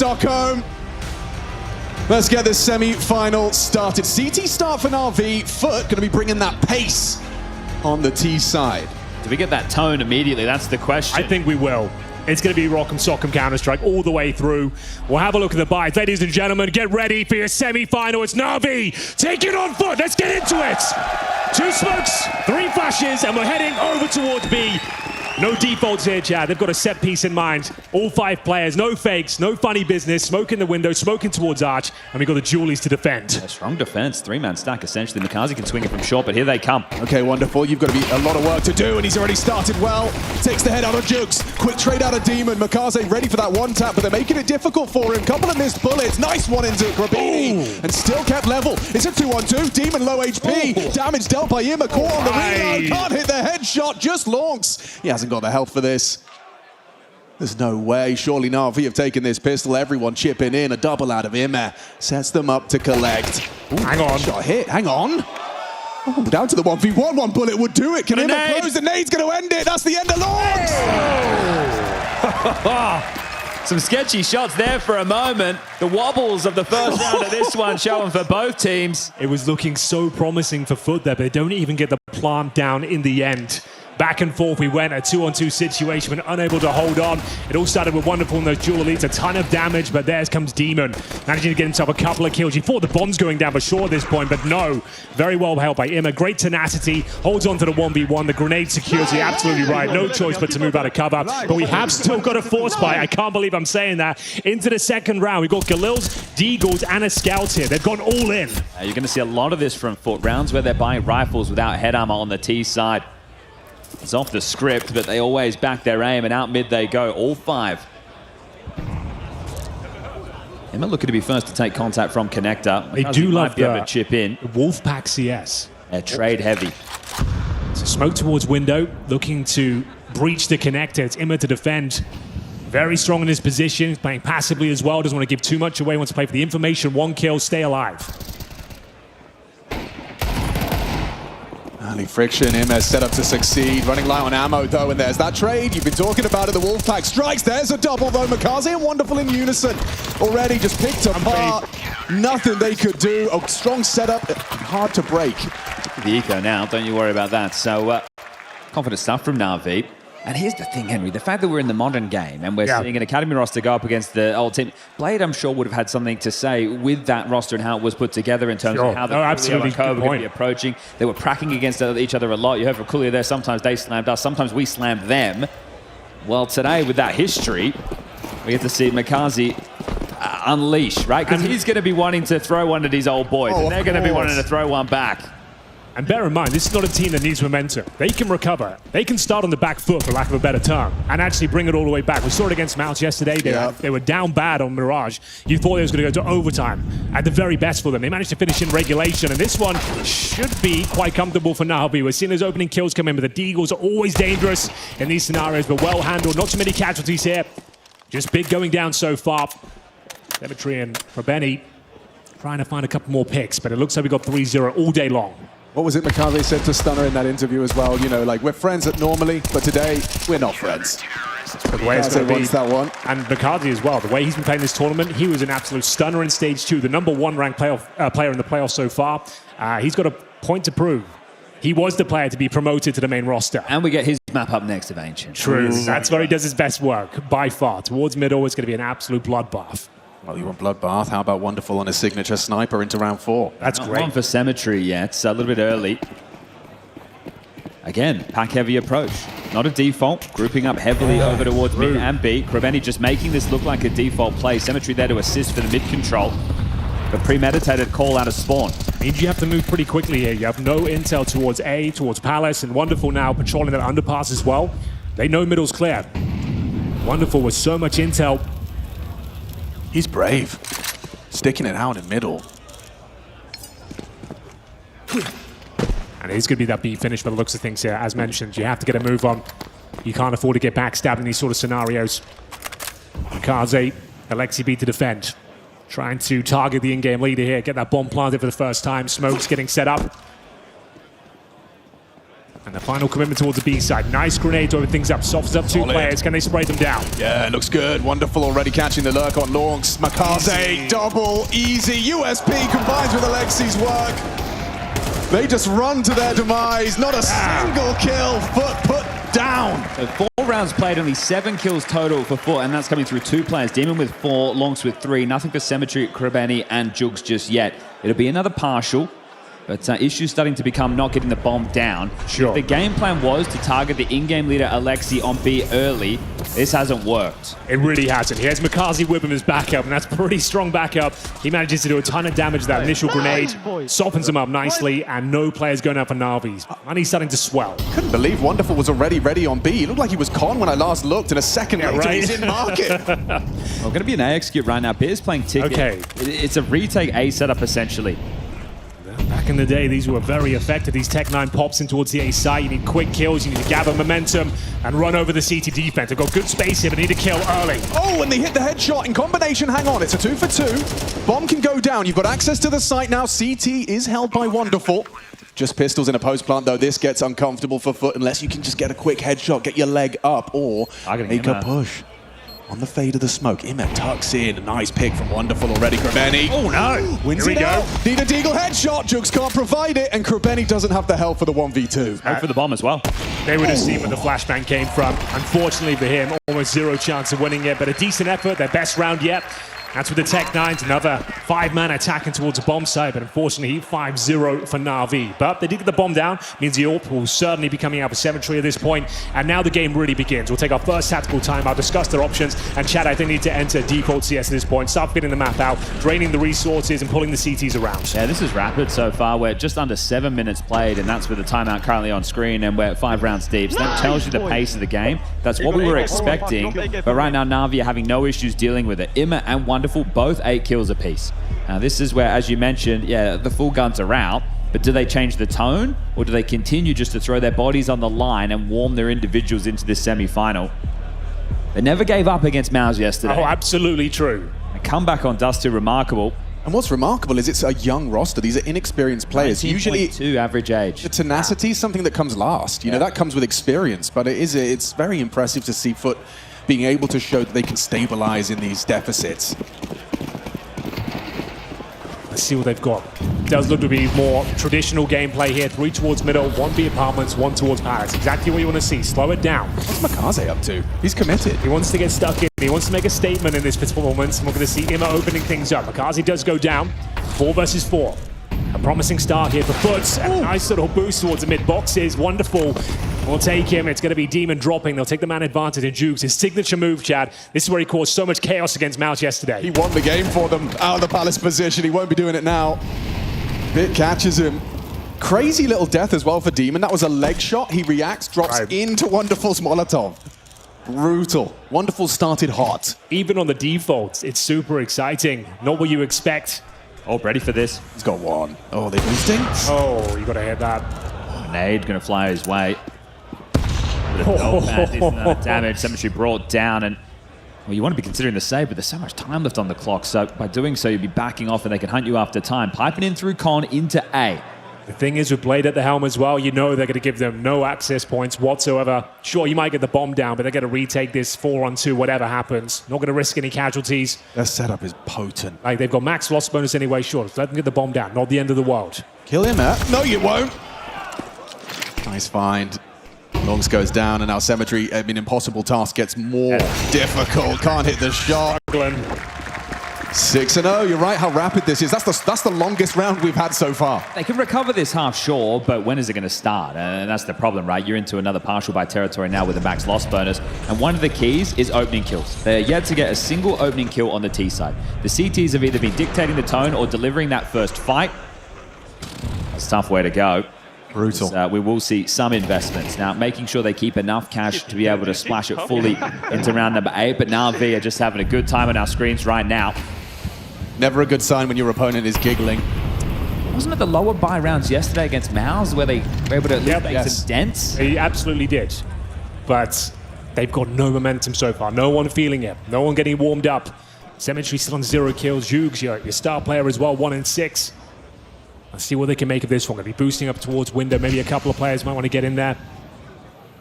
Stockholm. Let's get this semi-final started. CT start for NAVI. FUT going to be bringing that pace on the T side. Do we get that tone immediately? That's the question. I think we will. It's going to be Rock'em Sock'em Counter-Strike all the way through. We'll have a look at the buys. Ladies and gentlemen, get ready for your semi-final. It's NAVI. Take it on FUT. Let's get into it. 2 smokes, 3 flashes, and we're heading over towards B. No defaults here, Chad. They've got a set piece in mind. All 5 players, no fakes, no funny business. Smoke in the window, smoking towards Arch, and we've got the Julies to defend. A strong defense, 3-man stack essentially. Mikaze can swing it from short, but here they come. Okay, wonderful. You've got to be a lot of work to do, and he's already started well. Takes the head out of Jukes. Quick trade out of Demon. Mikaze ready for that one tap, but they're making it difficult for him. Couple of missed bullets. Nice one into Grabini, and still kept level. It's a 2-on-2. Demon low HP. Ooh. Damage dealt by Ima. Caught on the reload. Can't hit the headshot. Just launks. He hasn't got the health for this. There's no way. Surely NAVI have taken this pistol. Everyone chipping in. A double out of Ima. Sets them up to collect. Ooh, hang on. Shot hit. Hang on. Oh, down to the 1v1. One bullet would do it. Can Ima close? The nade's going to end it. That's the end of launch. Some sketchy shots there for a moment. The wobbles of the first round of this one showing for both teams. It was looking so promising for FUT there, but they don't even get the plant down in the end. Back and forth we went, a 2-on-2 situation, but unable to hold on. It all started with Wonderful and those dual elites, a ton of damage, but there comes Demon, managing to get himself a couple of kills. He thought the bomb's going down for sure at this point, but no. Very well held by Ima. Great tenacity, holds on to the 1v1. The grenade security, absolutely right. No choice but to move out of cover, but we have still got a force buy. I can't believe I'm saying that. Into the second round, we've got Galil's, Deagles, and a Scout here. They've gone all in. You're going to see a lot of this from FUT. Rounds where they're buying rifles without head armor on the T side. It's off the script, but they always back their aim, and out mid they go, all 5. Emma looking to be first to take contact from Connector. They do love the chip in. Wolfpack CS. They're trade heavy. So smoke towards window, looking to breach the Connector. It's Emma to defend. Very strong in his position, he's playing passively as well, doesn't want to give too much away, wants to play for the information, 1 kill, stay alive. Early friction, Ima set up to succeed. Running light on ammo though, and there's that trade. You've been talking about it, the Wolfpack strikes. There's a double though. Mikaze and Wonderful in unison. Already just picked apart. Nothing they could do. A strong setup, hard to break. The eco now, don't you worry about that. So, confident stuff from NAVI. And here's the thing, Henry, the fact that we're in the modern game and we're seeing an Academy roster go up against the old team, Blade, I'm sure, would have had something to say with that roster and how it was put together in terms of how the absolutely were going to be approaching. They were pracking against each other a lot. You heard from Coolio there, sometimes they slammed us, sometimes we slammed them. Well, today, with that history, we get to see Mikaze unleash, right? Because he's going to be wanting to throw one of these old boys, and they're going to be wanting to throw one back. And bear in mind, this is not a team that needs momentum. They can recover. They can start on the back foot, for lack of a better term, and actually bring it all the way back. We saw it against Mounts yesterday. They were down bad on Mirage. You thought they was going to go to overtime. At the very best for them. They managed to finish in regulation, and this one should be quite comfortable for NAVI. We're seeing those opening kills come in, but the Deagles are always dangerous in these scenarios, but well handled. Not too many casualties here. Just big going down so far. Cmtry and Grabini trying to find a couple more picks, but it looks like we got 3-0 all day long. What was it Mikaze said to Stunner in that interview as well? You know, like, we're friends normally, but today, we're not friends. But the way it's going to be, that one. And Mikaze as well, the way he's been playing this tournament, he was an absolute stunner in Stage 2, the #1 ranked player in the playoffs so far. He's got a point to prove. He was the player to be promoted to the main roster. And we get his map up next of Ancient. True, that's where he does his best work, by far. Towards middle, it's going to be an absolute bloodbath. Well, you want bloodbath? How about Wonderful on a signature sniper into round 4? That's Not great. One for Cmtry yet, it's a little bit early. Again, pack-heavy approach. Not a default, grouping up heavily over towards mid and B. Grabini just making this look like a default play. Cmtry there to assist for the mid control. The premeditated call out of spawn. Means you have to move pretty quickly here. You have no intel towards A, towards Palace, and Wonderful now patrolling that underpass as well. They know middle's clear. Wonderful with so much intel. He's brave. Sticking it out in middle. And it's going to be that B finish by the looks of things here. As mentioned, you have to get a move on. You can't afford to get backstabbed in these sort of scenarios. Mikaze, Alexi B to defend. Trying to target the in-game leader here. Get that bomb planted for the first time. Smoke's getting set up. And the final commitment towards the B side. Nice grenade to open things up. Softens up two Solid. players. Can they spray them down? Yeah, looks good. Wonderful already catching the lurk on Lorks. Makaze, double, easy. USP combines with Alexi's work. They just run to their demise. Not a single kill. FUT put down. So 4 rounds played, only 7 kills total for FUT, and that's coming through 2 players. Demon with 4, Lonks with 3. Nothing for cmtry, Krabeni, and Jugs just yet. It'll be another partial. But issues starting to become not getting the bomb down. Sure. If the game plan was to target the in-game leader Alexi on B early, this hasn't worked. It really hasn't. Here's Makaze with him as backup, and that's pretty strong backup. He manages to do a ton of damage with that initial grenade, softens him up nicely, and no players going up for NAVI's. Money's starting to swell. Couldn't believe Wonderful was already ready on B. He looked like he was con when I last looked, and a second later right. he's in market. Well, going to be an A execute right now. Beer's playing ticket. Okay. It's a retake A setup essentially. Back in the day, these were very effective. These Tech-9 pops in towards the A side. You need quick kills. You need to gather momentum and run over the CT defense. They've got good space here, but need to kill early. Oh, and they hit the headshot in combination. Hang on, it's a 2 for 2. Bomb can go down. You've got access to the site now. CT is held by Wonderful. Just pistols in a post plant, though. This gets uncomfortable for FUT unless you can just get a quick headshot, get your leg up, or make a push. On the fade of the smoke, Imet tucks in. A nice pick from Wonderful already. Krabeni. Oh no! Wins Here we it out. go. Need a deagle headshot. Jugs can't provide it, and Krabeni doesn't have the help for the 1v2. Hope for the bomb as well. They would have seen where the flashbang came from. Unfortunately for him, almost 0 chance of winning it, but a decent effort. Their best round yet. That's with the Tech-9s, another 5-man attacking towards a bomb site, but unfortunately 5-0 for NAVI. But they did get the bomb down, means the AWP will certainly be coming out for cmtry at this point, and now the game really begins. We'll take our first tactical time, I'll discuss their options, and Chad, I think, need to enter default CS at this point, start fitting the map out, draining the resources and pulling the CTs around. Yeah, this is rapid so far. We're just under 7 minutes played, and that's with the timeout currently on screen, and we're 5 rounds deep. So that tells you the pace of the game. That's what we were expecting, but right now NAVI are having no issues dealing with it. Imma and Wonderful, both 8 kills apiece. Now this is where, as you mentioned, yeah, the full guns are out, but do they change the tone, or do they continue just to throw their bodies on the line and warm their individuals into this semi-final? They never gave up against Mouse yesterday. Oh, absolutely true. A comeback on Dust2 remarkable. And what's remarkable is it's a young roster. These are inexperienced players. Usually, 2 average age. the tenacity is something that comes last. You know, that comes with experience, but it's very impressive to see FUT being able to show that they can stabilize in these deficits. Let's see what they've got. Does look to be more traditional gameplay here. 3 towards middle, 1 B apartments, 1 towards palace. Exactly what you want to see. Slow it down. What's Makaze up to? He's committed. He wants to get stuck in. He wants to make a statement in this performance. And we're going to see Imma opening things up. Makaze does go down. 4 versus 4. A promising start here for FUT. And a nice little boost towards the mid boxes. Wonderful. We'll take him. It's going to be Demon dropping. They'll take the man advantage in Jugs. His signature move, Chad. This is where he caused so much chaos against Mouse yesterday. He won the game for them out of the palace position. He won't be doing it now. Bit catches him. Crazy little death as well for Demon. That was a leg shot. He reacts, drops into Wonderful's Molotov. Brutal. Wonderful started hot. Even on the defaults, it's super exciting. Not what you expect. Oh, ready for this. He's got 1. Oh, they're boosting? Oh, you got to hit that. Nade going to fly his way. Damage. cmtry brought down, and well, you want to be considering the save, but there's so much time left on the clock. So by doing so, you'll be backing off, and they can hunt you after time. Piping in through Con into A. The thing is, with Blade at the helm as well, you know they're going to give them no access points whatsoever. Sure, you might get the bomb down, but they're going to retake this 4-on-2, whatever happens. Not going to risk any casualties. Their setup is potent. Like, they've got max loss bonus anyway, sure. Let them get the bomb down. Not the end of the world. Kill him, eh? No, you won't. Nice find. Longs goes down, and now cmtry, I mean, impossible task gets more difficult. Can't hit the shot. 6-0. You're right how rapid this is. That's the longest round we've had so far. They can recover this half, sure, but when is it going to start? And that's the problem, right? You're into another partial by territory now with a max loss bonus. And one of the keys is opening kills. They're yet to get a single opening kill on the T side. The CTs have either been dictating the tone or delivering that first fight. That's a tough way to go. Brutal. We will see some investments. Now, making sure they keep enough cash to be able to splash it fully into round number 8. But NAVI are just having a good time on our screens right now. Never a good sign when your opponent is giggling. Wasn't it the lower buy rounds yesterday against Mouse where they were able to at least make some dents? They absolutely did. But they've got no momentum so far. No one feeling it. No one getting warmed up. cmtry still on 0 kills. Jugs, your star player as well, 1 in 6. Let's see what they can make of this one. Going to be boosting up towards window. Maybe a couple of players might want to get in there.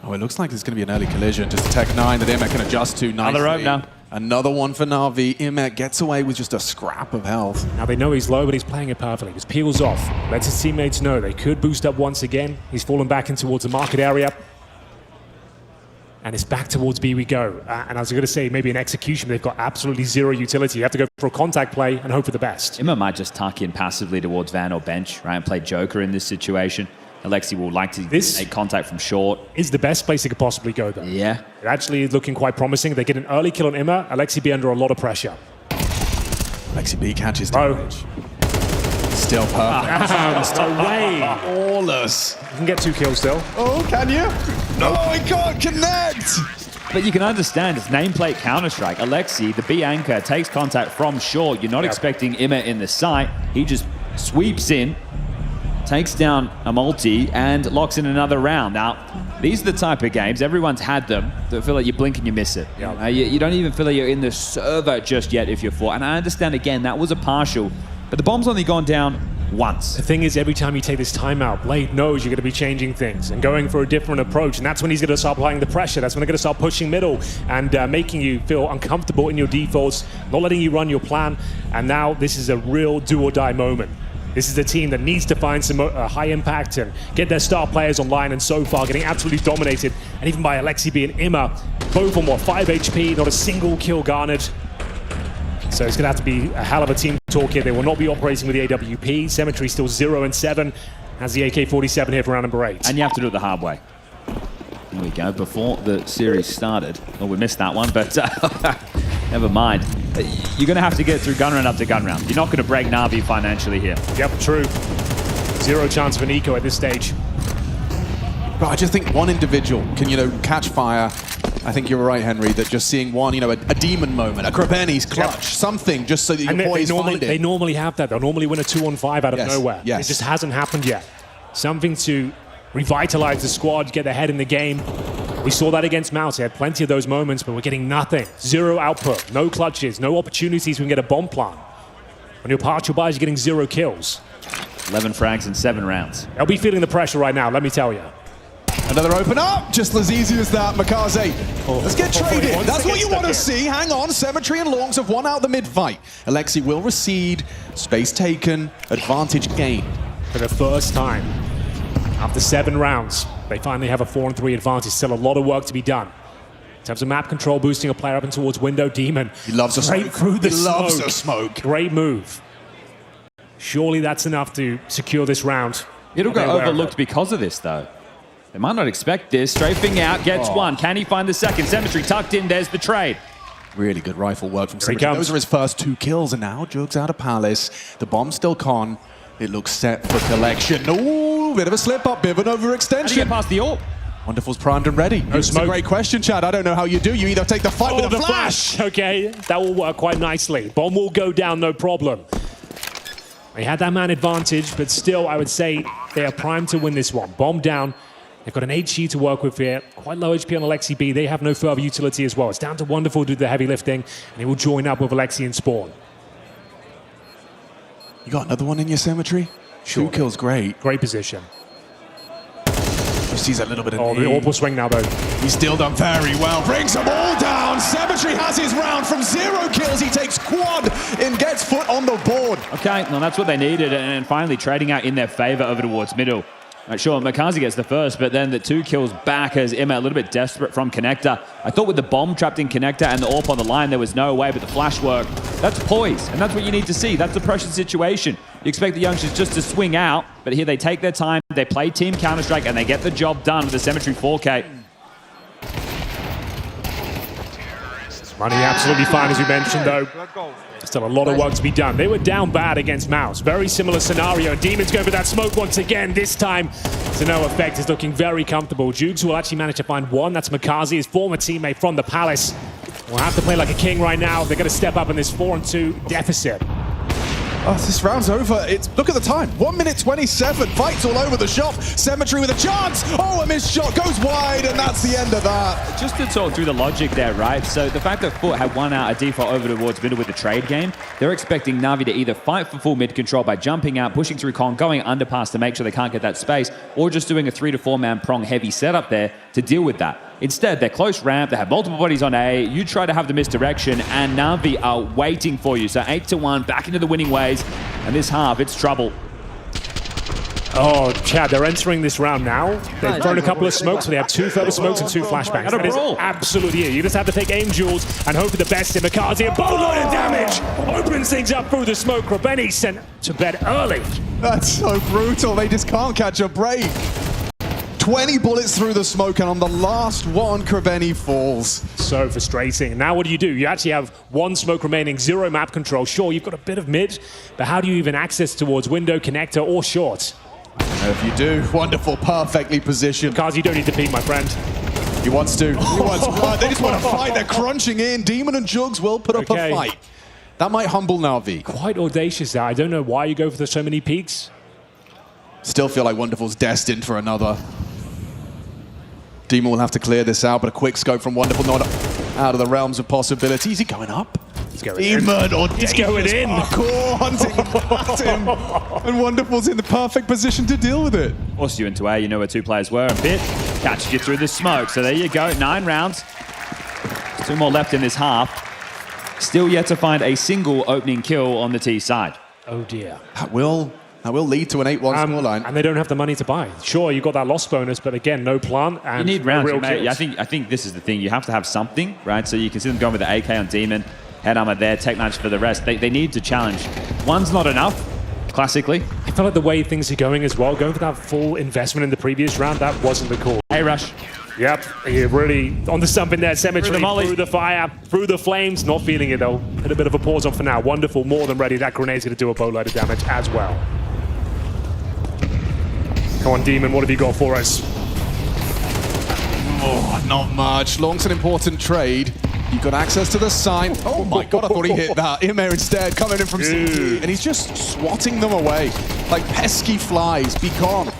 Oh, it looks like there's going to be an early collision. Just a Tech 9 that Imek can adjust to nicely. Another opener. Another one for Navi. Imek gets away with just a scrap of health. Now they know he's low, but he's playing it perfectly. Just peels off. Lets his teammates know they could boost up once again. He's fallen back in towards the market area. And it's back towards B we go. And I was going to say maybe an execution, but they've got absolutely zero utility. You have to go for a contact play and hope for the best. Imma might just tuck in passively towards Van or bench, right, and play Joker in this situation. Alexi will like to make contact from short. Is the best place they could possibly go, though. Yeah. It actually is looking quite promising. They get an early kill on Imma. Alexi B under a lot of pressure. Alexi B catches damage. Still perfect. No way. Flawless. You can get 2 kills still. Oh, can you? No, he can't connect. But you can understand it's nameplate Counter-Strike. Alexi, the B anchor, takes contact from short. You're not expecting Imma in the site. He just sweeps in, takes down a multi, and locks in another round. Now, these are the type of games, everyone's had them, that feel like you blink and you miss it. Yeah. You don't even feel like you're in the server just yet if you're 4. And I understand, again, that was a partial, but the bomb's only gone down once. The thing is, every time you take this timeout, Blade knows you're going to be changing things and going for a different approach, and that's when he's going to start applying the pressure. That's when they're going to start pushing middle and making you feel uncomfortable in your defaults, not letting you run your plan, and now this is a real do-or-die moment. This is a team that needs to find some high impact and get their star players online, and so far getting absolutely dominated, and even by Alexi B and Imma, both on 5 HP, not a single kill garnered. So it's going to have to be a hell of a team talk here. They will not be operating with the AWP. cmtry still 0-7, has the AK-47 here for round number 8. And you have to do it the hard way. There we go, before the series started. Well, we missed that one, but never mind. You're going to have to get through gun round after gun round. You're not going to break Navi financially here. Yep, true. Zero chance of an eco at this stage. But I just think one individual can, catch fire. I think you're right, Henry, that just seeing one, a demon moment, a Krabeni's clutch, something, just so that your boys find it. They normally have that. They'll normally win a 2-on-5 out of nowhere. Yes. It just hasn't happened yet. Something to revitalize the squad, get their head in the game. We saw that against Mouse. He had plenty of those moments, but we're getting nothing. Zero output, no clutches, no opportunities we can get a bomb plant. When you're partial buys, you're getting 0 kills. 11 frags in 7 rounds. They'll be feeling the pressure right now, let me tell you. Another open up, just as easy as that, Makaze. Let's get traded. That's what you want to see. Hang on, cmtry and Longs have won out the mid-fight. Alexi will recede, space taken, advantage gained. For the first time, after 7 rounds, they finally have a 4-3 advantage. Still a lot of work to be done. In terms of map control, boosting a player up and towards window, Demon. He loves a smoke. Through the he loves a smoke. Great move. Surely that's enough to secure this round. It'll go overlooked because of this, though. They might not expect this. Strafing out, gets one. Can he find the second? cmtry tucked in, there's the trade. Really good rifle work from cmtry. Those are his first 2 kills, and now Jugs out of Palace. The bomb's still con. It looks set for collection. Ooh, bit of a slip-up, bit of an overextension. How do you get past the AWP? Wonderful's primed and ready. No It's smoke. a great question, Chad. I don't know how you do. You either take the fight with a flash. Okay, that will work quite nicely. Bomb will go down, no problem. They had that man advantage, but still, I would say they are primed to win this one. Bomb down. They've got an HG to work with here. Quite low HP on Alexi B. They have no further utility as well. It's down to Wonderful to do the heavy lifting, and he will join up with Alexi and Spawn. You got another one in your cmtry? Sure. 2 kills, great. Great position. Just sees a little bit of Oh, the AWP will swing now, though. He's still done very well. Brings them all down. cmtry has his round from 0 kills. He takes quad and gets FUT on the board. Okay, well, that's what they needed, and finally trading out in their favor over towards middle. Sure, Makaze gets the first, but then the 2 kills back as Imma a little bit desperate from Connector. I thought with the bomb trapped in Connector and the AWP on the line, there was no way, but the flash work, that's poise, and that's what you need to see. That's the pressure situation. You expect the youngsters just to swing out, but here they take their time, they play Team Counter-Strike, and they get the job done with the cmtry 4K. Money absolutely fine, as we mentioned, though. Still a lot of work to be done. They were down bad against Mouse. Very similar scenario. Demon's going for that smoke once again. This time to no effect. Is looking very comfortable. Jugs will actually manage to find one. That's Makaze, his former teammate from the Palace. Will have to play like a king right now. They're going to step up in this 4-2 deficit. Oh, this round's over. Look at the time. 1 minute 27. Fights all over the shop. cmtry with a chance. Oh, a missed shot goes wide, and that's the end of that. Just to talk through the logic there, right? So the fact that FUT had won out a default over towards middle with the trade game, they're expecting NAVI to either fight for full mid control by jumping out, pushing through con, going underpass to make sure they can't get that space, or just doing a 3 to 4 man prong heavy setup there to deal with that. Instead, they're close ramp, they have multiple bodies on A, you try to have the misdirection, and NAVI are waiting for you. So 8-1, back into the winning ways, and this half, it's trouble. Oh, Chad, they're entering this round now. They've thrown a couple of smokes, so they have 2 further smokes and 2 flashbangs. That is absolutely it. You just have to take aim duels and hope for the best in Makazi. A boatload of damage opens things up through the smoke. Krabeni sent to bed early. That's so brutal. They just can't catch a break. 20 bullets through the smoke, and on the last one, Krabeni falls. So frustrating. Now what do? You actually have 1 smoke remaining, 0 map control. Sure, you've got a bit of mid, but how do you even access towards window, connector, or short? If you do, wonderful, perfectly positioned. Cars, you don't need to peek, my friend. He wants to. He wants blood. They just want to fight. They're crunching in. Demon and Jugs will put up a fight. That might humble NAVI. Quite audacious there. I don't know why you go for so many peeks. Still feel like Wonderful's destined for another. Demon will have to clear this out, but a quick scope from Wonderful, not out of the realms of possibilities. Is he going up? He's going in. He's going in. Parkour, hunting at him. And Wonderful's in the perfect position to deal with it. Forced you into A, you know where 2 players were. And Bit catches you through the smoke. So there you go, 9 rounds. 2 more left in this half. Still yet to find a single opening kill on the T side. Oh dear. That will lead to an 8-1 scoreline. And they don't have the money to buy. Sure, you got that loss bonus, but again, no plant. And you need rounds, real mate. I think this is the thing. You have to have something, right? So you can see them going with the AK on Demon, head armor there, tech knives for the rest. They need to challenge. One's not enough, classically. I feel like the way things are going as well, going for that full investment in the previous round, that wasn't the call. Hey, Rush. Yep, you're really on the stump in there. cmtry through the fire, through the flames, not feeling it though. Put a bit of a pause on for now. Wonderful, more than ready. That grenade's going to do a boatload of damage as well. Come on, Demon, what have you got for us? Oh, not much. Long's an important trade. You've got access to the sign. Oh my god, I thought he hit that. Imir instead, coming in from CT, and he's just swatting them away. Like pesky flies. Be calm.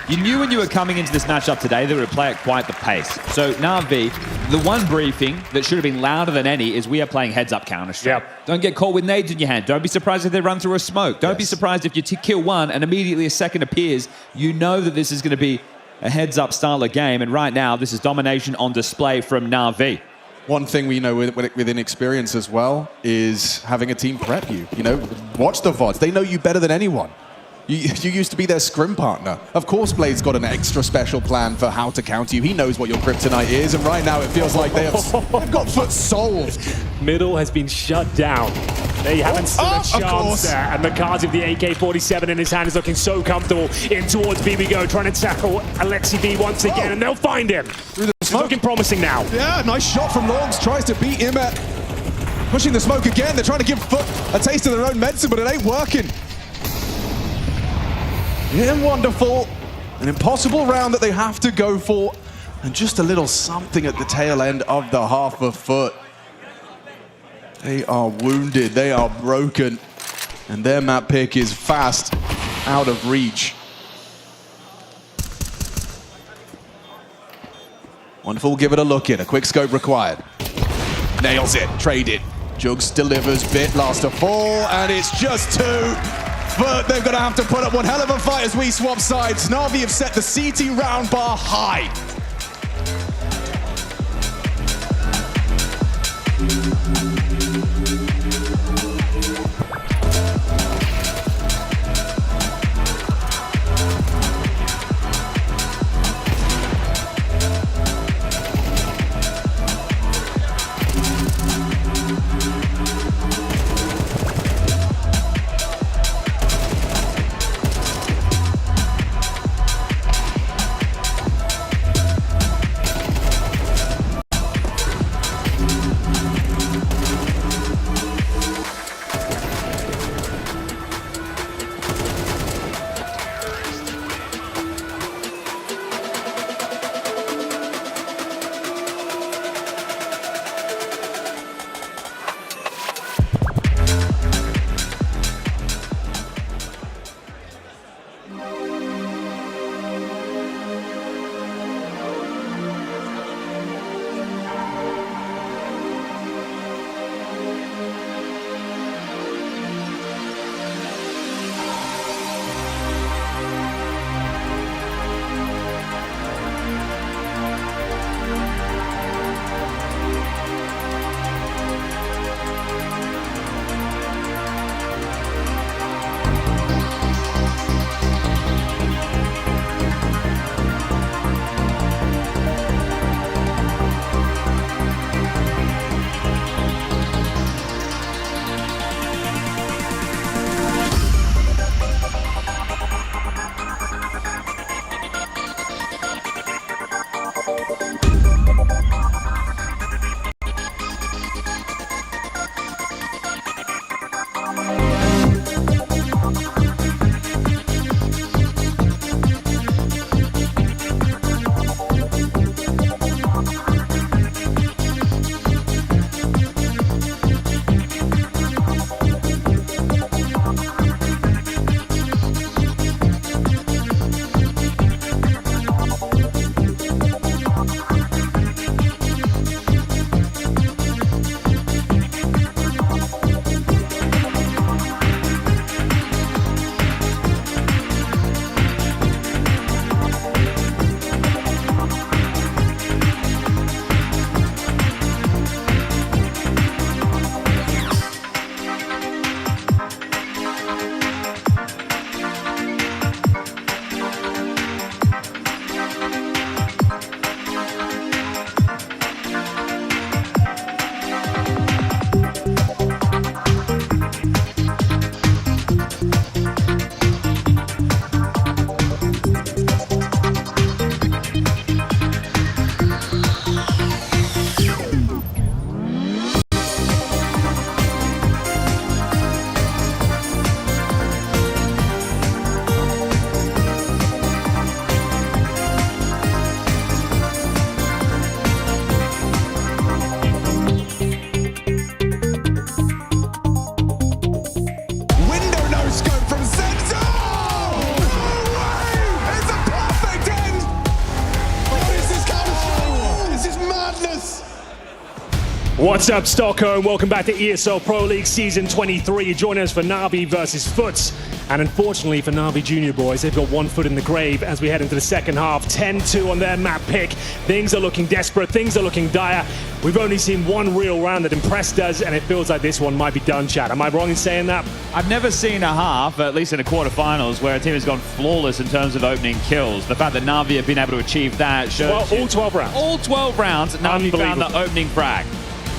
You knew when you were coming into this matchup today that it would play at quite the pace. So NAVI, the one briefing that should have been louder than any is we are playing heads-up Counter-Strike. Yep. Don't get caught with nades in your hand. Don't be surprised if they run through a smoke. Don't be surprised if you kill one and immediately a second appears. You know that this is going to be a heads-up style of game, and right now this is domination on display from NAVI. One thing we know within experience as well is having a team prep you. You know, watch the VODs. They know you better than anyone. You used to be their scrim partner. Of course, Blade's got an extra special plan for how to counter you. He knows what your kryptonite is, and right now it feels like they've got FUT solved. Middle has been shut down. They haven't stood a chance there. And Makazi with the AK-47 in his hand is looking so comfortable. In towards B we go, trying to tackle Alexi B once again, and they'll find him. It's looking promising now. Yeah, nice shot from Longs. Tries to beat Imir. Pushing the smoke again. They're trying to give FUT a taste of their own medicine, but it ain't working. Yeah, Wonderful. An impossible round that they have to go for. And just a little something at the tail end of the half of FUT. They are wounded. They are broken. And their map pick is fast out of reach. Wonderful will give it a look in. A quick scope required. Nails it. Trade it. Jugs delivers. Bit last to fall. And it's just 2. But they're going to have to put up one hell of a fight as we swap sides. NAVI have set the CT round bar high. What's up, Stockholm? Welcome back to ESL Pro League Season 23. Join us for NAVI versus FUT. And unfortunately for NAVI Junior boys, they've got one foot in the grave as we head into the second half. 10-2 on their map pick. Things are looking desperate. Things are looking dire. We've only seen one real round that impressed us, and it feels like this one might be done, Chad. Am I wrong in saying that? I've never seen a half, at least in the quarterfinals, where a team has gone flawless in terms of opening kills. The fact that NAVI have been able to achieve that shows Well, all 12 rounds. All 12 rounds, NAVI found the opening frag.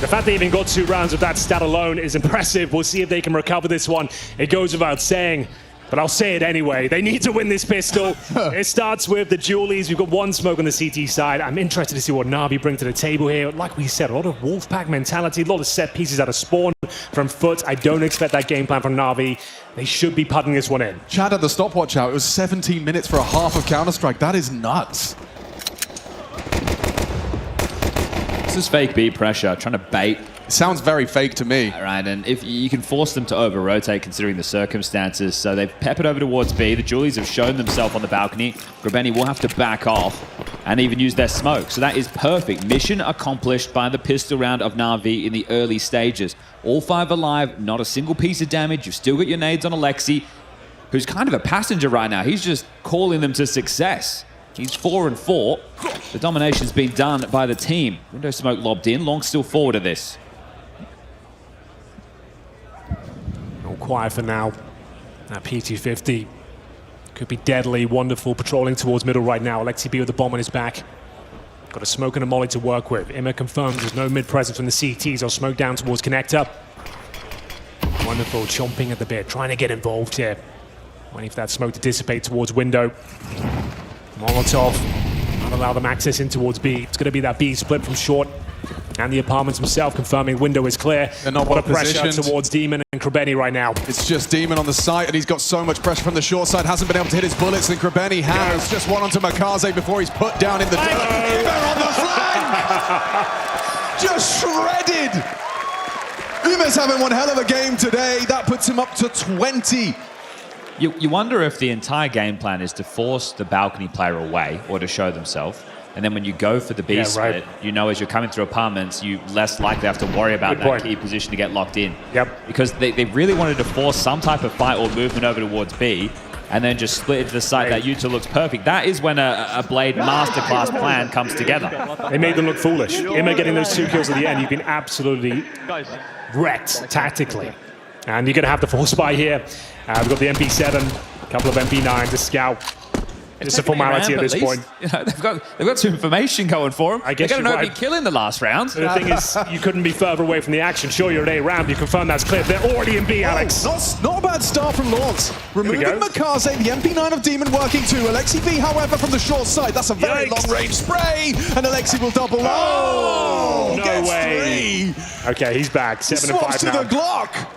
The fact they even got 2 rounds of that stat alone is impressive. We'll see if they can recover this one. It goes without saying, but I'll say it anyway. They need to win this pistol. It starts with the Julies. We've got one smoke on the CT side. I'm interested to see what NAVI bring to the table here. Like we said, a lot of Wolfpack mentality, a lot of set pieces out of spawn from FUT. I don't expect that game plan from NAVI. They should be putting this one in. Chad had the stopwatch out. It was 17 minutes for a half of Counter-Strike. That is nuts. This is fake B pressure, trying to bait. It sounds very fake to me. Right, and if you can force them to over-rotate considering the circumstances. So they've peppered over towards B. The Julies have shown themselves on the balcony. Grabeni will have to back off and even use their smoke. So that is perfect. Mission accomplished by the pistol round of NAVI in the early stages. All 5 alive, not a single piece of damage. You've still got your nades on Alexi, who's kind of a passenger right now. He's just calling them to success. He's 4-4. The domination's been done by the team. Window smoke lobbed in. Long still forward of this. All quiet for now. That PT-50 could be deadly, wonderful, patrolling towards middle right now. Alexi B with the bomb on his back. Got a smoke and a molly to work with. Immer confirms there's no mid presence from the CTs. I'll smoke down towards connector. Wonderful, chomping at the bit, trying to get involved here. Waiting for that smoke to dissipate towards window. Molotov, not allow them access in towards B. It's going to be that B split from short. And the apartments himself confirming window is clear. They're not what well a pressure positioned towards Demon and Krabeni right now. It's just Demon on the site, and he's got so much pressure from the short side. Hasn't been able to hit his bullets, and Krabeni has. Just one onto Makaze before he's put down in the dirt. Umer on the flank! Just shredded! Umer's having one hell of a game today. That puts him up to 20. You wonder if the entire game plan is to force the balcony player away or to show themselves. And then when you go for the B split, you know as you're coming through apartments, you less likely have to worry about that key position to get locked in. Yep. Because they really wanted to force some type of fight or movement over towards B and then just split into the site that Utah looks perfect. That is when a Blade masterclass plan comes together. They made them look foolish. Immer getting those 2 kills at the end, you've been absolutely wrecked tactically. And you're going to have to force buy here. We've got the MP7, a couple of MP9s, a scout. It's a formality at this point. You know, they've got some information going for them. I guess they got an opening kill in the last round. The thing is, you couldn't be further away from the action. Sure, you're at A round. You confirm that's clear. They're already in B, Alex. Not a bad start from Lawrence. Removing Makaze, the MP9 of Demon working too. Alexi B, however, from the short side. That's a very long-range spray. And Alexi will double. Oh, no way. 3. Okay, he's back. 7 and 5 Swaps to now. the Glock.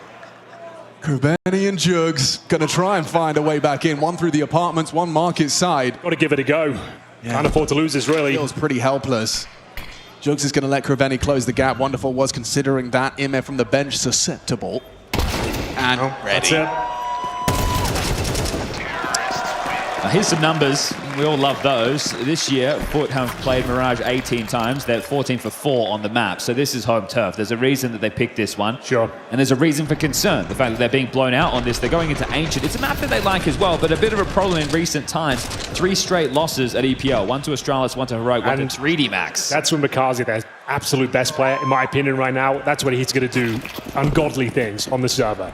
Krabeni and Jugs going to try and find a way back in. One through the apartments, one market side. Got to give it a go. Can't afford to lose this, really. Feels pretty helpless. Jugs is going to let Krabeni close the gap. Wonderful was considering that. Immer from the bench, susceptible. And ready. That's it. Here's some numbers. We all love those. This year, FUT have played Mirage 18 times. They're 14 for 4 on the map. So this is home turf. There's a reason that they picked this one. Sure. And there's a reason for concern. The fact that they're being blown out on this. They're going into Ancient. It's a map that they like as well, but a bit of a problem in recent times. 3 straight losses at EPL. 1 to Astralis, 1 to Heroic, 1 to 3D Max. That's when Makaze, their absolute best player, in my opinion, right now. That's when he's going to do ungodly things on the server.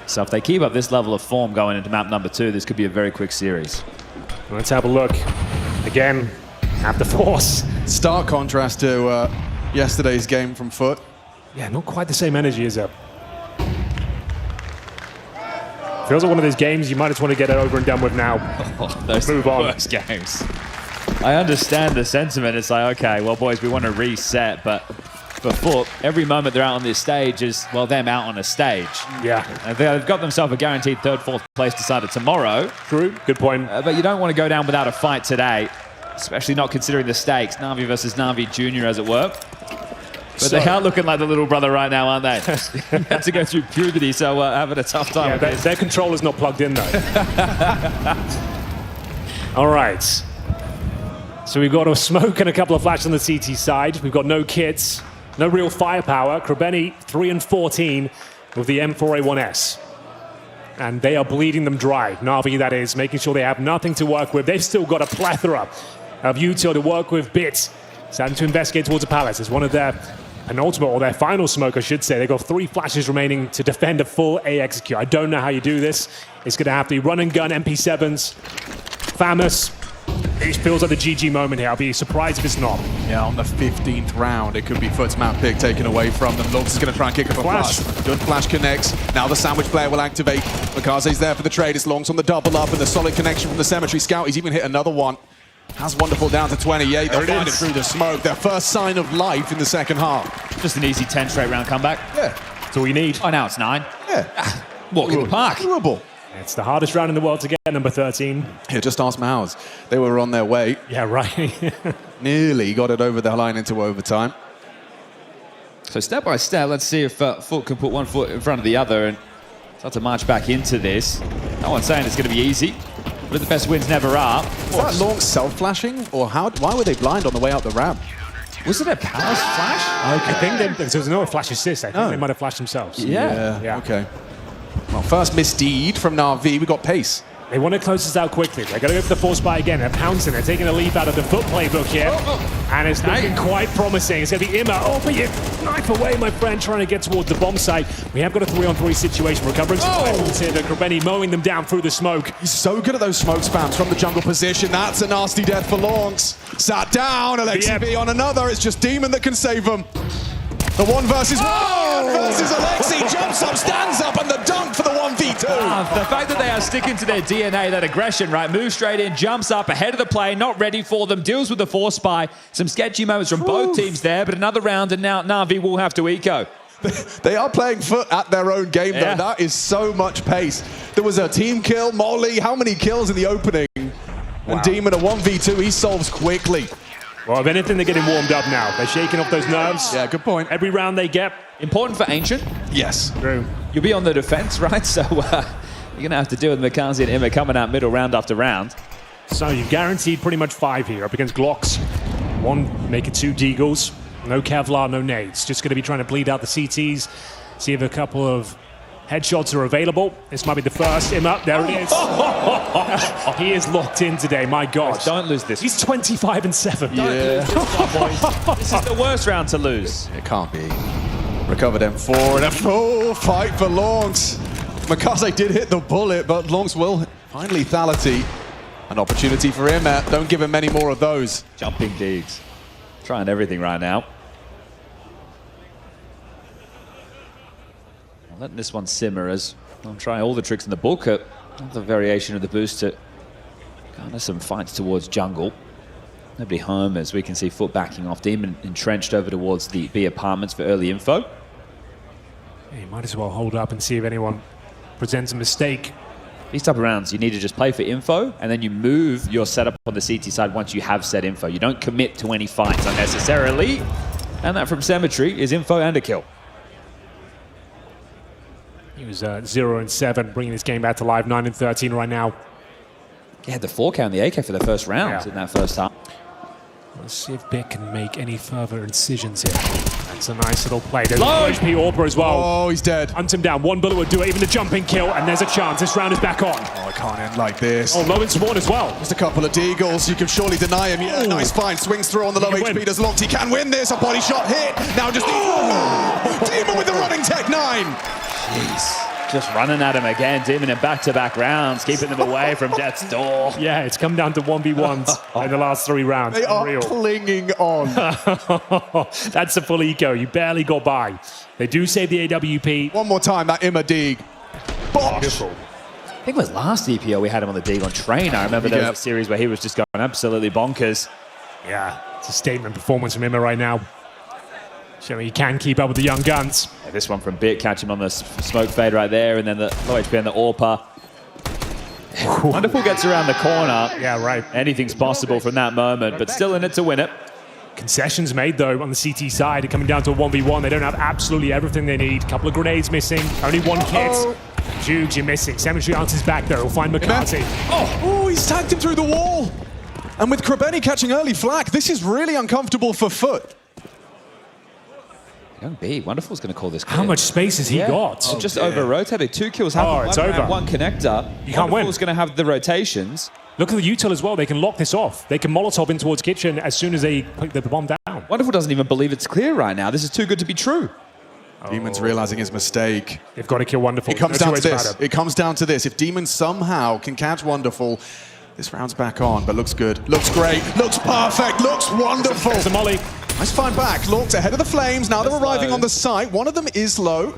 So if they keep up this level of form going into map number 2, this could be a very quick series. Let's have a look. Again, have the force. Stark contrast to yesterday's game from FUT. Yeah, not quite the same energy as a... Feels like one of those games you might just want to get it over and done with now. Those Move on. Worst games. I understand the sentiment. It's like, okay, well, boys, we want to reset, but for FUT, every moment they're out on this stage is, well, them out on a stage. Yeah. They've got themselves a guaranteed 3rd, 4th place decided tomorrow. True. Good point. But you don't want to go down without a fight today, especially not considering the stakes. NAVI versus NAVI Junior, as it were. But they are looking like the little brother right now, aren't they? You have to go through puberty, so having a tough time. Yeah, their controller's not plugged in, though. All right. So we've got a smoke and a couple of flashes on the CT side. We've got no kits. No real firepower. Krebeni 3 and 14 with the M4A1S. And they are bleeding them dry. NAVI, that is, making sure they have nothing to work with. They've still got a plethora of util to work with. Bits starting to investigate towards the palace. It's one of their penultimate, or their final smoke, I should say. They've got 3 flashes remaining to defend a full A execute. I don't know how you do this. It's going to have to be run and gun MP7s. Famous. It feels like the GG moment here. I'll be surprised if it's not. Yeah, on the 15th round, it could be FUT's map pick taken away from them. Lux is going to try and kick up a flash. Good flash connects. Now the sandwich player will activate. Makaze's there for the trade. It's Longs on the double up, and the solid connection from the cemetery scout. He's even hit another one. Has Wonderful down to 28. They'll find it through the smoke. Their first sign of life in the second half. Just an easy 10 straight round comeback. Yeah. That's all you need. Oh, now it's 9. Yeah. Walk in the park. Doable. It's the hardest round in the world to get, number 13. Yeah, just ask Mouse. They were on their way. Yeah, right. Nearly got it over the line into overtime. So step by step, let's see if FUT can put one foot in front of the other and start to march back into this. No one's saying it's going to be easy, but the best wins never are. Is that Long self-flashing? Or how? Why were they blind on the way out the ramp? Was it a palace flash? I think there's no flash assist. I think they might have flashed themselves. Yeah. Okay. Well, first misdeed from NAVI. We got pace. They want to close this out quickly. They're going to go for the force buy again. They're pouncing. They're taking a leaf out of the FUT playbook here. And it's looking quite promising. It's going to be Imma. Oh, but you knife away, my friend, trying to get towards the bomb site. We have got a 3-on-3 situation. Recovering some rifles here. Krebeni mowing them down through the smoke. He's so good at those smoke spams from the jungle position. That's a nasty death for Longs. Sat down. Alexi B on another. It's just Demon that can save him. The 1 versus 1 versus Alexi. Jumps up, stands up, and the dunk for the 1v2. The fact that they are sticking to their DNA, that aggression, right? Moves straight in, jumps up, ahead of the play, not ready for them, deals with the force buy. Some sketchy moments from both teams there, but another round, and now NAVI will have to eco. They are playing FUT at their own game, though. Yeah. That is so much pace. There was a team kill, Molly. How many kills in the opening? And Demon a 1v2, he solves quickly. Well, if anything, they're getting warmed up now. They're shaking off those nerves. Yeah, good point. Every round they get. Important for Ancient. Yes. True. You'll be on the defense, right? So you're going to have to deal with Makaze and Imma coming out middle round after round. So you've guaranteed pretty much 5 here up against Glocks. 1, make it 2 Deagles. No Kevlar, no nades. Just going to be trying to bleed out the CTs. See if a couple of headshots are available. This might be the first. Imma, there it is. He is locked in today, my God. Don't lose this. He's 25 and 7. Don't lose this one, boys. This is the worst round to lose. It can't be. Recovered M4 and a full fight for Longs. Makaze did hit the bullet, but Longs will find lethality. An opportunity for him. Don't give him many more of those. Jumping digs. Trying everything right now. I'm letting this one simmer as I'm trying all the tricks in the book. Another variation of the boost to garner some fights towards jungle. Nobody home as we can see FUT backing off. Demon entrenched over towards the B apartments for early info. Yeah, you might as well hold up and see if anyone presents a mistake. These type of rounds, you need to just play for info, and then you move your setup on the CT side once you have said info. You don't commit to any fights unnecessarily. And that from Cemetery is info and a kill. He was 0 and 7, bringing this game back to live. 9 and 13 right now. He had the 4K on the AK for the first round in that first half. Let's see if Bick can make any further incisions here. That's a nice little play. There's HP Orper as well. Oh, he's dead. Hunt him down. 1 bullet would do it. Even the jumping kill, and there's a chance. This round is back on. Oh, it can't end like this. Oh, low in spawn as well. Just a couple of Deagles. You can surely deny him. Yeah, nice find. Swings through on the low HP. Does Locked. He can win this. A body shot hit. Now just Demon with the running tech 9. Jeez. Just running at him again. Demon in back-to-back rounds, keeping them away from Death's door. Yeah, it's come down to 1v1s in the last 3 rounds. They are clinging on. That's a full eco. You barely got by. They do save the AWP. One more time, that Imma Deeg. Bosh. Beautiful. I think it was last EPO we had him on the dig on train. I remember there was a series where he was just going absolutely bonkers. Yeah, it's a statement performance from Imma right now. Showing he can keep up with the young guns. Yeah, this one from Bit, catch him on the smoke fade right there, and then the low HP on the Orpa. Wonderful gets around the corner. Yeah, right. Anything's possible from that moment, but still in it to win it. Concessions made, though, on the CT side. Coming down to a 1v1. They don't have absolutely everything they need. Couple of grenades missing. Only 1 kit. Jugs, you're missing. Cemetery answers back, though. He'll find Makaze. Oh, he's tagged him through the wall. And with Krebeni catching early flak, this is really uncomfortable for FUT. Young B, Wonderful's going to call this clear. How much space has he got? Just over-rotated. 2 kills happened. It's one over. round, one connector. You can't win. Wonderful's going to have the rotations. Look at the util as well. They can lock this off. They can Molotov in towards Kitchen as soon as they put the bomb down. Wonderful doesn't even believe it's clear right now. This is too good to be true. Demon's realizing his mistake. They've got to kill Wonderful. It comes No down two to ways this. about it. It comes down to this. If Demon somehow can catch Wonderful, this round's back on, but looks good. Looks great. Looks perfect. Looks wonderful. There's a molly. Nice find back. Lorks ahead of the flames. Now they're arriving low. on the site. One of them is low.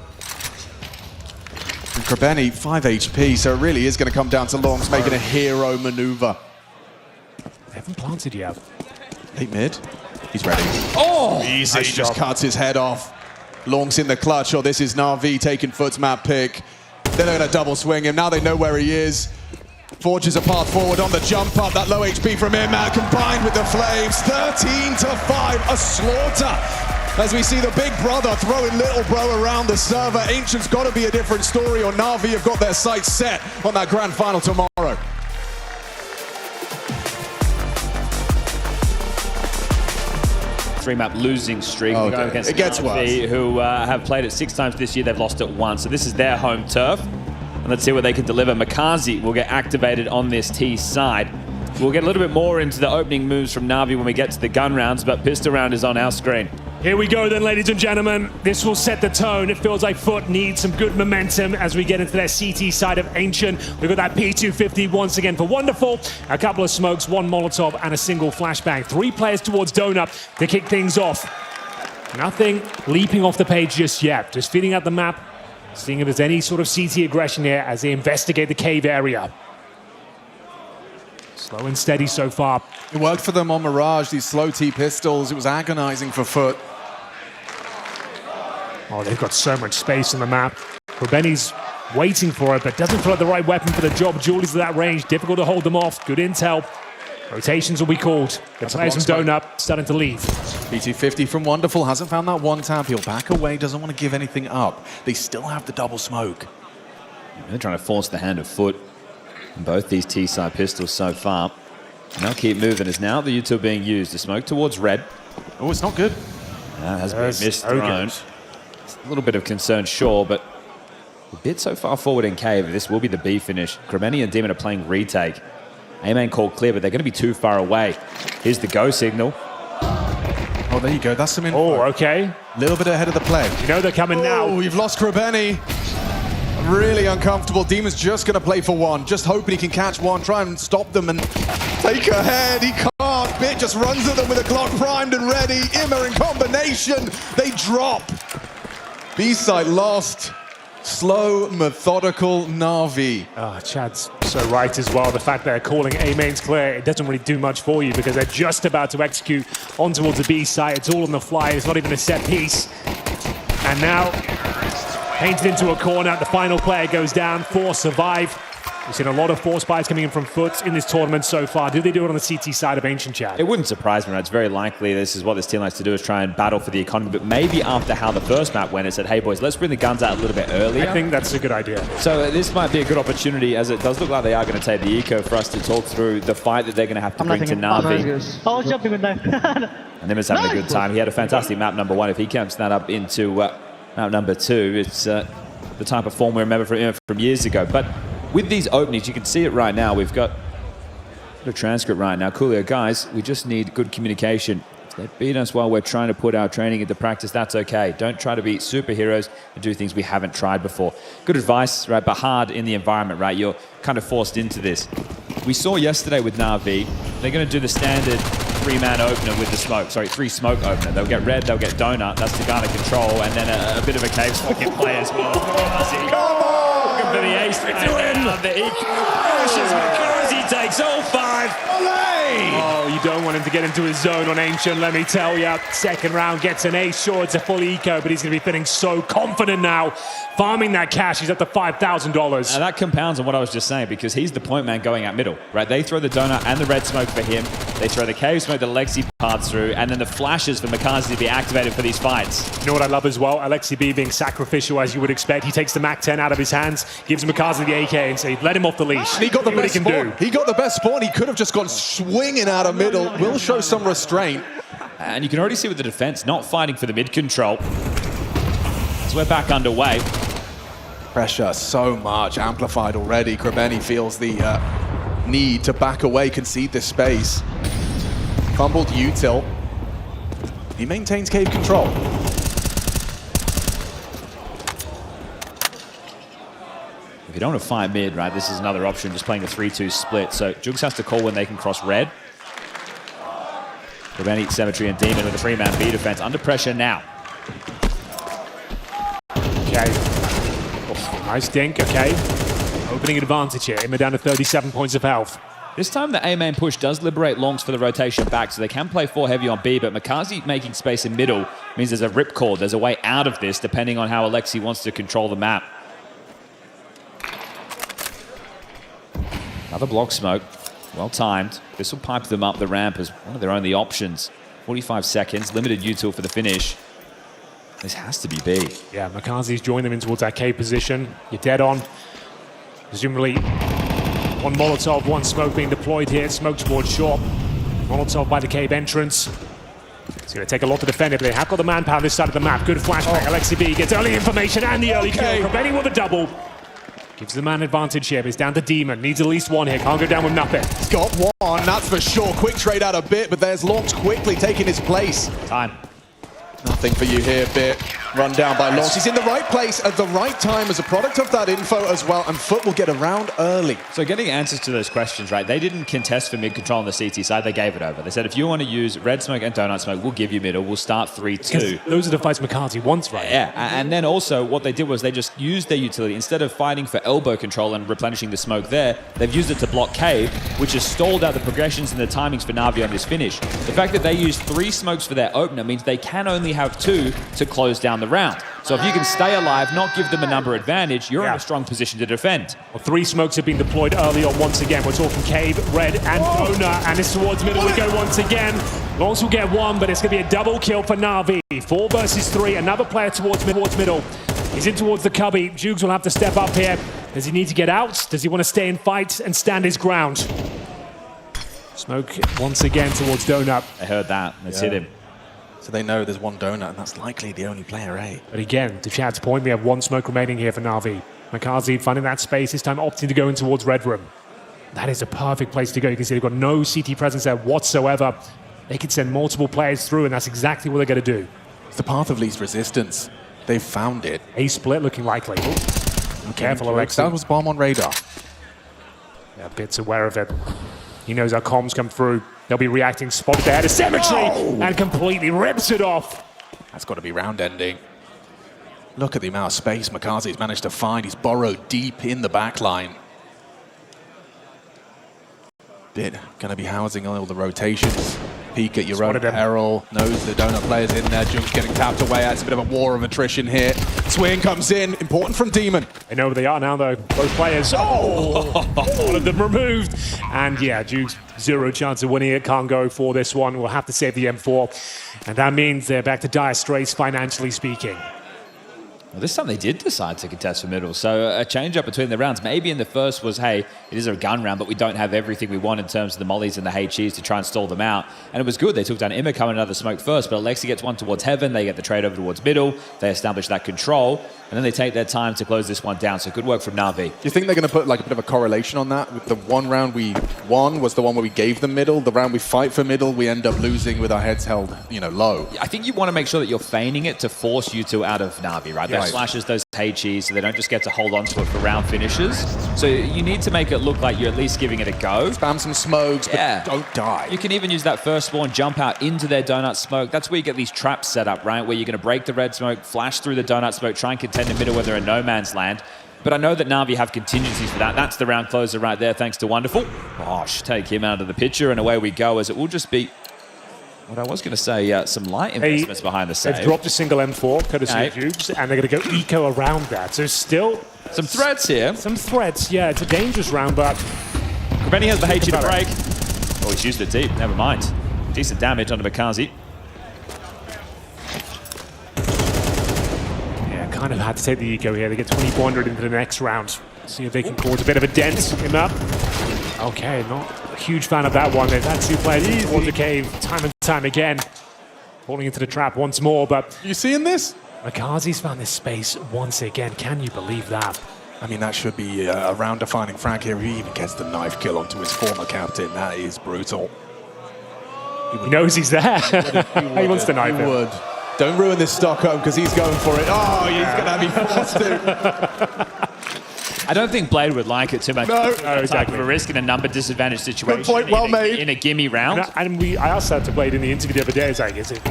And Krabeni, 5 HP, so it really is going to come down to Longs making a hero maneuver. They haven't planted yet. Late mid. He's ready. Oh! Easy. Nice Just job. cuts his head off. Longs in the clutch. Oh, this is NAVI taking FUT's map pick. They're going to double swing him. Now they know where he is. Forges a path forward on the jump up. That low HP from him, combined with the flames. 13-5, a slaughter. As we see the big brother throwing little bro around the server. Ancient's got to be a different story, or NAVI have got their sights set on that grand final tomorrow. Three-map losing streak. Oh, We're going okay. against It gets NAVI, who have played it 6 times this year. They've lost it once. So this is their home turf. And let's see what they can deliver. Makazi will get activated on this T side. We'll get a little bit more into the opening moves from NAVI when we get to the gun rounds, but pistol round is on our screen. Here we go then, ladies and gentlemen. This will set the tone. It feels like FUT needs some good momentum as we get into their CT side of Ancient. We've got that P250 once again for Wonderful. A couple of smokes, 1 Molotov, and a single flashbang. 3 players towards Donut to kick things off. Nothing leaping off the page just yet. Just feeding out the map, seeing if there's any sort of CT aggression here as they investigate the cave area. Slow and steady so far. It worked for them on Mirage, these slow T pistols. It was agonizing for FUT. Oh, they've got so much space on the map. Krabeni's waiting for it, but doesn't feel like the right weapon for the job. Julie's at that range. Difficult to hold them off. Good intel. Rotations will be called. The players from Donut starting to leave. P250 from Wonderful hasn't found that one tap. He'll back away, doesn't want to give anything up. They still have the double smoke. They're trying to force the hand of FUT in both these T-side pistols so far. And they'll keep moving as now the util being used. The smoke towards red. Oh, it's not good. That has been misthrown. A little bit of concern, sure, but a bit so far forward in cave. This will be the B finish. Krabeni and Demon are playing retake. A-main called clear, but they're going to be too far away. Here's the go signal. Oh, there you go. That's some info. Oh, okay. A little bit ahead of the play. You know they're coming now. Oh, we've lost Krabeni. Really uncomfortable. Demon's just going to play for one. Just hoping he can catch one, try and stop them and take a head. He can't. Bit just runs at them with a Glock primed and ready. Immer in combination. They drop. B-side lost. Slow, methodical NAVI. Oh, Chad's so right as well. The fact they're calling A-mains clear, it doesn't really do much for you because they're just about to execute on towards the B side. It's all on the fly. It's not even a set piece. And now, painted into a corner. The final player goes down. 4 survive. We've seen a lot of force buys coming in from FUT in this tournament so far. Do they do it on the CT side of Ancient, Chad? It wouldn't surprise me, right? It's very likely this is what this team likes to do, is try and battle for the economy. But maybe after how the first map went, it said, hey, boys, let's bring the guns out a little bit earlier. I think that's a good idea. So this might be a good opportunity, as it does look like they are going to take the eco, for us to talk through the fight that they're going to have to bring to NAVI. I was jumping with that. And Nimbus having a good time. He had a fantastic map number 1. If he counts that up into map number 2, it's the type of form we remember from years ago. But with these openings, you can see it right now. We've got a transcript right now. Coolio, guys, we just need good communication. If they beat us while we're trying to put our training into practice, that's okay. Don't try to be superheroes and do things we haven't tried before. Good advice, right? But hard in the environment, right? You're kind of forced into this. We saw yesterday with NAVI, they're going to do the standard 3-man opener with the smoke. Sorry, 3-smoke opener. They'll get red, they'll get donut. That's to garner control, and then a bit of a cave smoke in play as well. Looking for the ace right now. The crashes Makazi takes all 5. Oh, you don't want him to get into his zone on Ancient, let me tell you. Second round gets an ace. Sure, it's a full eco, but he's going to be feeling so confident now. Farming that cash, he's up to $5,000. And that compounds on what I was just saying, because he's the point man going out middle, right? They throw the donut and the red smoke for him. They throw the cave smoke that Alexi parts through, and then the flashes for Makazi to be activated for these fights. You know what I love as well? Alexi B being sacrificial, as you would expect. He takes the MAC-10 out of his hands, gives Makazi the AK, and says, let him off the leash. And he got the best he can spawn. He got the best spawn. He could have just gone swinging out of middle. Will show some restraint. And you can already see with the defense not fighting for the mid control. So we're back underway. Pressure so much, amplified already. Krebeni feels the need to back away, concede this space. Fumbled util. He maintains cave control. If you don't want to fight mid, right, this is another option, just playing a 3-2 split. So Jugs has to call when they can cross red. Krebeni, cmtry, and Demon with a 3-man B defense. Under pressure now. Okay. Oh, nice dink, okay. Opening advantage here. Emma down to 37 points of health. This time the A-main push does liberate longs for the rotation back, so they can play 4 heavy on B, but Makazi making space in middle means there's a ripcord. There's a way out of this, depending on how Alexi wants to control the map. Another block smoke. Well timed. This will pipe them up the ramp as one of their only options. 45 seconds, limited util for the finish. This has to be B. Yeah, Makazi's joined them in towards that K position. You're dead on. Presumably, one Molotov, one smoke being deployed here. Smoke towards short. Molotov by the cave entrance. It's going to take a lot to defend it, but they have got the manpower on this side of the map. Good flashback. Alexi B gets early information and the early kill. Krebeni with a double. Gives the man advantage here, but he's down to Demon. Needs at least one here. Can't go down with nothing. He's got one, that's for sure. Quick trade out a bit, but there's Longs quickly taking his place. Time. Nothing for you here, Bit. Run down by Longs. He's in the right place at the right time as a product of that info as well, and FUT will get around early. So getting answers to those questions, right? They didn't contest for mid control on the CT side. They gave it over. They said, if you want to use red smoke and donut smoke, we'll give you middle. We'll start 3-2. Those are the fights Makazi wants, right? Yeah, and then also what they did was they just used their utility. Instead of fighting for elbow control and replenishing the smoke there, they've used it to block cave, which has stalled out the progressions and the timings for NAVI on this finish. The fact that they used 3 smokes for their opener means they can only have 2 to close down the round. So if you can stay alive, not give them a number advantage, you're in a strong position to defend. Well, 3 smokes have been deployed early on once again. We're talking cave, red, and donut, and it's towards middle we go once again. Longs will get 1, but it's going to be a double kill for NAVI. 4 versus 3, another player towards middle. He's in towards the cubby. Jugs will have to step up here. Does he need to get out? Does he want to stay and fight and stand his ground? Smoke once again towards donut. I heard that. Let's hit him. So they know there's one donut, and that's likely the only player, eh? But again, to Chad's point, we have 1 smoke remaining here for NAVI. Makazi finding that space, this time opting to go in towards red room. That is a perfect place to go. You can see they've got no CT presence there whatsoever. They can send multiple players through, and that's exactly what they're going to do. It's the path of least resistance. They've found it. A split looking likely. Careful, Alexi. That was bomb on radar. Yeah, Bit's aware of it. He knows our comms come through. They'll be reacting, spotted there to cmtry, and completely rips it off. That's got to be round ending. Look at the amount of space Makazi's managed to find. He's burrowed deep in the back line. Bit going to be housing all the rotations. Peek at your own peril. Knows the donut player's in there. Jugs getting tapped away. It's a bit of a war of attrition here. Swing comes in. Important from Demon. They know where they are now, though. Both players. Oh! One of them removed. And yeah, Jugs, 0 chance of winning it. Can't go for this one. We'll have to save the M4. And that means they're back to dire straits, financially speaking. Well, this time they did decide to contest for middle, so a change-up between the rounds. Maybe in the first was, hey, it is a gun round, but we don't have everything we want in terms of the mollies and the HEs to try and stall them out. And it was good. They took down Imma coming another smoke first, but Alexi gets one towards heaven. They get the trade over towards middle. They establish that control, and then they take their time to close this one down. So good work from NAVI. Do you think they're going to put like a bit of a correlation on that? The one round we won was the one where we gave them middle. The round we fight for middle, we end up losing with our heads held, low. I think you want to make sure that you're feigning it to force you two out of NAVI, right? Those flashes, those HEs, so they don't just get to hold on to it for round finishes. So you need to make it look like you're at least giving it a go. Spam some smokes, but don't die. You can even use that first spawn, jump out into their donut smoke. That's where you get these traps set up, right? Where you're going to break the red smoke, flash through the donut smoke, try and contend in the middle where they're in no man's land. But I know that NAVI have contingencies for that. That's the round closer right there, thanks to Wonderful. Gosh, take him out of the picture, and away we go, as it will just be what I was going to say, some light investments behind the save. They've dropped a single M4, courtesy of Jugs, and they're going to go eco around that. So still some threats here. Some threats, yeah. It's a dangerous round, but Krebeni has the HE to break. Oh, he's used it deep. Never mind. Decent damage under Makazi. Yeah, kind of had to take the eco here. They get 2400 into the next round. See if they can cause a bit of a dent in that. Okay, not a huge fan of that one. They've had 2 players towards the cave time and time again. Falling into the trap once more, but... You seeing this? Makazi's found this space once again. Can you believe that? I mean, that should be a round-defining frag here. He even gets the knife kill onto his former captain. That is brutal. He knows he's there. He wants to knife him. Would. Don't ruin this Stockholm because he's going for it. Oh, he's going to be forced to. I don't think Blade would like it too much. No, exactly. Of a risk in a number disadvantage situation. Good point, well made. In a gimme round. And I asked that to Blade in the interview the other day. It's like, is it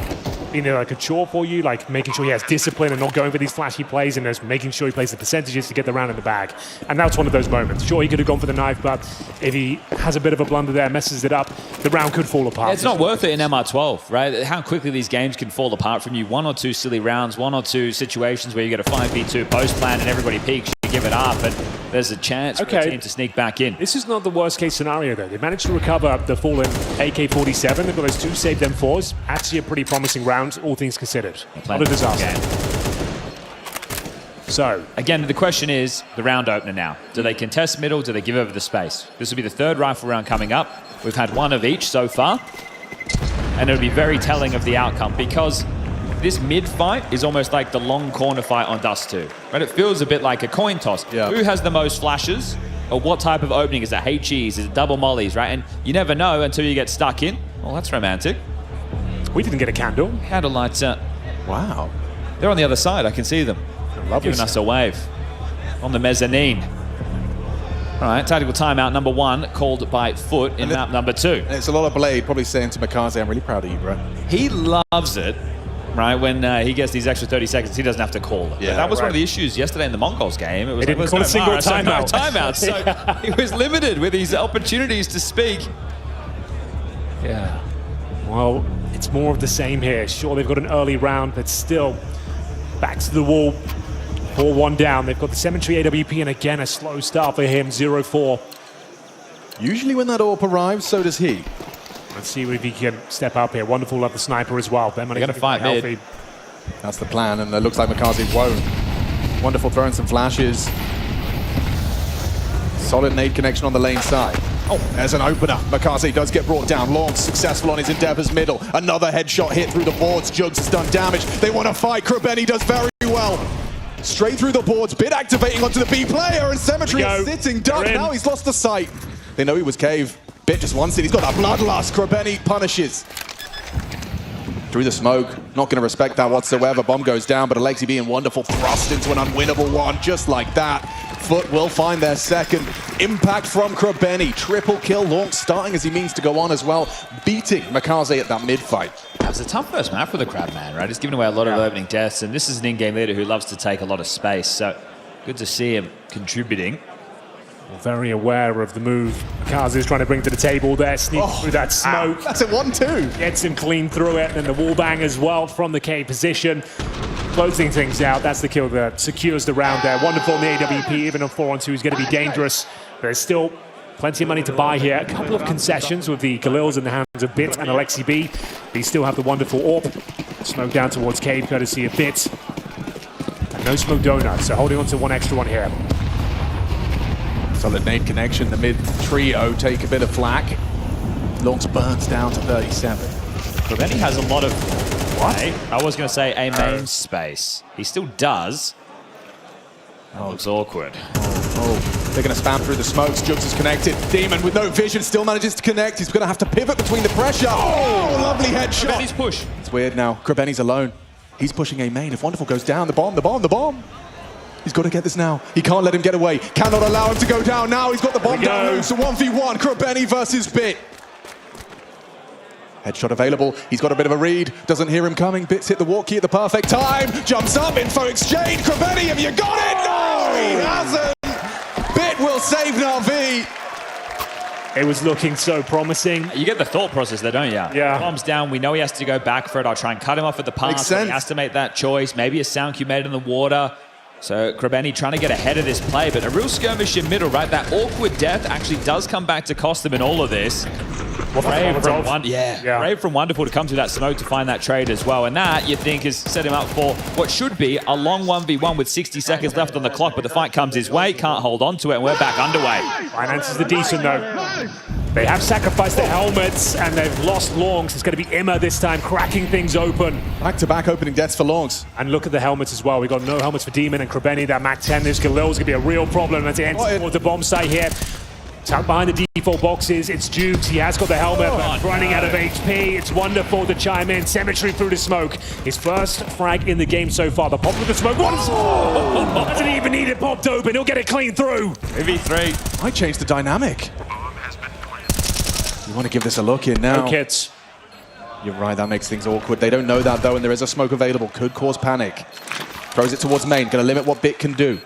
being like a chore for you? Like making sure he has discipline and not going for these flashy plays and just making sure he plays the percentages to get the round in the bag. And that's one of those moments. Sure, he could have gone for the knife, but if he has a bit of a blunder there, messes it up, the round could fall apart. Yeah, it's not worth it in MR12, right? How quickly these games can fall apart from you. One or two silly rounds, one or two situations where you get a 5v2 post plan and everybody peaks, you give it up, and there's a chance for the team to sneak back in. This is not the worst case scenario though. They managed to recover the fallen AK-47. They've got those two saved M4s. Actually a pretty promising round, all things considered. Not a disaster. So, again, the question is the round opener now. Do they contest middle? Do they give over the space? This will be the third rifle round coming up. We've had one of each so far. And it'll be very telling of the outcome because this mid fight is almost like the long corner fight on Dust2. Right? It feels a bit like a coin toss. Yeah. Who has the most flashes? Or what type of opening? Is it HEs? Is it double mollies, right? And you never know until you get stuck in. Well, that's romantic. We didn't get a candle. Candlelight. Wow. They're on the other side. I can see them. Lovely giving us a wave on the mezzanine. All right, tactical timeout number 1 called by FUT in map number 2. And it's a lot of Blade probably saying to Makaze, I'm really proud of you, bro. He loves it, right, when he gets these extra 30 seconds, he doesn't have to call it. Yeah, that was one of the issues yesterday in the Mongols game. It was didn't call a single timeout. So he was limited with these opportunities to speak. Yeah. Well, it's more of the same here. Sure, they've got an early round, but still back to the wall. 4-1 down. They've got the cmtry AWP, and again, a slow start for him, 0-4. Usually when that AWP arrives, so does he. Let's see if he can step up here. Wonderful, love the sniper as well. They're going to fight mid. That's the plan, and it looks like Makaze won't. Wonderful throwing some flashes. Solid nade connection on the lane side. Oh, there's an opener. Makaze does get brought down. Long, successful on his endeavors middle. Another headshot hit through the boards. Jugs has done damage. They want to fight. Krabeni does very well. Straight through the boards. Bit activating onto the B player, and cmtry is sitting duck. Now he's lost the sight. They know he was cave. Bit just wants it. He's got that bloodlust. Krabeni punishes. Through the smoke. Not going to respect that whatsoever. Bomb goes down, but Alexi being wonderful. Thrust into an unwinnable one. Just like that. FUT will find their second. Impact from Krabeni. Triple kill. Long starting as he means to go on as well. Beating Makaze at that mid-fight. It's a tough first map for the crab, man, right? He's given away a lot of opening deaths, and this is an in-game leader who loves to take a lot of space, so good to see him contributing. Very aware of the move Makaze is trying to bring to the table there, sneak through that smoke. That's a 1-2. Gets him clean through it, and then the wall bang as well from the K position. Closing things out, that's the kill that secures the round there. Wonderful in the AWP, even on 4-on-2 is going to be dangerous. There's still plenty of money to buy here. A couple of concessions with the Galils in the hands of Bit and Alexi B. They still have the wonderful AWP. Smoke down towards Cave, courtesy of Bit. And no smoke donut, so holding on to one extra one here. Solid nade connection. The mid trio take a bit of flak. Longs burns down to 37. But then he has a lot of... What? I was going to say a main space. He still does. That looks awkward. They're going to spam through the smokes. Jugs is connected. Demon with no vision still manages to connect. He's going to have to pivot between the pressure. Oh, lovely headshot. Krabeni's push. It's weird now. Krabeni's alone. He's pushing A main. If Wonderful goes down, the bomb. He's got to get this now. He can't let him get away. Cannot allow him to go down now. He's got the bomb down loose. So 1v1. Krabeni versus Bit. Headshot available. He's got a bit of a read. Doesn't hear him coming. Bits hit the walkie at the perfect time. Jumps up. Info exchange. Krabeni, have you got it? No, he hasn't. Bit will save NAVI. It was looking so promising. You get the thought process there, don't you? Yeah. Bomb's down. We know he has to go back for it. I'll try and cut him off at the pass. He has to make that choice. Maybe a sound cue made in the water. So Krabeni trying to get ahead of this play, but a real skirmish in middle, right? That awkward death actually does come back to cost them in all of this. Brave from Wonderful to come through that smoke to find that trade as well. And that, you think, has set him up for what should be a long 1v1 with 60 seconds left on the clock, but the fight comes his way, can't hold on to it, and we're back underway. Finances the decent, though. They have sacrificed their helmets, and they've lost Longs. It's going to be Imma this time, cracking things open. Back-to-back opening deaths for Longs. And look at the helmets as well. We've got no helmets for Demon and Krebeni. That Mac 10, this Galil's going to be a real problem as he enters towards the bomb site here. Tucked behind the default boxes, it's Jukes. He has got the helmet, but running out of HP. It's wonderful to chime in. cmtry through the smoke. His first frag in the game so far. The pop with the smoke. Doesn't even need it popped open. He'll get it clean through. EV3. Might change the dynamic. You want to give this a look in now. No kits. You're right, that makes things awkward. They don't know that though, and there is a smoke available. Could cause panic. Throws it towards main. Going to limit what Bit can do.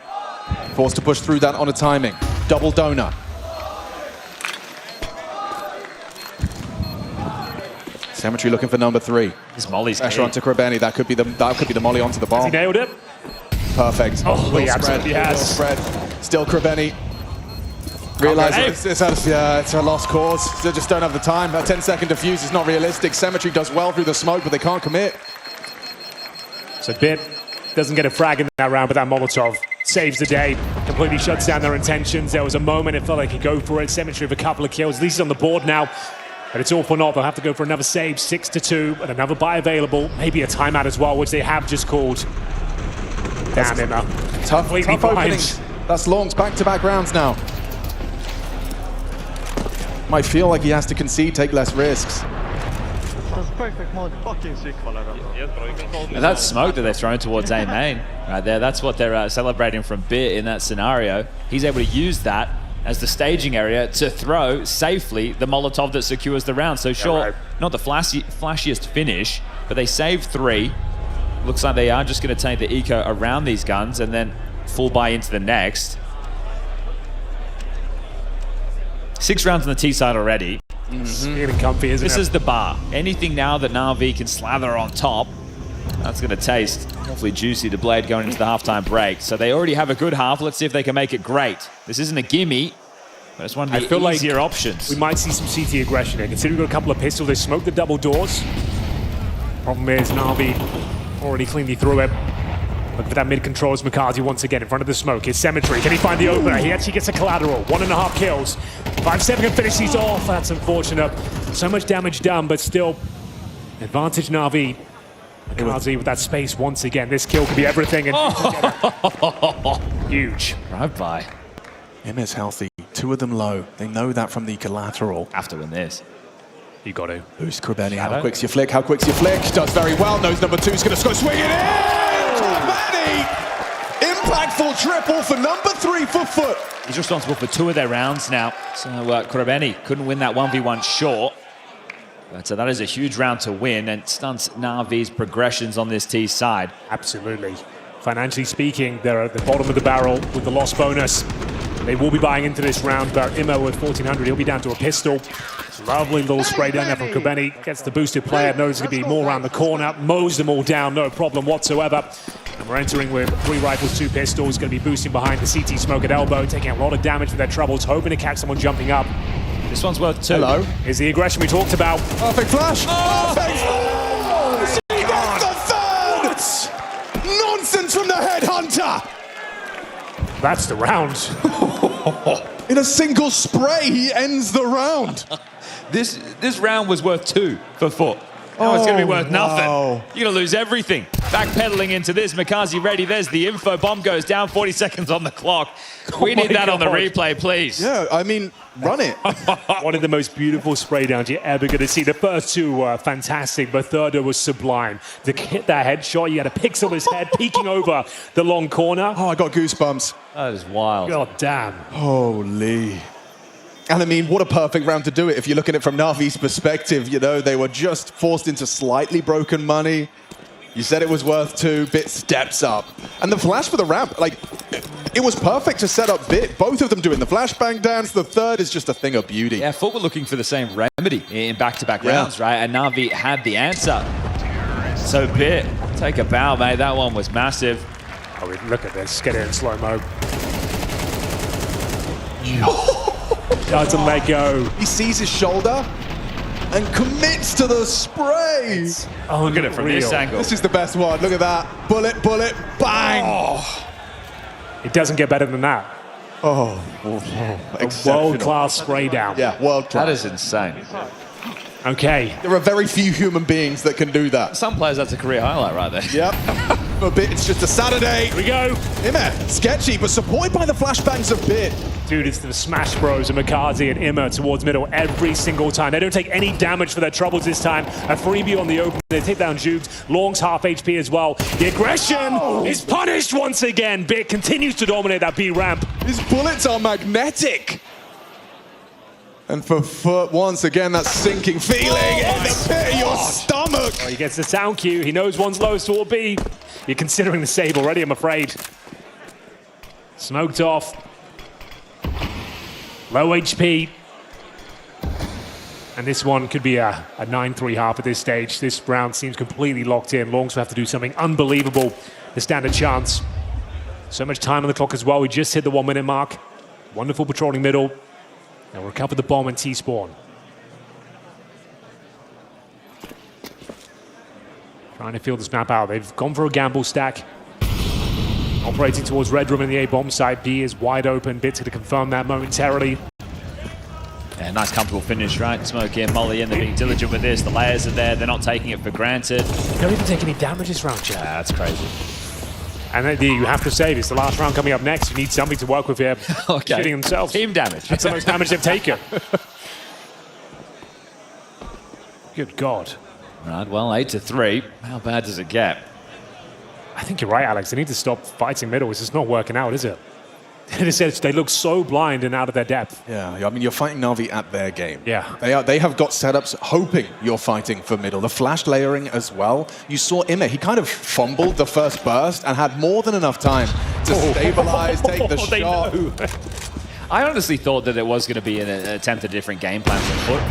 Forced to push through that on a timing. Double donut. cmtry looking for number 3. This Molly's Pressure onto Krebeni. That could be the molly onto the bomb. He nailed it. Perfect. Oh, he absolutely has. Spread. Still Krebeni. Realize it's a lost cause. They just don't have the time. A 10-second defuse is not realistic. cmtry does well through the smoke, but they can't commit. So Bit doesn't get a frag in that round, but that Molotov saves the day. Completely shuts down their intentions. There was a moment it felt like he could go for it. cmtry with a couple of kills. At least he's on the board now. But it's all for naught. They'll have to go for another save, 6-2, and another buy available. Maybe a timeout as well, which they have just called. Damn it, now. Tough opening. That's Longs, back-to-back rounds now. Might feel like he has to concede, take less risks. And that smoke that they're throwing towards A main right there, that's what they're celebrating from Bit in that scenario. He's able to use that as the staging area to throw safely the Molotov that secures the round. So sure, not the flashiest finish, but they save 3. Looks like they are just going to take the eco around these guns and then full buy into the next. 6 rounds on the T side already. Feeling comfy, isn't it? This is the bar. Anything now that NAVI can slather on top, that's going to taste awfully juicy to Blade going into the halftime break. So they already have a good half. Let's see if they can make it great. This isn't a gimme, but it's one of the easier options. We might see some CT aggression here. Considering we've got a couple of pistols, they smoke the double doors. Problem is, NAVI already cleanly through it. Look for that mid control as Makazi once again in front of the smoke. His cmtry. Can he find the opener? He actually gets a collateral. 1.5 kills. 5-7 can finish these off. That's unfortunate. So much damage done, but still advantage NAVI. Makazi with that space once again. This kill could be everything. And huge. Right by. Imma's healthy. 2 of them low. They know that from the collateral. Have to win this. You got to. Boost Krebeni. How quick's your flick? How quick's your flick? Does very well. Knows number 2's going to go swing it in. Krebeni! Impactful triple for number 3 for FUT. He's responsible for 2 of their rounds now. So Krebeni couldn't win that 1v1 short. But that is a huge round to win and stunts NAVI's progressions on this T side. Absolutely. Financially speaking, they're at the bottom of the barrel with the loss bonus. They will be buying into this round, but Imma with 1,400, he'll be down to a pistol. Lovely little spray down there from Krebeni. Gets the boosted player, knows there's going to be more around the corner. Mows them all down, no problem whatsoever. And we're entering with 3 rifles, 2 pistols. Going to be boosting behind the CT smoke at elbow, taking a lot of damage with their troubles, hoping to catch someone jumping up. This one's worth 2. Hello. Is the aggression we talked about. Perfect flash. Perfect flash. She gets the third. Nonsense from the headhunter. That's the round. In a single spray, he ends the round. This round was worth 2 for FUT. Now it's going to be worth nothing. You're going to lose everything. Backpedaling into this. Makazi ready. There's the info. Bomb goes down. 40 seconds on the clock. We need that on the replay, please. Yeah, I mean, run it. One of the most beautiful spray downs you're ever going to see. The first 2 were fantastic, but third was sublime. To hit that headshot, you had a pixel his head peeking over the long corner. Oh, I got goosebumps. That is wild. God damn. Holy. And I mean, what a perfect round to do it. If you look at it from NAVI's perspective, you know, they were just forced into slightly broken money. You said it was worth 2, Bit steps up. And the flash for the ramp, like, it was perfect to set up Bit. Both of them doing the flashbang dance. The third is just a thing of beauty. Yeah, FUT were looking for the same remedy in back-to-back rounds, right? And NAVI had the answer. So Bit, take a bow, mate. That one was massive. Oh, look at this. Get it in slow-mo. Doesn't let go. He sees his shoulder and commits to the spray. Oh, look at it from this angle. This is the best one. Look at that. Bullet, bullet, bang. It doesn't get better than that. Exceptional. World-class spray down. Yeah, world class. That is insane. Okay. There are very few human beings that can do that. Some players, that's a career highlight right there. Yep. A bit, it's just a Saturday. Here we go. Imme, sketchy, but supported by the flashbangs a bit. Dude, it's the Smash Bros and Makazi and Imma towards middle every single time. They don't take any damage for their troubles this time. A freebie on the open. They take down Jukes. Long's half HP as well. The aggression is punished once again. Bit continues to dominate that B ramp. His bullets are magnetic. And for FUT, once again, that sinking feeling in the pit of your stomach. He gets the sound cue. He knows one's lowest will be. You're considering the save already, I'm afraid. Smoked off. Low HP. And this one could be a 9-3 half at this stage. This round seems completely locked in. Longs will have to do something unbelievable to stand a chance. So much time on the clock as well. We just hit the 1 minute mark. Wonderful patrolling middle. They'll recover the bomb and T-spawn. Trying to feel this map out. They've gone for a gamble stack. Operating towards Red Room in the A bomb site. B is wide open. Bit's going to confirm that momentarily. Yeah, nice comfortable finish, right? Smokey and Molly in, they're being diligent with this. The layers are there, they're not taking it for granted. They don't even take any damage this round, Chad. That's crazy. And then you have to save. It's the last round coming up next. You need something to work with here. Okay. Shooting themselves. Team damage. That's the most damage they've taken. Good God. Right, well, 8-3. How bad does it get? I think you're right, Alex. They need to stop fighting middle. It's just not working out, is it? They look so blind and out of their depth. Yeah, I mean, you're fighting Navi at their game. Yeah. They have got setups hoping you're fighting for middle. The flash layering as well. You saw Imme, he kind of fumbled the first burst and had more than enough time to stabilize, take the shot. I honestly thought that it was going to be an attempt at a different game plan for FUT.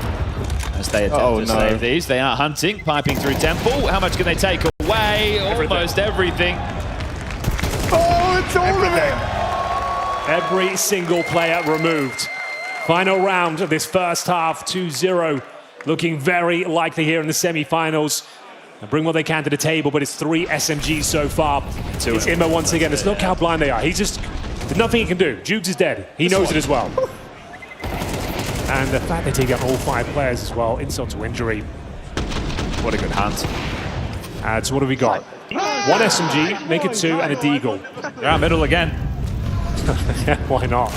As they attempt to save these. They are hunting, piping through Temple. How much can they take away? Almost everything. Oh, it's all of it! Every single player removed. Final round of this first half, 2-0. Looking very likely here in the semi-finals. And bring what they can to the table, but it's 3 SMGs so far. It's Imma once again. It's not how blind they are. He's just, there's nothing he can do. Jukes is dead. He knows it as well. And the fact they take out all 5 players as well, insult to injury. What a good hunt. So what have we got? 1 SMG, make it 2, and a Deagle. They're out middle again. Yeah, why not?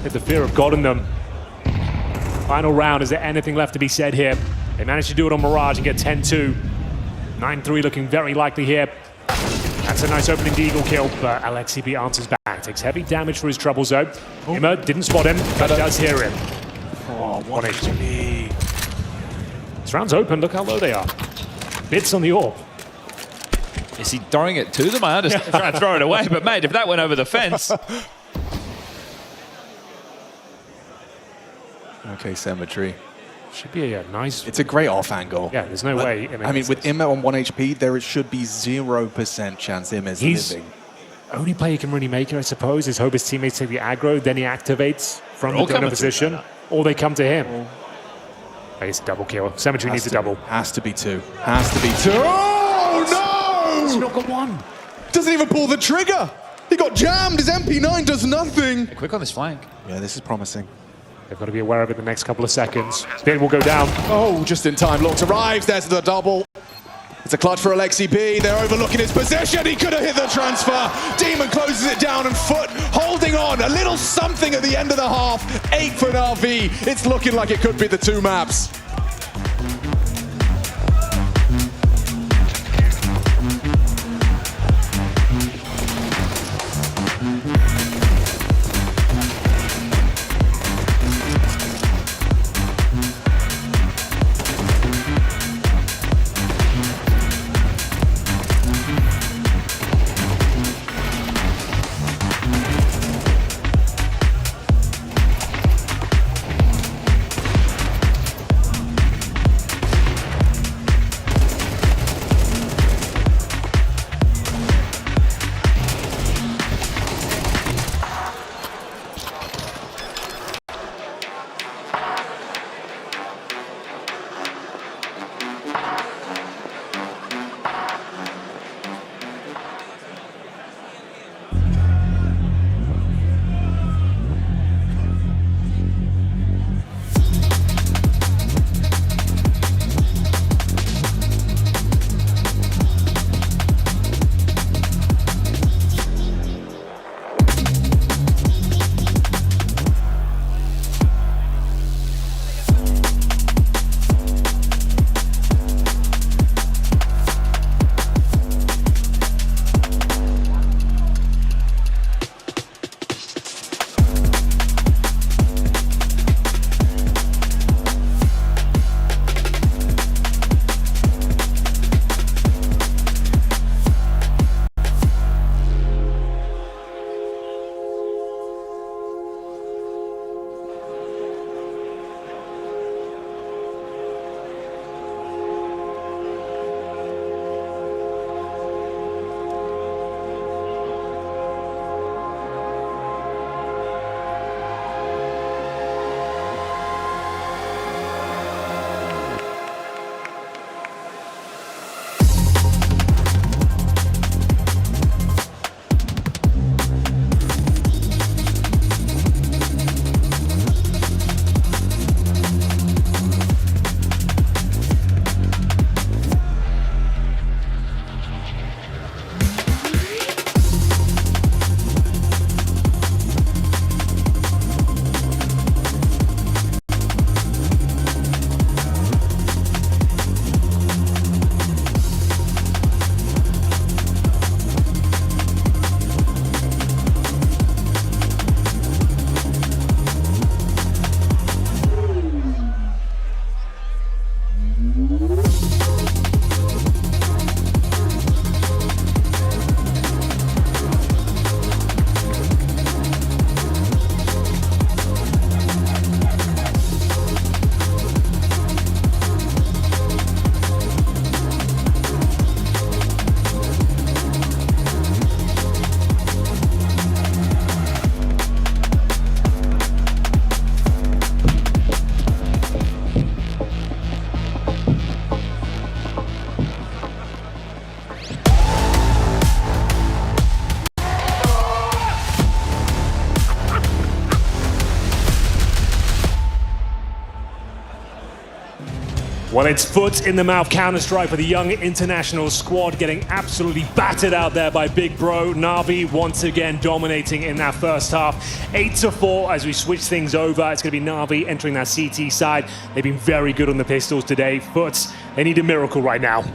Hit the fear of God in them. Final round, is there anything left to be said here? They managed to do it on Mirage and get 10-2. 9-3 looking very likely here. That's a nice opening Deagle kill, but Alexibi answers back. Takes heavy damage for his troubles though. Imma didn't spot him, but does hear him. Oh, 1 HP. This round's open, look how low they are. Bits on the orb. Is he throwing it to them? I understand trying to throw it away, but mate, if that went over the fence. Okay, cmtry. Should be a nice... It's a great off angle. Yeah, there's no way. I mean, with Imme on 1 HP, there should be 0% chance Imme's living. Only play he can really make it, I suppose, is hope his teammates take the aggro, then he activates from the donor position, or they come to him. Oh, it's a double kill. cmtry needs a double. Has to be 2. Has to be 2. Oh, no! He's not got 1. Doesn't even pull the trigger. He got jammed. His MP9 does nothing. Quick on this flank. Yeah, this is promising. They've got to be aware of it the next couple of seconds. Spin will go down. Oh, just in time. Lorx arrives. There's the double. It's a clutch for Alexibi. They're overlooking his position. He could have hit the transfer. Demon closes it down and FUT holding on. A little something at the end of the half. 8 for NAVI. It's looking like it could be the 2 maps. Well, it's foot in the mouth Counter-Strike for the young international squad, getting absolutely battered out there by Big Bro. NAVI once again dominating in that first half. 8-4 as we switch things over. It's going to be NAVI entering that CT side. They've been very good on the pistols today. Foot, they need a miracle right now.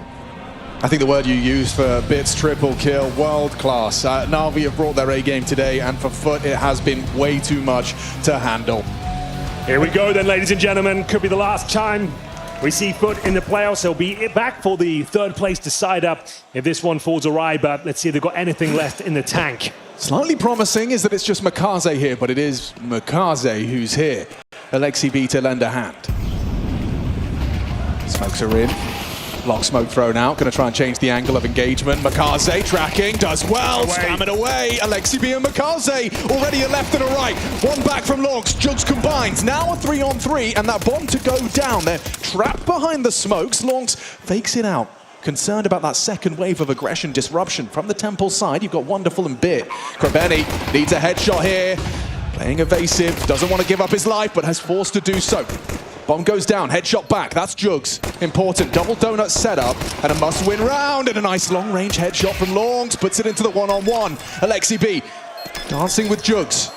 I think the word you used for Bits triple kill, world class. NAVI have brought their A game today, and for Foot, it has been way too much to handle. Here we go then, ladies and gentlemen. Could be the last time we see Foot in the playoffs. They'll be back for the third place decider if this one falls awry, but let's see if they've got anything left in the tank. Slightly promising is that it's just Makaze here, but it is Makaze who's here. Alexi B to lend a hand. Smokes are in. Lock smoke thrown out, going to try and change the angle of engagement. Makaze tracking, does well, spam it away. Alexi B and Makaze already a left and a right. One back from Longs, Jugs combines. Now a 3-on-3 and that bomb to go down. They're trapped behind the smokes. Longs fakes it out. Concerned about that second wave of aggression disruption from the Temple side. You've got Wonderful and Bit. Krabeni needs a headshot here. Playing evasive, doesn't want to give up his life, but has forced to do so. Bomb goes down, headshot back, that's Jugs. Important, double donut setup, and a must-win round, and a nice long-range headshot from Longs, puts it into the one-on-one. Alexi B, dancing with Jugs.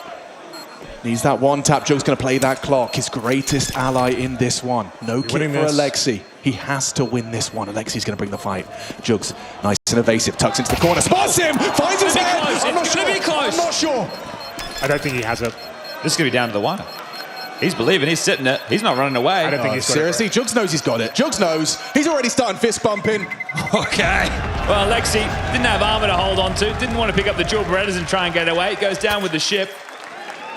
Needs that one tap, Jugs gonna play that clock, his greatest ally in this one. No kill for Alexi. He has to win this one. Alexi's gonna bring the fight. Jugs, nice and evasive, tucks into the corner, spots him, finds his head! I'm not sure. I don't think he has it. This is gonna be down to the wire. He's believing, he's sitting it, he's not running away. I don't think he's got seriously, Jugs knows he's got it. Jugs knows. He's already starting fist bumping. Okay. Well, Alexi didn't have armor to hold on to, didn't want to pick up the dual Berettas and try and get away. It goes down with the ship.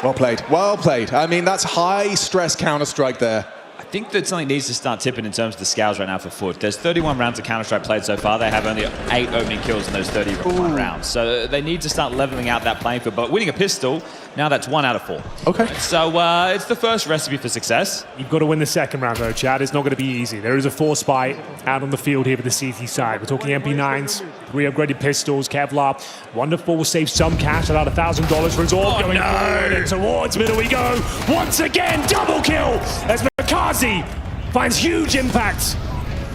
Well played, well played. I mean, that's high stress Counter-Strike there. I think that something needs to start tipping in terms of the scales right now for Foot. There's 31 rounds of Counter-Strike played so far. They have only 8 opening kills in those 31 rounds. So they need to start leveling out that playing field. But winning a pistol, now that's 1 out of 4. Okay. So it's the first recipe for success. You've got to win the second round though, Chad. It's not going to be easy. There is a 4 spy out on the field here for the CT side. We're talking MP9s, 3 upgraded pistols, Kevlar. Wonderful will save some cash, about $1,000 for his all going forward and towards middle we go. Once again, double kill as Makaze finds huge impact.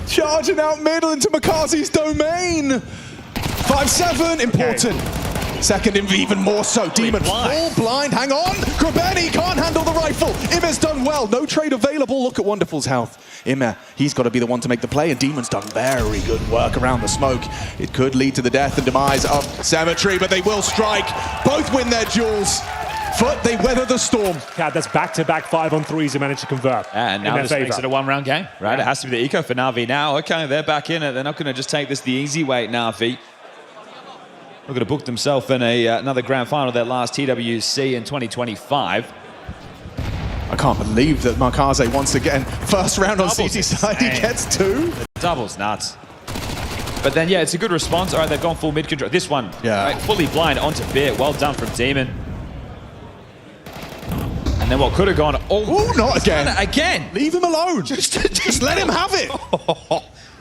Charging out middle into Makaze's domain. 5-7, important. Okay. Second even more so. Demon full blind, hang on. Krabeni can't handle the rifle. Imer's done well, no trade available. Look at Wonderful's health. Imer, he's got to be the one to make the play, and Demon's done very good work around the smoke. It could lead to the death and demise of cmtry, but they will strike. Both win their duels. Foot, they weather the storm. God, that's back-to-back 5-on-3s they managed to convert. And now this makes it a 1-round game, right? Yeah. It has to be the eco for NAVI now. Okay, they're back in it. They're not going to just take this the easy way, NAVI. They're going to book themselves in another grand final, their last TWC in 2025. I can't believe that Makaze once again, first round on CT side, he gets 2. Doubles nuts. But then, yeah, it's a good response. All right, they've gone full mid-control. This one, right, fully blind onto Beer. Well done from Demon. And then what could have gone... Oh, not again. Again. Leave him alone. Just let him have it.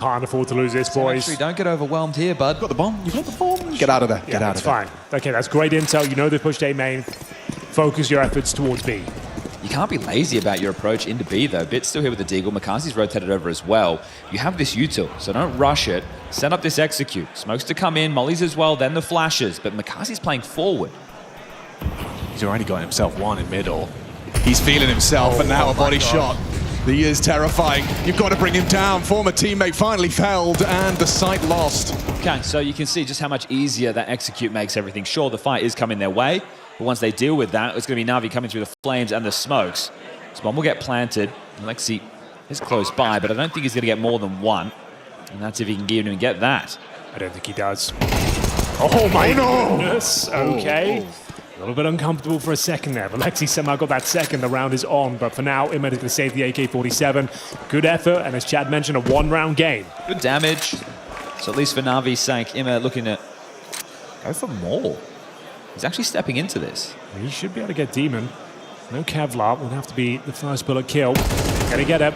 Can't afford to lose this, boys. Actually, don't get overwhelmed here, bud. You've got the bomb. You've got the bomb. Get out of there. Get out of there. That's fine. Okay, that's great intel. You know they pushed A main. Focus your efforts towards B. You can't be lazy about your approach into B, though. Bit's still here with the Deagle. Makaze's rotated over as well. You have this util, so don't rush it. Set up this execute. Smokes to come in, mollies as well, then the flashes. But Makaze's playing forward. He's already got himself 1 in middle. He's feeling himself, and now a body shot. He is terrifying. You've got to bring him down. Former teammate finally felled, and the site lost. Okay, so you can see just how much easier that execute makes everything. Sure, the fight is coming their way, but once they deal with that, it's going to be NAVI coming through the flames and the smokes. This bomb will get planted. Alexi is close by, but I don't think he's going to get more than 1. And that's if he can even get that. I don't think he does. Oh my goodness. Okay. A little bit uncomfortable for a second there. Alexi somehow got that second. The round is on, but for now, Imed is going to save the AK-47. Good effort, and as Chad mentioned, a 1-round game. Good damage. So at least for Navi's sake, Imed looking to go for more. He's actually stepping into this. He should be able to get Demon. No Kevlar. Would have to be the first bullet kill. Gonna get it.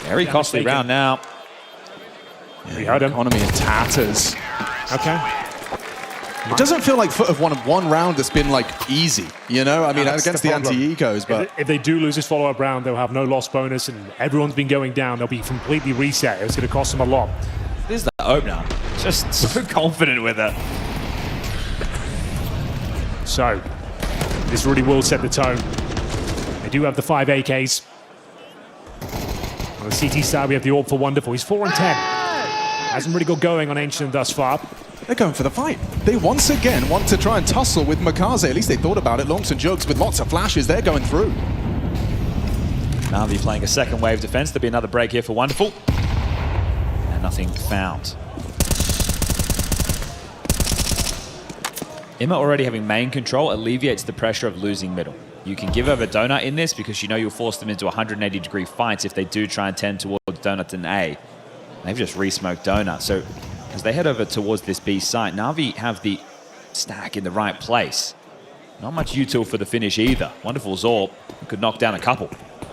Very costly round now. We heard him. Economy in tatters. Okay. It doesn't feel like FUT have won one round that's been like easy, you know? I mean, That's against the the problem. anti-ecos, but If they do lose this follow-up round, they'll have no loss bonus, and everyone's been going down. They'll be completely reset. It's going to cost them a lot. This is the opener. Just so confident with it. So, this really will set the tone. They do have the 5 AKs. On the CT side, we have the AWP for Wonderful. He's 4 and 10. Hasn't really got going on Ancient thus far. they're going for the fight. They once again want to try and tussle with Makaze. At least they thought about it. Longs and Jugs with lots of flashes. They're going through. NAVI playing a second wave defense. There'll be another break here for Wonderful. And nothing found. Imma already having main control alleviates the pressure of losing middle. You can give over Donut in this because you know you'll force them into 180-degree fights if they do try and tend towards Donut and A. They've just re-smoked Donut. So as they head over towards this B site, NAVI have the stack in the right place. Not much util for the finish either. Wonderful Zorb could knock down a couple.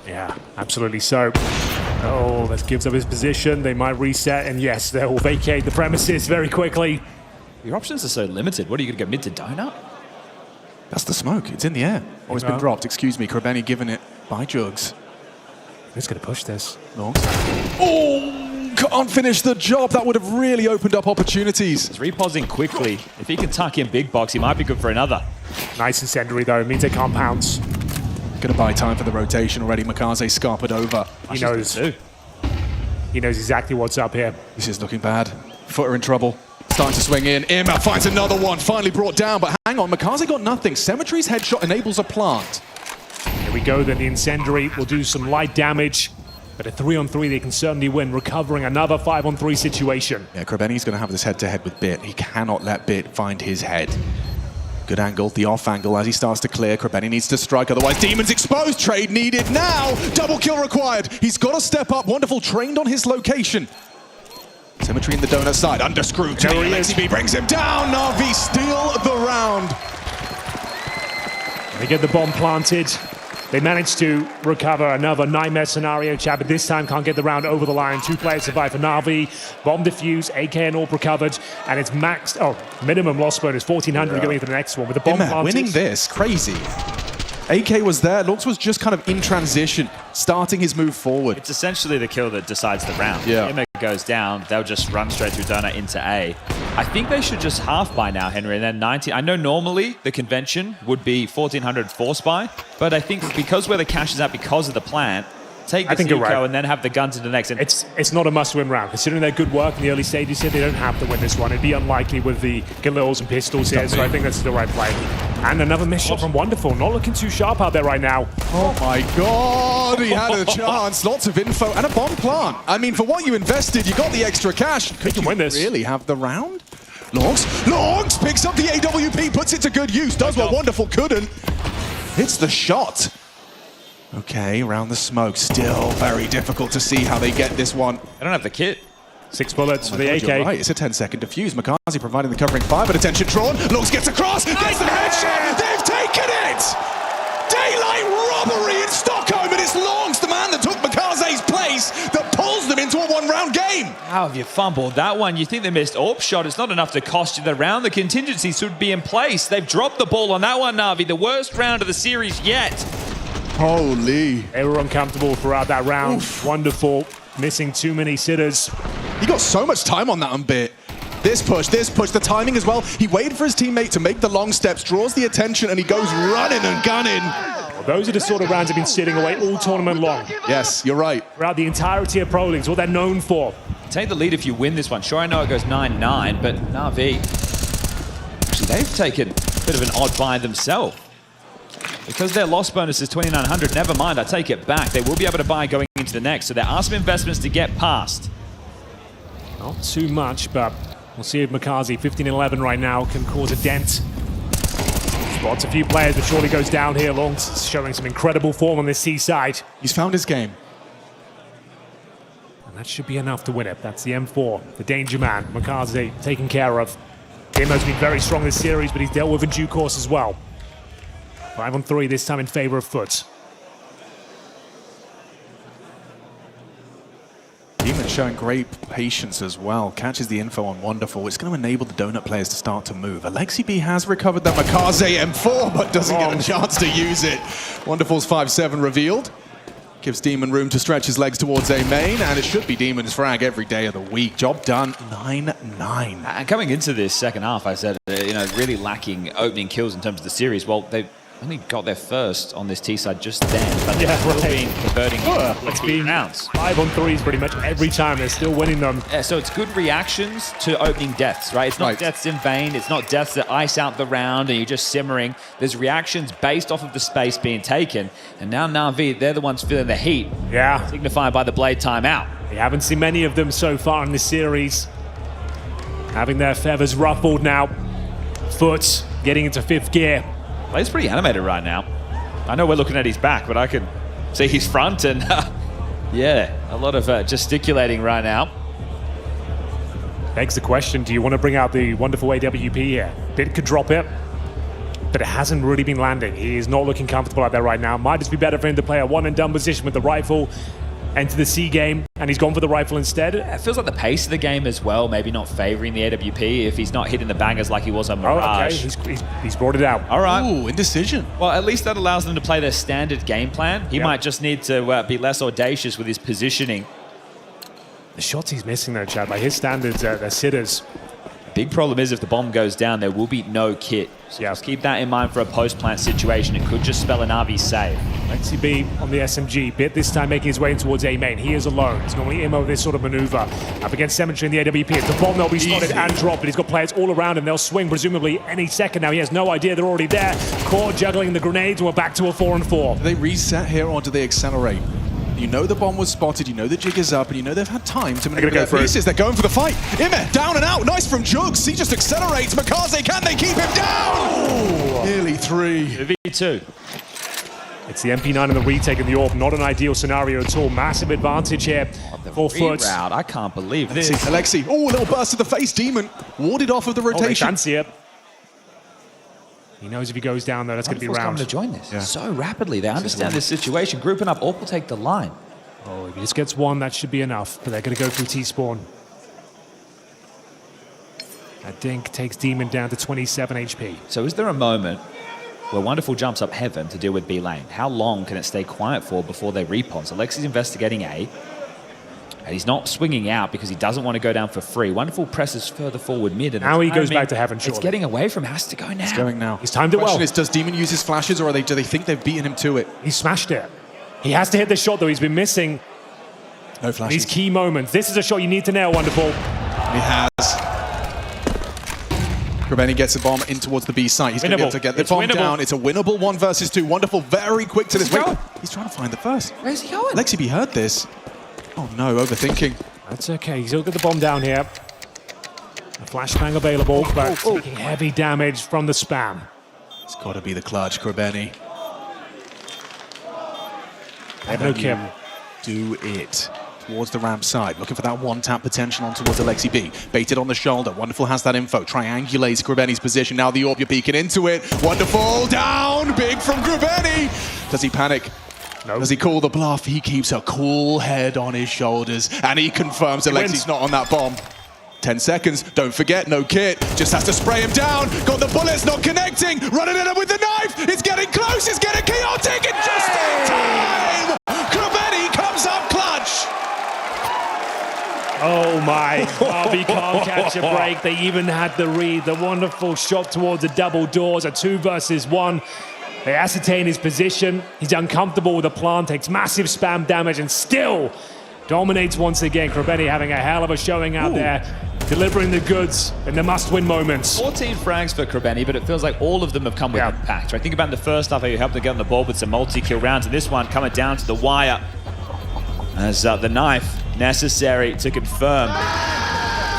Yeah, absolutely so. Oh, that gives up his position. They might reset, and yes, they will vacate the premises very quickly. Your options are so limited. What are you going to go mid to Donut? That's the smoke. It's in the air. Oh, it's been dropped. Excuse me. Krabeni given it by Jugs. Who's going to push this? Longs. Oh! Can't finish the job. That would have really opened up opportunities. He's reposing quickly. If he can tuck in big box, he might be good for another. Nice incendiary, though. It means they can't pounce. Going to buy time for the rotation already. Makaze scarpered over. He knows. He knows exactly what's up here. This is looking bad. FUT are in trouble. Starting to swing in. Imma finds another one. Finally brought down, but hang on. Makaze got nothing. Cmtry's headshot enables a plant. Here we go, then the incendiary will do some light damage. But a 3-on-3 they can certainly win, recovering another 5-on-3 situation. Yeah, Krabeni's going to have this head-to-head with Bit. He cannot let Bit find his head. Good angle, the off angle as he starts to clear. Krabeni needs to strike, otherwise Demon's exposed. Trade needed now. Double kill required. He's got to step up. Wonderful trained on his location. Cmtry in the donut side, under scrutiny. LXCB brings him down. NAVI steal the round. They get the bomb planted. They managed to recover another nightmare scenario, Chad, but this time can't get the round over the line. 2 players survive for NAVI. Bomb defused, AK and AWP recovered, and it's maxed. Oh, minimum loss bonus, 1,400 going into the next one with the bomb planted. Winning this, crazy. AK was there. Lux was just kind of in transition, starting his move forward. It's essentially the kill that decides the round. Yeah. Imma goes down, they'll just run straight through Donut into A. I think they should just half buy now, Henry, and then 19. I know normally the convention would be 1,400 force buy, but I think because where the cash is at because of the plant, take this eco right. and then have the guns into the next. And it's not a must-win round. Considering their good work in the early stages here, they don't have to win this one. It'd be unlikely with the Galils and pistols here, so I think that's the right play. And another miss shot from Wonderful. Not looking too sharp out there right now. Oh my God, he had a chance. Lots of info and a bomb plant. I mean, for what you invested, you got the extra cash. Could you win this? Really have the round? Longs picks up the AWP, puts it to good use, does what Wonderful couldn't. Hits the shot. Okay, around the smoke. Still very difficult to see how they get this one. I don't have the kit. 6 bullets for the AK. You're right, it's a 10-second defuse. Makaze providing the covering fire, but attention drawn. Longs gets across, gets the headshot. They've taken it! Daylight robbery in Stockholm, and it's Longs, the man that took Makaze's place, that pulls them into a one-round game. How have you fumbled that one? You think they missed AWP shot. It's not enough to cost you the round. The contingencies should be in place. They've dropped the ball on that one, NAVI. The worst round of the series yet. Holy. They were uncomfortable throughout that round. Oof. Wonderful. Missing too many sitters. He got so much time on that on Bit. This push, the timing as well. He waited for his teammate to make the long steps, draws the attention, and he goes running and gunning. Well, those are the sort of rounds that have been sitting away all tournament long. Yes, you're right. Throughout the entirety of Pro Leagues, what they're known for. Take the lead if you win this one. Sure, I know it goes 9-9, but NAVI, actually, they've taken a bit of an odd buy themselves. Because their loss bonus is 2,900, never mind, I take it back. They will be able to buy going into the next, so there are some investments to get past. Not too much, but we'll see if Makaze, 15-11 right now, can cause a dent. Spots a few players, but surely goes down here. Longs showing some incredible form on this C side. He's found his game. And that should be enough to win it. That's the M4, the danger man. Makaze taken care of. Gamo's been very strong this series, but he's dealt with in due course as well. 5-on-3 this time in favor of FUT. Demon showing great patience as well. Catches the info on Wonderful. It's going to enable the Donut players to start to move. Alexi B has recovered that Makaze M4, but doesn't get a chance to use it. Wonderful's 5-7 revealed. Gives Demon room to stretch his legs towards A main, and it should be Demon's frag every day of the week. Job done, 9-9. And coming into this second half, I said, really lacking opening kills in terms of the series. Well, they only got their first on this T side just then, but they've still been converting It's been rounds. 5 on 3s pretty much every time. They're still winning them. Yeah, so it's good reactions to opening deaths, right? It's not deaths in vain. It's not deaths that ice out the round and you're just simmering. There's reactions based off of the space being taken. And now NAVI, they're the ones feeling the heat. Yeah. Signified by the blade timeout. We haven't seen many of them so far in this series. Having their feathers ruffled now. FUT getting into 5th gear. Blade's pretty animated right now. I know we're looking at his back, but I can see his front and yeah, a lot of gesticulating right now. Begs the question, do you want to bring out the wonderful AWP here? Bit could drop it, but it hasn't really been landing. He is not looking comfortable out there right now. Might just be better for him to play a one and done position with the rifle, enter the C game, and he's gone for the rifle instead. It feels like the pace of the game as well, maybe not favoring the AWP if he's not hitting the bangers like he was on Mirage. Oh, okay. He's brought it out. All right. Ooh, indecision. Well, at least that allows them to play their standard game plan. He might just need to be less audacious with his positioning. The shots he's missing though, Chad, by his standards, they're sitters. Big problem is if the bomb goes down, there will be no kit. So just keep that in mind for a post-plant situation. It could just spell an RV save. Lexi B on the SMG, Bit this time making his way in towards A main. He is alone. It's normally Immo this sort of maneuver. Up against cmtry in the AWP. It's the bomb, they'll be spotted and dropped, but he's got players all around him. They'll swing presumably any second now. He has no idea they're already there. Caught juggling the grenades, and we're back to a 4-4. Do they reset here or do they accelerate? You know the bomb was spotted, you know the jig is up, and you know they've had time to manipulate their pieces. They're going for the fight. Ime, down and out. Nice from Jugs. He just accelerates. Makaze, can they keep him down? Nearly 3. V2. It's the MP9 and the retake in the AWP. Not an ideal scenario at all. Massive advantage here for FUT. I can't believe this. Alexi. Oh, a little burst to the face. Demon warded off of the Oh, they rotation. fancy it. He knows if he goes down there, that's going to be round. Coming to join this so rapidly. They understand this situation. Grouping up, AWP will take the line. Oh, if he just gets one, that should be enough. But they're going to go through T-spawn. That dink takes Demon down to 27 HP. So is there a moment where Wonderful jumps up heaven to deal with B lane? How long can it stay quiet for before they repon? So Lexi's investigating A. And he's not swinging out because he doesn't want to go down for free. Wonderful presses further forward mid. And now he goes back to heaven, surely. It's getting away from him. Has to go now. It's going now. He's timed it well. The question is, does Demon use his flashes or do they think they've beaten him to it? He smashed it. He has to hit the shot, though. He's been missing No flashes. these key moments. This is a shot you need to nail, Wonderful. He has. Krabeni gets the bomb in towards the B site. He's going to be able to get the bomb down. It's a winnable 1 versus 2. Wonderful, very quick to this. Wait, he's trying to find the first. Where's he going? Lexi B heard this. Oh no, overthinking. That's okay. He's still got the bomb down here. A flashbang available, but taking heavy damage from the spam. It's got to be the clutch, Krabeni. They have no kill. Do it. Towards the ramp side, looking for that one-tap potential on towards Alexi B. Baited on the shoulder. Wonderful has that info. Triangulates Krabeni's position. Now the AWP, you're peeking into it. Wonderful down. Big from Krabeni. Does he panic? No. Does he call the bluff? He keeps a cool head on his shoulders, and he confirms Alexi's not on that bomb. 10 seconds. Don't forget, no kit. Just has to spray him down. Got the bullets, not connecting. Running at him with the knife. It's getting close. It's getting chaotic. And just in time, Krabeni comes up clutch. Oh my, RV can't catch a break. They even had the read. The wonderful shot towards the double doors, a 2 versus 1. They ascertain his position. He's uncomfortable with the plant, takes massive spam damage, and still dominates once again. Krabeni having a hell of a showing out there, delivering the goods in the must-win moments. 14 frags for Krabeni, but it feels like all of them have come with impact. I think about the first half, how you helped them get on the board with some multi-kill rounds, and this one coming down to the wire as the knife necessary to confirm.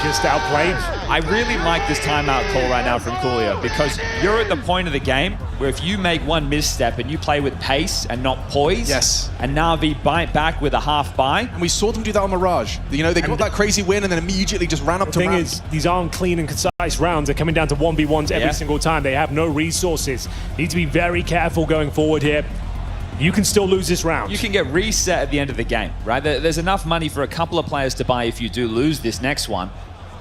Just outplayed. I really like this timeout call right now from Coolio because you're at the point of the game where if you make one misstep and you play with pace and not poise, and NAVI bite back with a half buy. And we saw them do that on Mirage. You know, they got that crazy win and then immediately just ran up to ramp. The thing is, these aren't clean and concise rounds. They're coming down to 1v1s every single time. They have no resources. Need to be very careful going forward here. You can still lose this round. You can get reset at the end of the game, right? There's enough money for a couple of players to buy if you do lose this next one.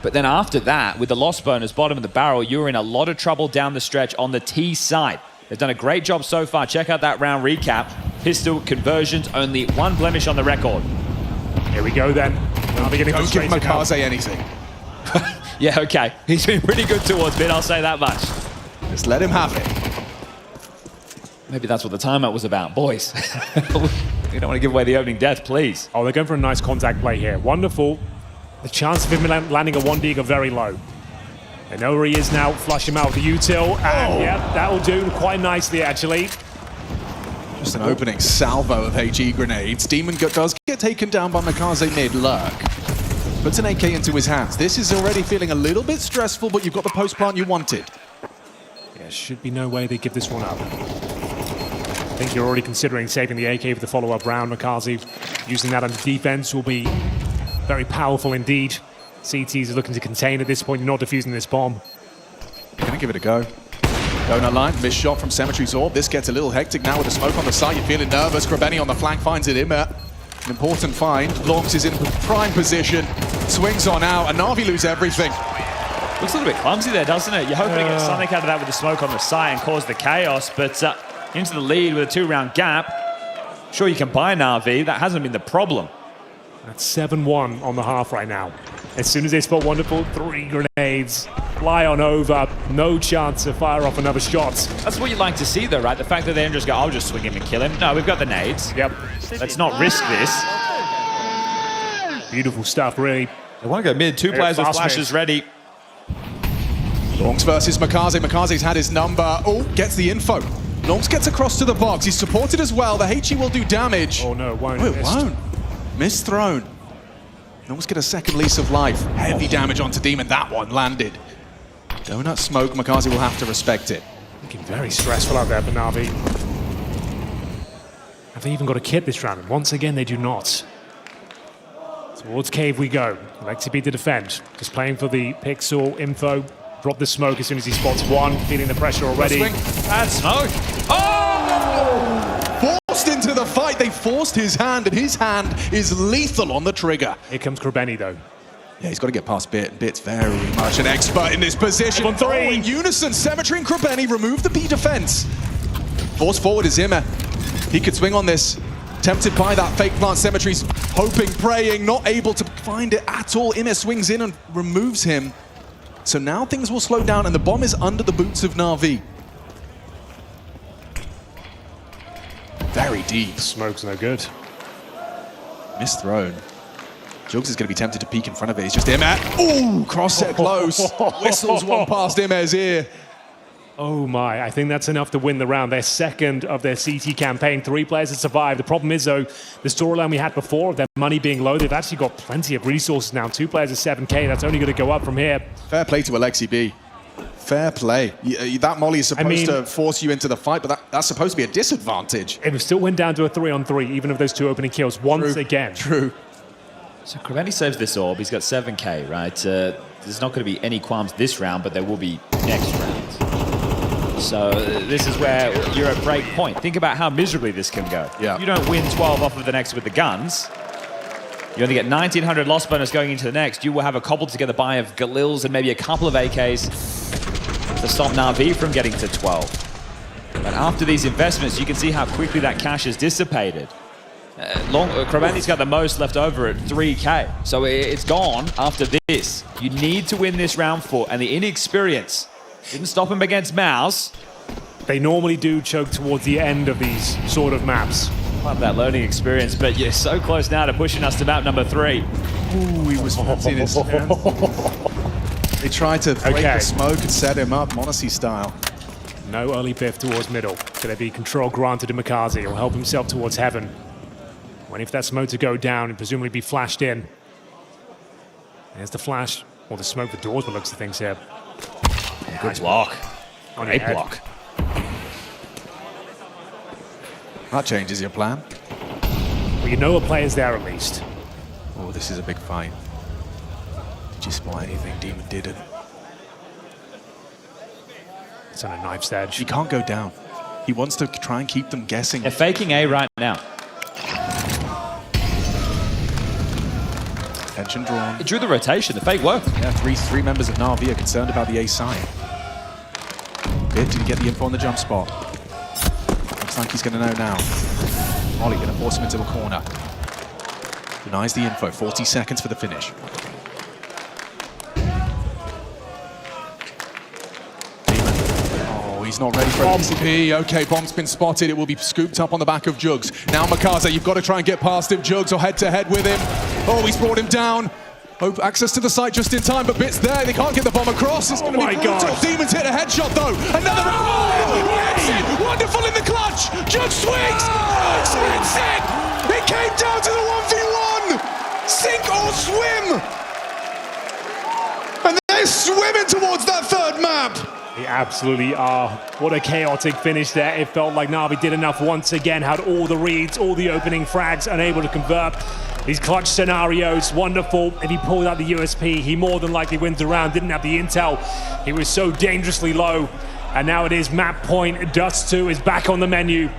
But then after that, with the loss bonus bottom of the barrel, you're in a lot of trouble down the stretch on the T side. They've done a great job so far. Check out that round recap. Pistol conversions, only one blemish on the record. Here we go then. Don't give Makaze anything. Yeah, okay. He's been pretty good towards mid, I'll say that much. Just let him have it. Maybe that's what the timeout was about. Boys, you don't want to give away the opening death, please. Oh, they're going for a nice contact play here. Wonderful. The chance of him landing a 1D are very low. They know where he is now. Flush him out with the util. And yeah, that will do quite nicely, actually. Just an opening salvo of HE grenades. Demon does get taken down by Makaze mid-lurk. Puts an AK into his hands. This is already feeling a little bit stressful, but you've got the post-plant you wanted. Yeah, should be no way they give this one up. I think you're already considering saving the AK for the follow-up round. Makaze using that under defense will be very powerful indeed. CTs are looking to contain at this point. You're not defusing this bomb. Gonna give it a go. Donut line, missed shot from cmtry's orb. This gets a little hectic now with the smoke on the side. You're feeling nervous. Krabeni on the flank finds it. Immer, an important find. Longs is in prime position. Swings on out, and NAVI lose everything. Looks a little bit clumsy there, doesn't it? You're hoping to get something out of that with the smoke on the side and cause the chaos, but into the lead with a 2-round gap. Sure, you can buy NAVI. That hasn't been the problem. That's 7-1 on the half right now. As soon as they spot Wonderful, 3 grenades fly on over. No chance to fire off another shot. That's what you like to see, though, right? The fact that they don't just go, I'll just swing him and kill him. No, we've got the nades. Yep. Let's not risk this. Beautiful stuff, really. They want to go mid. 2 players with flashes ready. Longs versus Makaze. Makaze's had his number. Oh, gets the info. Longs gets across to the box. He's supported as well. The HE will do damage. Oh, no, it won't. Oh, it won't. Misthrown. Longs get a second lease of life. Heavy damage onto Demon. That one landed. Donut smoke. Makaze will have to respect it. Looking very stressful out there for NAVI. Have they even got a kit this round? And once again, they do not. Towards cave we go. Alexi to defend. Just playing for the pixel info. Drop the smoke as soon as he spots one. Feeling the pressure already. And smoke. Oh! Forced into the fight. They forced his hand, and his hand is lethal on the trigger. Here comes Krabeni, though. Yeah, he's got to get past Bit. Bit's very much an expert in this position. On 3. In unison, cmtry and Krabeni remove the B defense. Force forward is Immer. He could swing on this. Tempted by that fake plant. cmtry's hoping, praying, not able to find it at all. Immer swings in and removes him. So now things will slow down, and the bomb is under the boots of NAVI. Very deep. Smoke's no good. Misthrown. Jugs is going to be tempted to peek in front of it. It's just Immer. Ooh, cross set close. Whistles one past Immer's ear. Oh my, I think that's enough to win the round. Their second of their CT campaign. 3 players have survived. The problem is, though, the storyline we had before of their money being low, they've actually got plenty of resources now. 2 players at 7K. That's only going to go up from here. Fair play to Alexi B. Fair play. That molly is supposed to force you into the fight, but that's supposed to be a disadvantage. It still went down to a 3-on-3, even of those 2 opening kills, once again. True. So Krabeni saves this orb. He's got 7K, right? There's not going to be any qualms this round, but there will be next round. So this is where you're at break point. Think about how miserably this can go. Yeah. You don't win 12 off of the next with the guns. You only get 1900 loss bonus going into the next. You will have a cobbled together buy of Galils and maybe a couple of AKs to stop NAVI from getting to 12. But after these investments, you can see how quickly that cash is dissipated. Krabeni's got the most left over at 3K. So it's gone after this. You need to win this round 4, and the inexperience didn't stop him against Mouse. They normally do choke towards the end of these sort of maps. Love that learning experience, but you're so close now to pushing us to map number 3. Ooh, he was fancying his hands. They tried to break the smoke and set him up, Monacy style. No early biff towards middle. Gonna be control granted to Makaze. He'll help himself towards heaven. Waiting for that smoke to go down and presumably be flashed in. There's the flash, or the smoke for doors, but looks of things here. Good block. Great block. That changes your plan. Well, you know a player's there at least. Oh, this is a big fight. Did you spot anything? Demon didn't. It's on a knife's edge. He can't go down. He wants to try and keep them guessing. They're faking A right now. Attention drawn. It drew the rotation. The fake worked. Yeah, three members of NAVI are concerned about the A side. Did he get the info on the jump spot? Looks like he's going to know now. Ollie going to force him into a corner. Denies the info. 40 seconds for the finish. He's not ready for LCB. Okay, bomb's been spotted. It will be scooped up on the back of Jugs. Now Makaze, you've got to try and get past him, Jugs, or head-to-head with him. Oh, he's brought him down. Oh, access to the site just in time, but Bit's there. They can't get the bomb across. It's going to be brutal. Demons hit a headshot, though. Another round. Wonderful in the clutch. Jugs swings. Jugs hits it. It came down to the 1v1. Sink or swim. And they're swimming towards that third map. They absolutely are. What a chaotic finish there. It felt like NAVI did enough once again, had all the reads, all the opening frags, unable to convert. These clutch scenarios, wonderful. If he pulled out the USP, he more than likely wins the round. Didn't have the intel. He was so dangerously low. And now it is map point. Dust2 is back on the menu.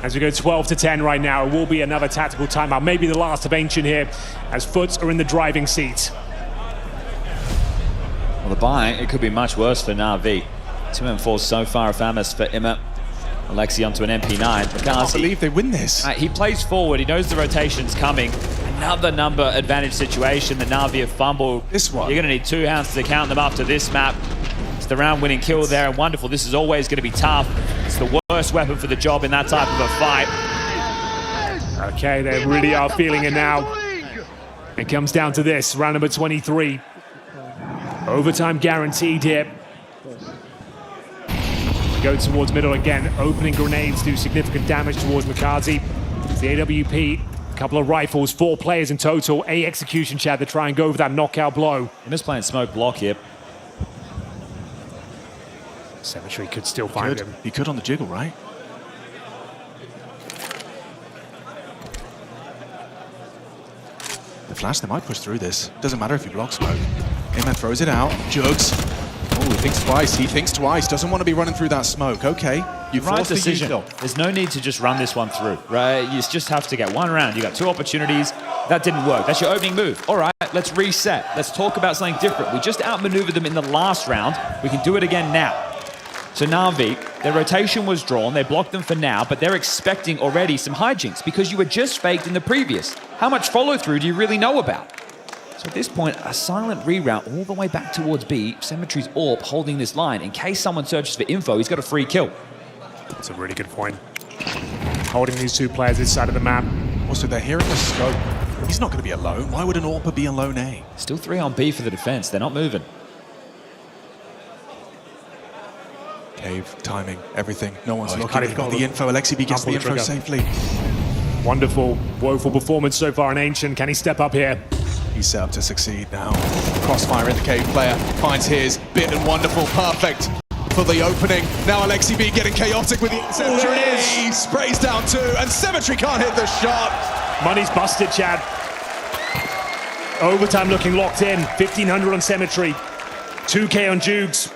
As we go 12-10 right now, it will be another tactical timeout. Maybe the last of Ancient here, as FUT are in the driving seat. Well, the buy, it could be much worse for NAVI. 2-4 so far, Famas for Imma. Alexi onto an MP9. I can't believe they win this. He plays forward, he knows the rotation's coming. Another number advantage situation. The NAVI have fumbled. This one. You're going to need 2 hands to count them after this map. It's the round winning kill there, and wonderful. This is always going to be tough. It's the worst weapon for the job in that type of a fight. Okay, they really are feeling it now. It comes down to this, round number 23. Overtime guaranteed here. Go towards middle again. Opening grenades do significant damage towards Makaze. The AWP, a couple of rifles, 4 players in total. A execution chat to try and go for that knockout blow. He's playing smoke block here. cmtry could still find him. He could on the jiggle, right? The flash, they might push through this. Doesn't matter if he blocks smoke. Imma throws it out. Jugs. Oh, he thinks twice. He thinks twice. Doesn't want to be running through that smoke. Okay. You forced the decision. There's no need to just run this one through, right? You just have to get one round. You got 2 opportunities. That didn't work. That's your opening move. All right, let's reset. Let's talk about something different. We just outmaneuvered them in the last round. We can do it again now. So NAVI, their rotation was drawn. They blocked them for now, but they're expecting already some hijinks because you were just faked in the previous. How much follow-through do you really know about? So at this point, a silent reroute all the way back towards B. cmtry's AWP holding this line. In case someone searches for info, he's got a free kill. That's a really good point. Holding these 2 players this side of the map. Also, they're hearing the scope. He's not going to be alone. Why would an AWP be alone A? Still 3 on B for the defense. They're not moving. Cave, timing, everything. No one's he's looking. They've got the info. Alexi B gets the info safely. Wonderful, woeful performance so far in Ancient. Can he step up here? He's set up to succeed now. Crossfire in the cave player. Finds his. Bit and wonderful. Perfect for the opening. Now Alexi B getting chaotic with the cmtry. He sprays down 2, and cmtry can't hit the shot. Money's busted, Chad. Overtime looking locked in. 1,500 on cmtry. 2K on Jugs.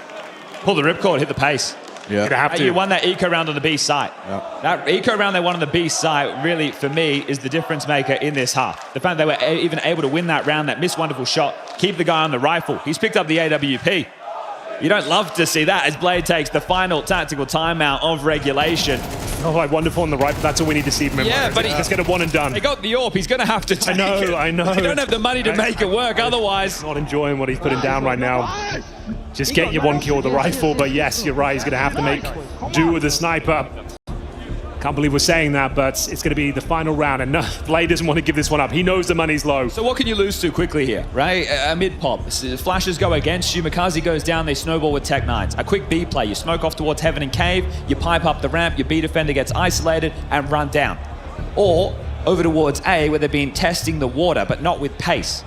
Pull the ripcord, hit the pace. Yeah. Have to. You won that eco round on the B site. Yeah. That eco round they won on the B site really, for me, is the difference maker in this half. The fact they were even able to win that round, that missed wonderful shot, keep the guy on the rifle. He's picked up the AWP. You don't love to see that as Blade takes the final tactical timeout of regulation. Oh, like wonderful on the right, but that's all we need to see from him. Yeah, but let's get a 1 and done. They got the AWP, he's going to have to take it. I know. They don't have the money to make it work otherwise. Not enjoying what he's putting down right now. Just get your 1 kill with the rifle, but yes, you're right, he's going to have to make do with the sniper. Can't believe we're saying that, but it's going to be the final round, and no, Blade doesn't want to give this one up. He knows the money's low. So what can you lose to quickly here, right? A mid-pop. Flashes go against you. Makaze goes down. They snowball with Tech 9s. A quick B play. You smoke off towards Heaven and Cave. You pipe up the ramp. Your B defender gets isolated and run down. Or over towards A, where they've been testing the water, but not with pace.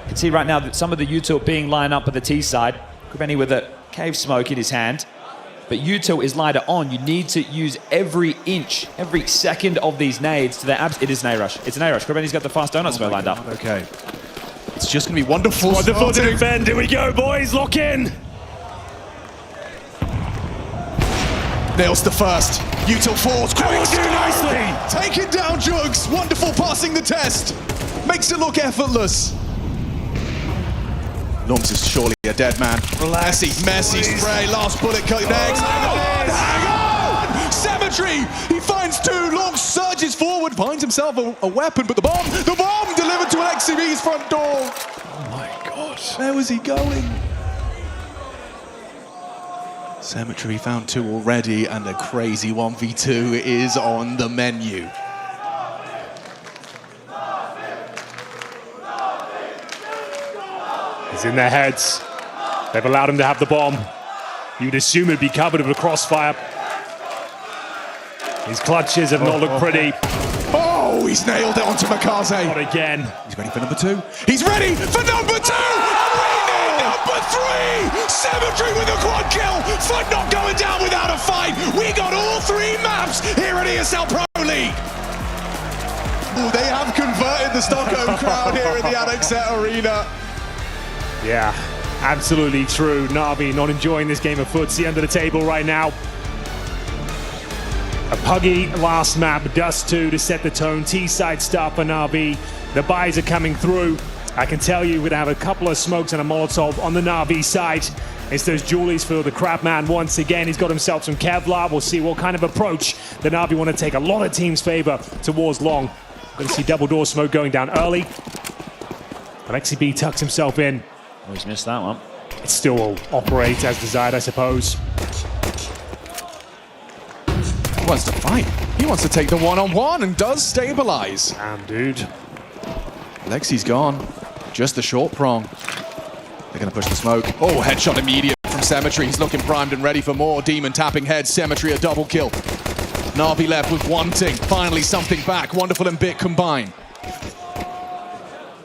You can see right now that some of the util being lined up at the T side. Krabeni with a cave smoke in his hand. But util is lighter on. You need to use every inch, every second of these nades to their abs. It is an A-rush. It's an A-rush. Krabeni's got the fast donut smoke lined up. Okay. It's just going to be wonderful. Wonderful to defend. Here we go, boys. Lock in. Nails the first. Util force. Quick nicely. Take it down, Jugs. Wonderful passing the test. Makes it look effortless. Norms is surely a dead man. Relax. Messy spray. Last bullet connects. Hang on! cmtry. He finds two. Long surges forward. Finds himself a weapon, but the bomb delivered to LXCB's front door. Oh my God. Where was he going? cmtry found two already, and a crazy 1v2 is on the menu. He's in their heads. They've allowed him to have the bomb. You'd assume it'd be covered with a crossfire. His clutches have not looked pretty. Oh, he's nailed it onto Makaze. Not again. He's ready for number two. He's ready for number two! Number three! cmtry with a quad kill! FUT not going down without a fight! We got all three maps here at ESL Pro League! Ooh, they have converted the Stockholm crowd here in the Annexet Arena. Yeah, absolutely true. NAVI not enjoying this game of footsie under the table right now. A puggy last map, Dust2 to set the tone. T-side start for NAVI. The buys are coming through. I can tell you we're going to have a couple of smokes and a Molotov on the NAVI side. It's those Julies for the Crabman once again. He's got himself some Kevlar. We'll see what kind of approach the NAVI want to take. A lot of teams' favor towards long. Going to see double door smoke going down early. LXCB tucks himself in. Oh, he's missed that one. It still will operate as desired, I suppose. He wants to fight. He wants to take the one-on-one and does stabilize. Damn, dude. Lexi's gone. Just the short prong. They're going to push the smoke. Oh, headshot immediate from cmtry. He's looking primed and ready for more. Demon tapping head. cmtry a double kill. NAVI left with wanting. Finally something back. Wonderful and Bit combine.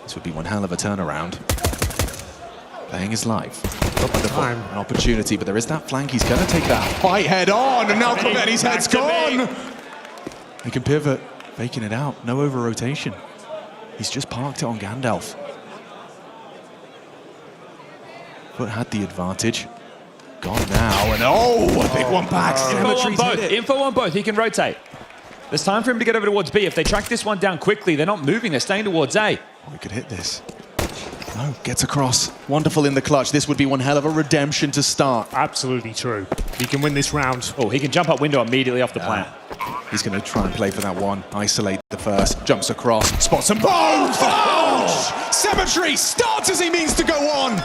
This would be one hell of a turnaround. Playing his life. Wonderful. An opportunity, but there is that flank. He's going to take that fight head on, and now Clement's head's gone. He can pivot, faking it out. No over-rotation. He's just parked it on Gandalf. FUT had the advantage. Gone now, and oh, a big one back. Info on both. Info on both. He can rotate. There's time for him to get over towards B. If they track this one down quickly, they're not moving. They're staying towards A. Oh, we could hit this. No, gets across. Wonderful in the clutch. This would be one hell of a redemption to start. Absolutely true. He can win this round. Oh, he can jump up window immediately off the plant. He's going to try and play for that one. Isolate the first. Jumps across. Spots them both! Oh! cmtry starts as he means to go on.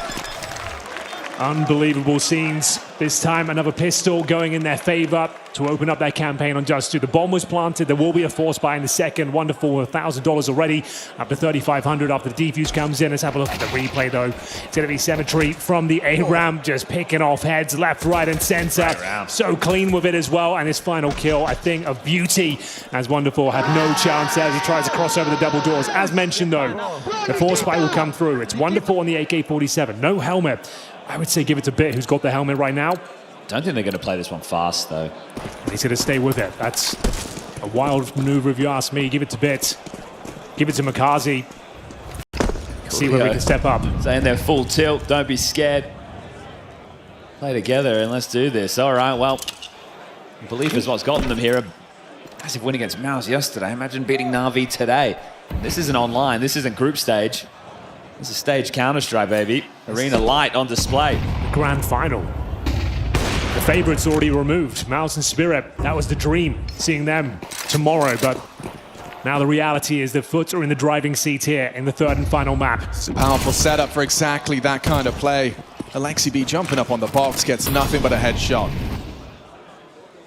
Unbelievable scenes. This time, another pistol going in their favor to open up their campaign on Dust2. The bomb was planted. There will be a force buy in the second. Wonderful, $1,000 already. Up to $3,500 after the defuse comes in. Let's have a look at the replay, though. It's going to be cmtry from the A-ramp, just picking off heads left, right, and center. So clean with it as well. And his final kill, I think, of beauty, as Wonderful had no chance as he tries to cross over the double doors. As mentioned, though, the force buy will come through. It's Wonderful on the AK-47. No helmet. I would say give it to Bit, who's got the helmet right now. Don't think they're going to play this one fast, though. And he's going to stay with it. That's a wild maneuver, if you ask me. Give it to Bit. Give it to Makaze. See where we can step up. Saying they're full tilt. Don't be scared. Play together and let's do this. All right, well, belief is what's gotten them here. A massive win against Mouse yesterday. Imagine beating NAVI today. This isn't online. This isn't group stage. This is stage Counter-Strike, baby. Arena Light on display. The grand final. The favorites already removed. Mouse and Spirit. That was the dream, seeing them tomorrow. But now the reality is that FUT are in the driving seat here in the third and final map. It's a powerful setup for exactly that kind of play. LXCB jumping up on the box, gets nothing but a headshot.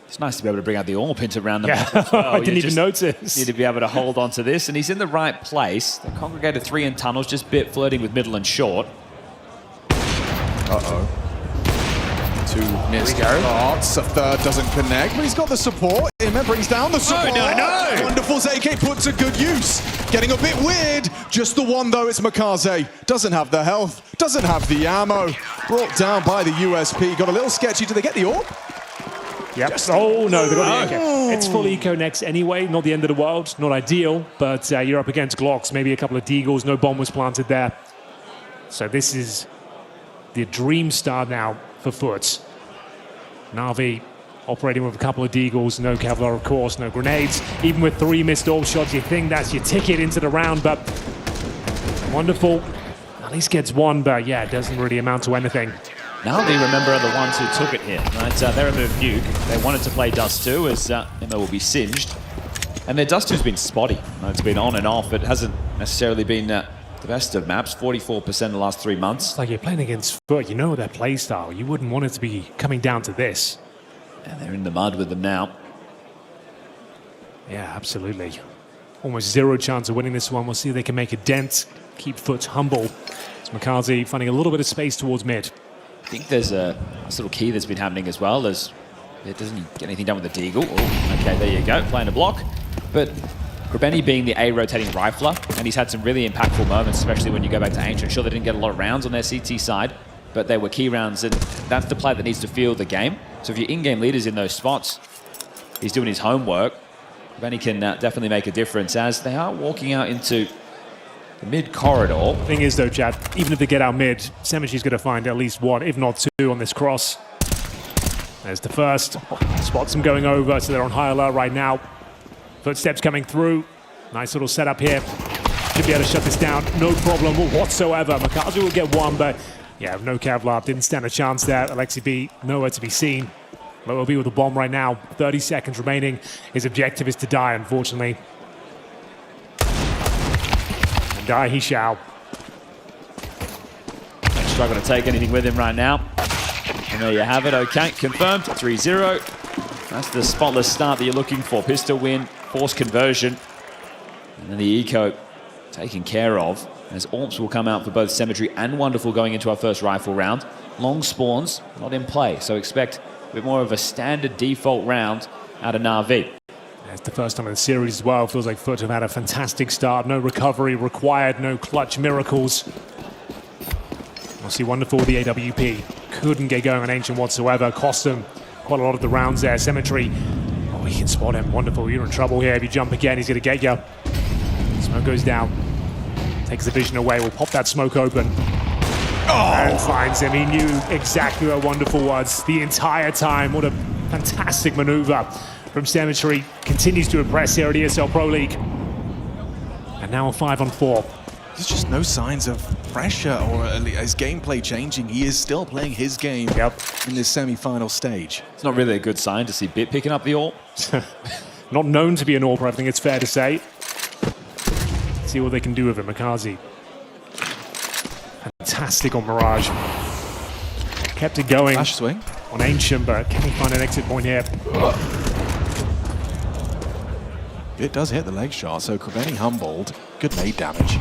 It's nice to be able to bring out the AWP into round number as well. I didn't even notice. Need to be able to hold on to this, and he's in the right place. They congregated 3 in tunnels, just Bit flirting with middle and short. Uh-oh. 2 missed shots. A third doesn't connect, but he's got the support. Him brings down the support. No. Wonderful's AK put to good use. Getting a bit weird. Just the one, though, it's Makaze. Doesn't have the health, doesn't have the ammo. Brought down by the USP. Got a little sketchy. Do they get the AWP? Yep. Oh, no, they got the eco. It's full eco next anyway. Not the end of the world. Not ideal, but you're up against Glocks. Maybe a couple of Deagles. No bomb was planted there. So this is the dream start now for FUT. NAVI operating with a couple of deagles, no Kevlar, of course, no grenades. Even with 3 missed orb shots, you think that's your ticket into the round, but wonderful. At least gets one, but yeah, it doesn't really amount to anything. NAVI, remember, are the ones who took it here. Right? They're a bit of nuke. They wanted to play Dust2 as Emma will be singed. And their Dust2's been spotty. It's been on and off. It hasn't necessarily been the best of maps. 44% in the last 3 months. It's like you're playing against FUT, you know their play style. You wouldn't want it to be coming down to this. And they're in the mud with them now. Yeah, absolutely. Almost 0 chance of winning this one. We'll see if they can make a dent, keep FUT humble. It's Makazi finding a little bit of space towards mid. I think there's a nice little key that's been happening as well. It doesn't get anything done with the deagle. Oh, okay, there you go, playing a block. But Grabeni being the A rotating rifler, and he's had some really impactful moments, especially when you go back to Ancient. Sure, they didn't get a lot of rounds on their CT side, but they were key rounds, and that's the player that needs to feel the game. So if your in-game leader's in those spots, he's doing his homework. Grabeni can definitely make a difference as they are walking out into the mid corridor. Thing is though, Chad, even if they get out mid, cmtry's going to find at least 1, if not 2 on this cross. There's the first. Spots them going over, so they're on high alert right now. Footsteps coming through. Nice little setup here. Should be able to shut this down, no problem whatsoever. Makazi will get 1, but yeah, no Kevlar, didn't stand a chance there. Alexi B, nowhere to be seen. But we'll be with the bomb right now. 30 seconds remaining. His objective is to die, unfortunately. And die he shall. Struggling to take anything with him right now. And there you have it. Okay, confirmed. 3-0. That's the spotless start that you're looking for. Pistol win, force conversion. And then the eco taken care of. As AWPs will come out for both cmtry and Wonderful going into our first rifle round. Long spawns, not in play. So expect a bit more of a standard default round out of NAVI. It's the first time in the series as well. Feels like FUT have had a fantastic start. No recovery required, no clutch miracles. We'll see Wonderful with the AWP. Couldn't get going on Ancient whatsoever. Cost him quite a lot of the rounds there. cmtry, oh, he can spot him. Wonderful, you're in trouble here. If you jump again, he's going to get you. Smoke goes down. Takes the vision away. We'll pop that smoke open. Oh. And finds him. He knew exactly where Wonderful was the entire time. What a fantastic maneuver from cmtry. Continues to impress here at ESL Pro League. And now a 5-on-4. There's just no signs of pressure or his gameplay changing. He is still playing his game in this semi-final stage. It's not really a good sign to see Bit picking up the AWP. Not known to be an AWPer, I think it's fair to say. See what they can do with him, Makazi. Fantastic on Mirage. Kept it going. Flash swing on Ancient, but can he find an exit point here? It does hit the leg shot, so Grabeni humbled. Good nade damage.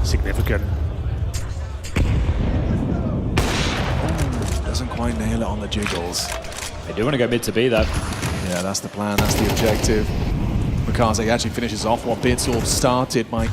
Significant. Doesn't quite nail it on the jiggles. They do want to go mid to B though. Yeah, that's the plan, that's the objective. Makazi actually finishes off what Bitsorb started by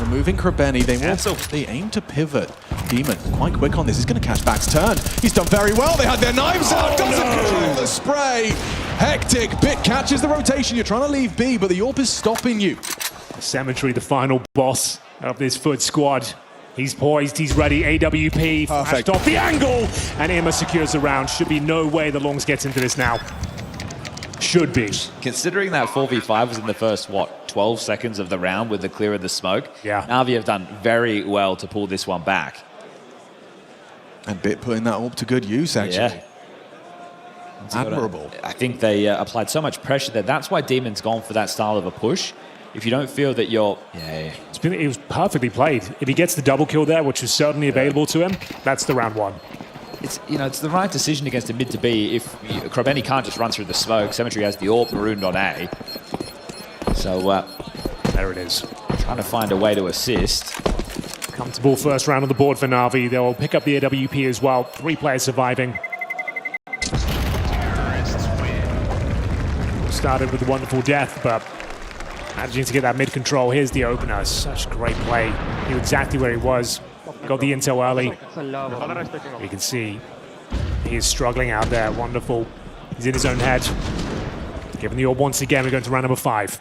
removing Grabeni. They aim to pivot. Demon quite quick on this. He's going to catch back's turn. He's done very well. They had their knives out. Doesn't control the spray. Hectic. Bit catches the rotation. You're trying to leave B, but the AWP is stopping you. cmtry, the final boss of this FUT squad. He's poised, he's ready. AWP flashed off the angle, and Emma secures the round. Should be no way the Longs gets into this now. Should be. Considering that 4v5 was in the first, 12 seconds of the round with the clear of the smoke, yeah. NAVI have done very well to pull this one back. And Bit putting that AWP to good use, actually. Yeah. Admirable. I think they applied so much pressure there. That's why Demon's gone for that style of a push. If you don't feel that you're... It was perfectly played. If he gets the double kill there, which is certainly available to him, that's the round 1. It's the right decision against a mid to B. If Grabeni can't just run through the smoke, cmtry has the AWP marooned on A. So there it is. Trying to find a way to assist. Comfortable first round on the board for NAVI. They'll pick up the AWP as well. 3 players surviving. Started with a wonderful death, but managing to get that mid control. Here's the opener. Such great play. Knew exactly where he was. Got the intel early. You can see he is struggling out there. Wonderful. He's in his own head. Given the AWP once again, we're going to round number 5.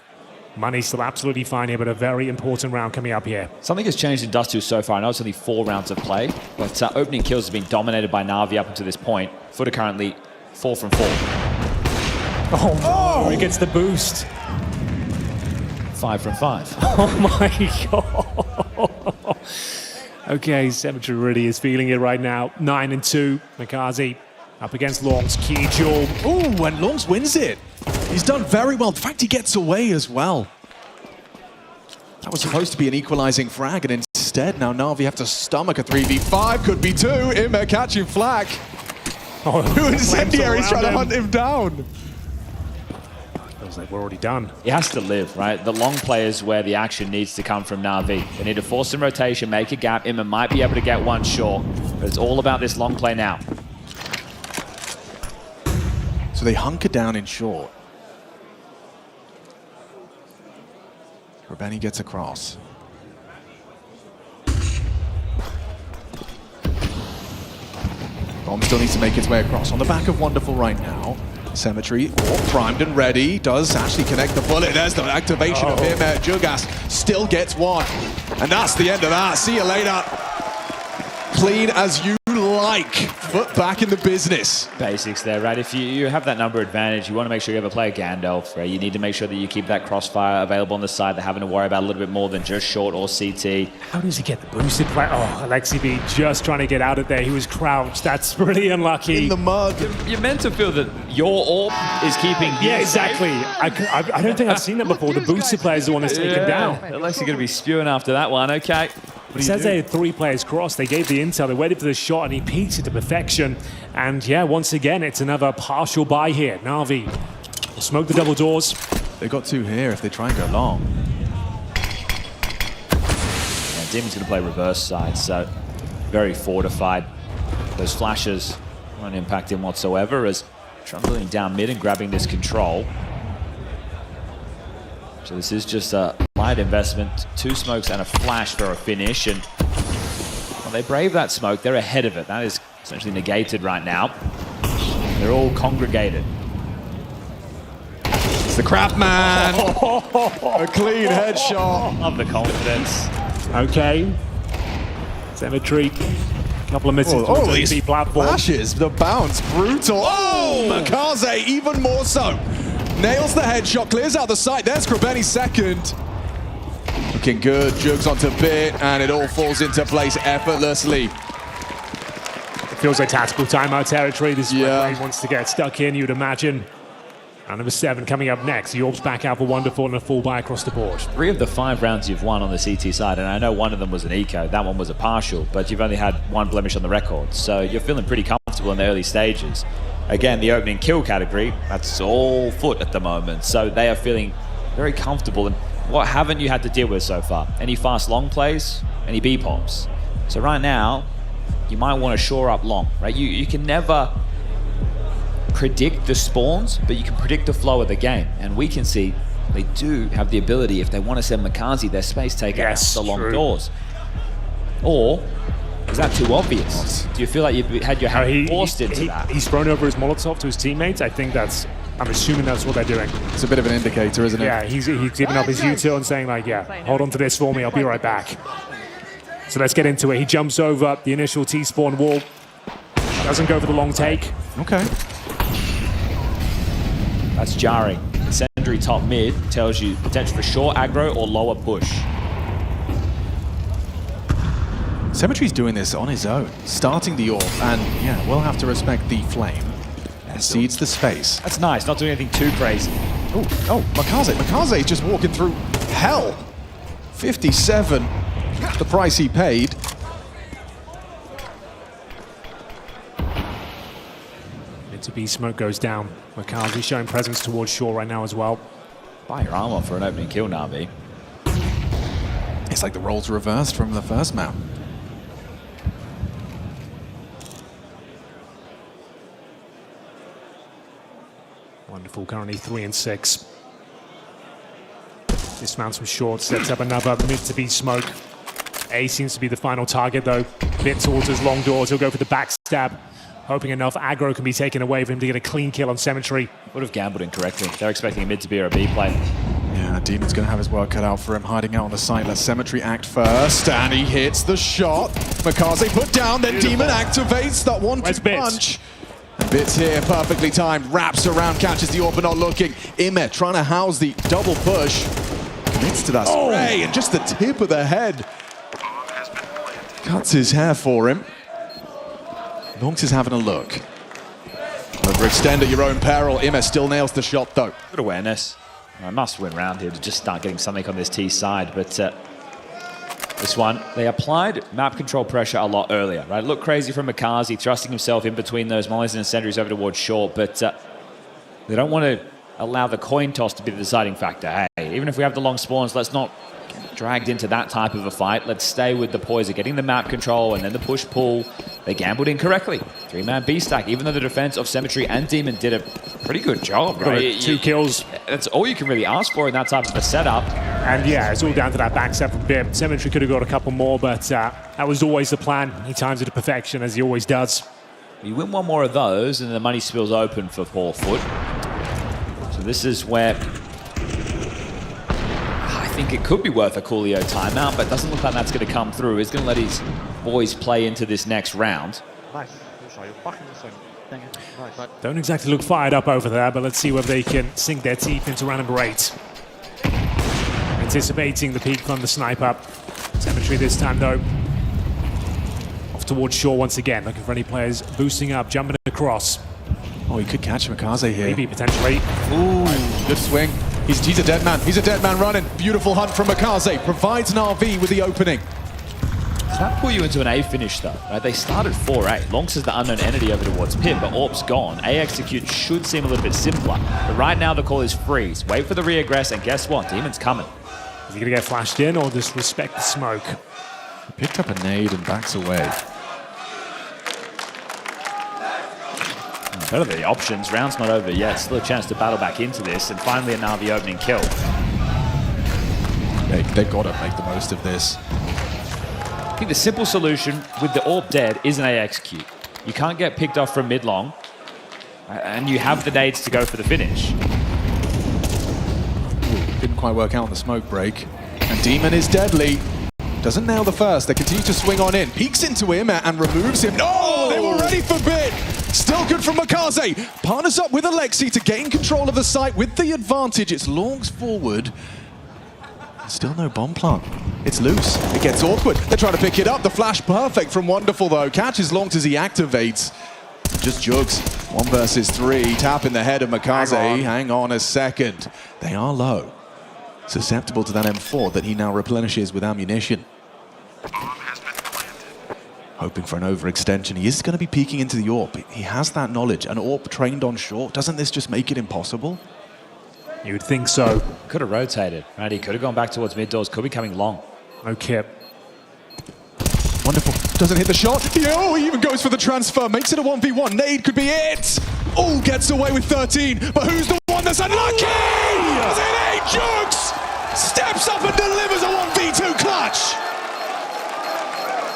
Money still absolutely fine here, but a very important round coming up here. Something has changed in Dust2 so far. I know it's only 4 rounds of play, but opening kills have been dominated by NAVI up until this point. FUT are currently 4 from 4. Oh, no, he gets the boost. 5 from 5. Oh my god. Okay, cmtry really is feeling it right now. 9-2. Makazi up against Longs. Key duel. Ooh, and Longs wins it. He's done very well. In fact, he gets away as well. That was supposed to be an equalizing frag, and instead now Navi have to stomach a 3v5. Could be 2. Immer catching flag. Oh, Incendiary's trying to hunt him down. Feels like we're already done. He has to live, right? The long play is where the action needs to come from Navi. They need to force some rotation, make a gap. Immer might be able to get one short, but it's all about this long play now. So they hunker down in short. Rabeni gets across. Bomb still needs to make its way across. On the back of Wonderful right now. cmtry, primed and ready, does actually connect the bullet. There's the activation of him. Jugas still gets one. And that's the end of that. See you later. Clean as you like. Foot back in the business. Basics there, right? If you have that number advantage, you want to make sure you ever play a Gandalf, right? You need to make sure that you keep that crossfire available on the side. They're having to worry about a little bit more than just short or CT. How does he get the boosted play? Oh, Alexi B just trying to get out of there. He was crouched. That's really unlucky. In the mud. You're meant to feel that your AWP is keeping you Yeah, exactly. I don't think I've seen that before. The boosted player is the one that's taken down. Alexi going to be spewing after that one. Okay. It says they had 3 players cross. They gave the intel. They waited for the shot, and he peaks it to perfection. And yeah, once again, it's another partial buy here. Navi will smoke the double doors. They've got 2 here if they try and go long. Yeah, Demon's going to play reverse side, so very fortified. Those flashes won't impact him whatsoever as trundling down mid and grabbing this control. So this is just a light investment, 2 smokes and a flash for a finish, and well, they brave that smoke, they're ahead of it. That is essentially negated right now. They're all congregated. It's the crap man. A clean headshot. Love the confidence. Okay. cmtry. Couple of misses Oh, these these platform. flashes, the bounce, brutal. Oh, Makaze even more so. Nails the headshot, clears out the site. There's Krabeni second. Looking good, Jugs onto bit, and it all falls into place effortlessly. It feels like tactical timeout territory. This is where he wants to get stuck in, you'd imagine. And number 7 coming up next. Yorb's back out for Wonderful and a full buy across the board. 3 of the 5 rounds you've won on the CT side, and I know one of them was an eco, that one was a partial, but you've only had 1 blemish on the record, so you're feeling pretty comfortable in the early stages. Again, the opening kill category, that's all FUT at the moment, so they are feeling very comfortable. And what haven't you had to deal with so far? Any fast long plays? Any B-pops? So right now, you might want to shore up long, right? You can never predict the spawns, but you can predict the flow of the game. And we can see they do have the ability, if they want to send Makazi their space taker out the long doors. Or is that too obvious? Do you feel like you've had your hand forced into that? He's thrown over his Molotov to his teammates. I'm assuming that's what they're doing. It's a bit of an indicator, isn't it? Yeah, he's giving up his util and saying like, yeah, hold on to this for me, I'll be right back. So let's get into it. He jumps over the initial T-spawn wall. Doesn't go for the long take. Okay. That's jarring. Secondary top mid tells you potential for short aggro or lower push. cmtry's doing this on his own, starting the AWP, and yeah, we'll have to respect the flame. Seeds the space. That's nice, not doing anything too crazy. Oh, Makaze just walking through hell. 57, the price he paid. Mid to B smoke goes down. Makazi showing presence towards shore right now as well. Buy your armor for an opening kill, Navi. It's like the roles reversed from the first map. Wonderful, currently 3 and 6. Dismounts from short, sets up another mid to B smoke. A seems to be the final target though. Bit towards his long doors, he'll go for the backstab. Hoping enough aggro can be taken away for him to get a clean kill on cmtry. Would have gambled incorrectly. They're expecting a mid to B or a B play. Yeah, Demon's going to have his work cut out for him, hiding out on the site. Let cmtry act first, and he hits the shot. Makaze put down, then Demon activates that one-two punch. And Bits here, perfectly timed, wraps around, catches the AWP, but not looking. Ime trying to house the double push. Commits to that spray, and just the tip of the head. Cuts his hair for him. Lonks is having a look. Overextend at your own peril. Ime still nails the shot, though. Good awareness. I must win round here to just start getting something on this T side, but this one, they applied map control pressure a lot earlier, right? It looked crazy from Makazi, thrusting himself in between those mollies and sentries over towards short, but they don't want to allow the coin toss to be the deciding factor. Hey, even if we have the long spawns, let's not get dragged into that type of a fight. Let's stay with the poise of getting the map control and then the push-pull. They gambled incorrectly. 3-man B-stack, even though the defense of cmtry and Demon did a pretty good job, right? 2 kills. That's all you can really ask for in that type of a setup. And yeah, it's all down to that backstep from Bib. cmtry could have got a couple more, but that was always the plan. He times it to perfection, as he always does. You win one more of those, and the money spills open for Paul FUT. So this is where I think it could be worth a Coolio timeout, but it doesn't look like that's going to come through. He's going to let his boys play into this next round. Don't exactly look fired up over there, but let's see whether they can sink their teeth into round number 8. Anticipating the peak from the sniper. cmtry this time, though. Off towards shore once again, looking for any players boosting up, jumping across. Oh, he could catch Makaze here. Maybe, potentially. Ooh, good swing. He's a dead man. He's a dead man running. Beautiful hunt from Makaze. Provides NAVI with the opening. Does that pull you into an A finish, though? Right? They started 4-8. Lonks is the unknown entity over towards Pip, but AWP's gone. A execute should seem a little bit simpler. But right now, the call is freeze. Wait for the re-aggress, and guess what? Demon's coming. Is he going to get flashed in, or just respect the smoke? He picked up a nade and backs away. Better the options. Round's not over yet. Still a chance to battle back into this, and finally a NAVI opening kill. They've got to make the most of this. I think the simple solution with the AWP dead is an A execute. You can't get picked off from mid-long, and you have the nades to go for the finish. Ooh, didn't quite work out on the smoke break. And Demon is deadly. Doesn't nail the first. They continue to swing on in. Peeks into him and removes him. No, they were ready for Bit. Still good from Makaze. Partners up with Alexi to gain control of the site with the advantage. It's Longs forward. Still no bomb plant. It's loose. It gets awkward. They're trying to pick it up. The flash perfect from Wonderful, though. Catches Longs as he activates. Just jugs. 1 versus 3. Tap in the head of Makaze. Hang on a second. They are low. Susceptible to that M4 that he now replenishes with ammunition. Hoping for an overextension. He is going to be peeking into the AWP. He has that knowledge. An AWP trained on short. Doesn't this just make it impossible? You would think so. Could have rotated, right? He could have gone back towards mid doors. Could be coming long. No kip. Wonderful. Doesn't hit the shot. Oh, he even goes for the transfer. Makes it a 1v1. Nade could be it. Oh, gets away with 13. But who's the one that's unlucky? Is it 8? Jugs steps up and delivers a 1v2 clutch.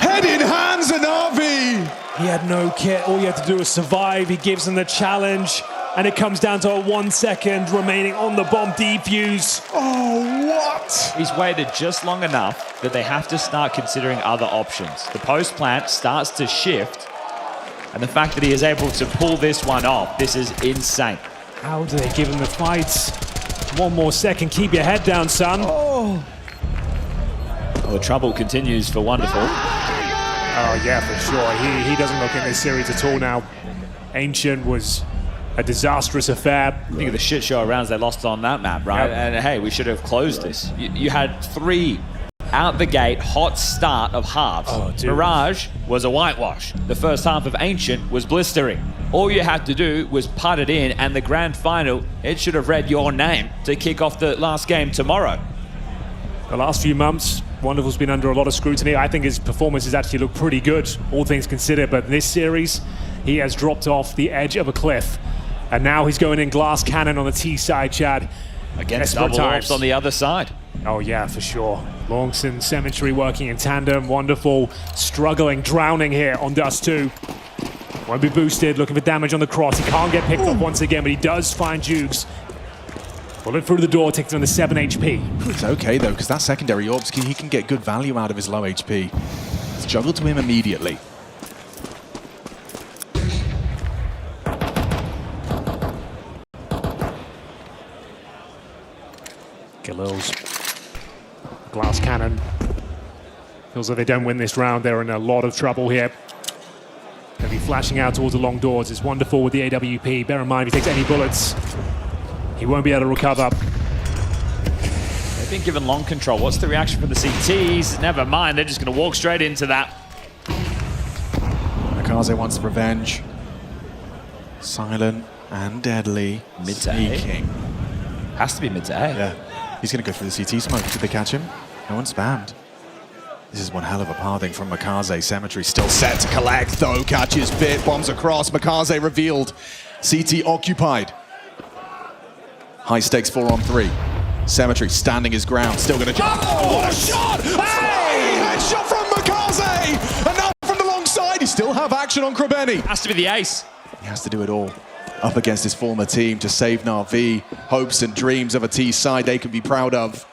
Head in hands and NAVI. He had no kit. All you had to do was survive. He gives them the challenge. And it comes down to a 1 second remaining on the bomb defuse. Oh, what? He's waited just long enough that they have to start considering other options. The post plant starts to shift, and the fact that he is able to pull this one off, this is insane. How do they give him the fight? 1 more second, keep your head down, son. Well, the trouble continues for Wonderful. Oh yeah, for sure. He doesn't look in this series at all now. Ancient was a disastrous affair. Think of the shit show of rounds they lost on that map, right? Yep. And hey, we should have closed this. You had 3 out the gate, hot start of halves. Oh, dude. Mirage was a whitewash. The first half of Ancient was blistering. All you had to do was putt it in, and the grand final, it should have read your name to kick off the last game tomorrow. The last few months, Wonderful's been under a lot of scrutiny. I think his performance has actually looked pretty good, all things considered, but in this series, he has dropped off the edge of a cliff. And now he's going in glass cannon on the T side, Chad. Against double AWPs on the other side. Oh yeah, for sure. Longs and cmtry working in tandem. Wonderful, struggling, drowning here on Dust2. Won't be boosted, looking for damage on the cross. He can't get picked up once again, but he does find Jugs. Bullet through the door, takes him on the 7 HP. It's okay, though, because that secondary AWP, he can get good value out of his low HP. It's juggled to him immediately. Galil's glass cannon. Feels like they don't win this round. They're in a lot of trouble here. They'll be flashing out towards the long doors. It's wonderful with the AWP. Bear in mind, if he takes any bullets, he won't be able to recover. They've been given long control. What's the reaction from the CTs? Never mind, they're just going to walk straight into that. Makaze wants revenge. Silent and deadly. Mid to A. Sneaking. Has to be mid to A. Yeah, he's going to go through the CT smoke. Did they catch him? No one spammed. This is one hell of a pathing from Makaze. cmtry still set to collect, though. Catches bit, bombs across. Makaze revealed. CT occupied. High stakes 4-on-3. cmtry standing his ground, still going to jump. Oh, what a shot! Hey! Headshot from Makaze! And now from the long side, he still have action on Krebeni. Has to be the ace. He has to do it all. Up against his former team to save NAVI. Hopes and dreams of a T side they can be proud of.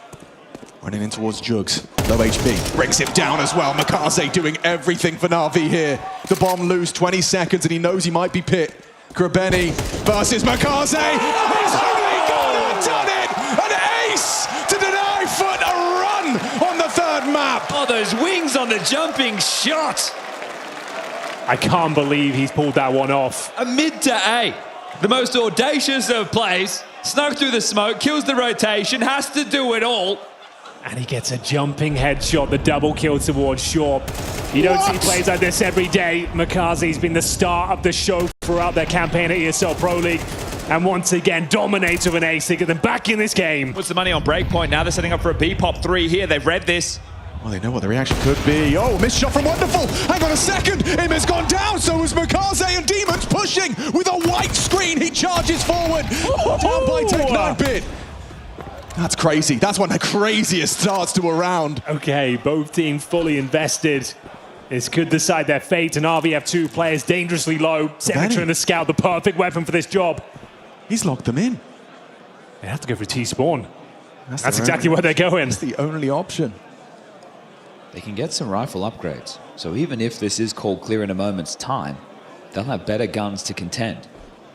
Running in towards Jugs. Low HP. Brings him down as well. Makaze doing everything for NAVI here. The bomb loose, 20 seconds, and he knows he might be pit. Krebeni versus Makaze. He's only gonna done it! An ace to deny FUT a run on the third map. Oh, those wings on the jumping shot. I can't believe he's pulled that one off. A mid to A. The most audacious of plays. Snuck through the smoke, kills the rotation, has to do it all. And he gets a jumping headshot, the double kill towards Shaw. You don't see plays like this every day. Makaze's been the star of the show throughout their campaign at ESL Pro League. And once again, dominates with an ace to get them back in this game. Puts the money on breakpoint. Now they're setting up for a B-pop 3 here. They've read this. Well, they know what the reaction could be. Oh, missed shot from Wonderful. Hang on a second. Aim has gone down. So is Makaze, and Demons pushing with a white screen. He charges forward. Down by Tech 9-bit. That's crazy. That's one of the craziest starts to a round. Okay, both teams fully invested. This could decide their fate. And NAVI have two players dangerously low. cmtry and the Scout, the perfect weapon for this job. He's locked them in. They have to go for T-spawn. That's their exactly where they're going. That's the only option. They can get some rifle upgrades. So even if this is called clear in a moment's time, they'll have better guns to contend.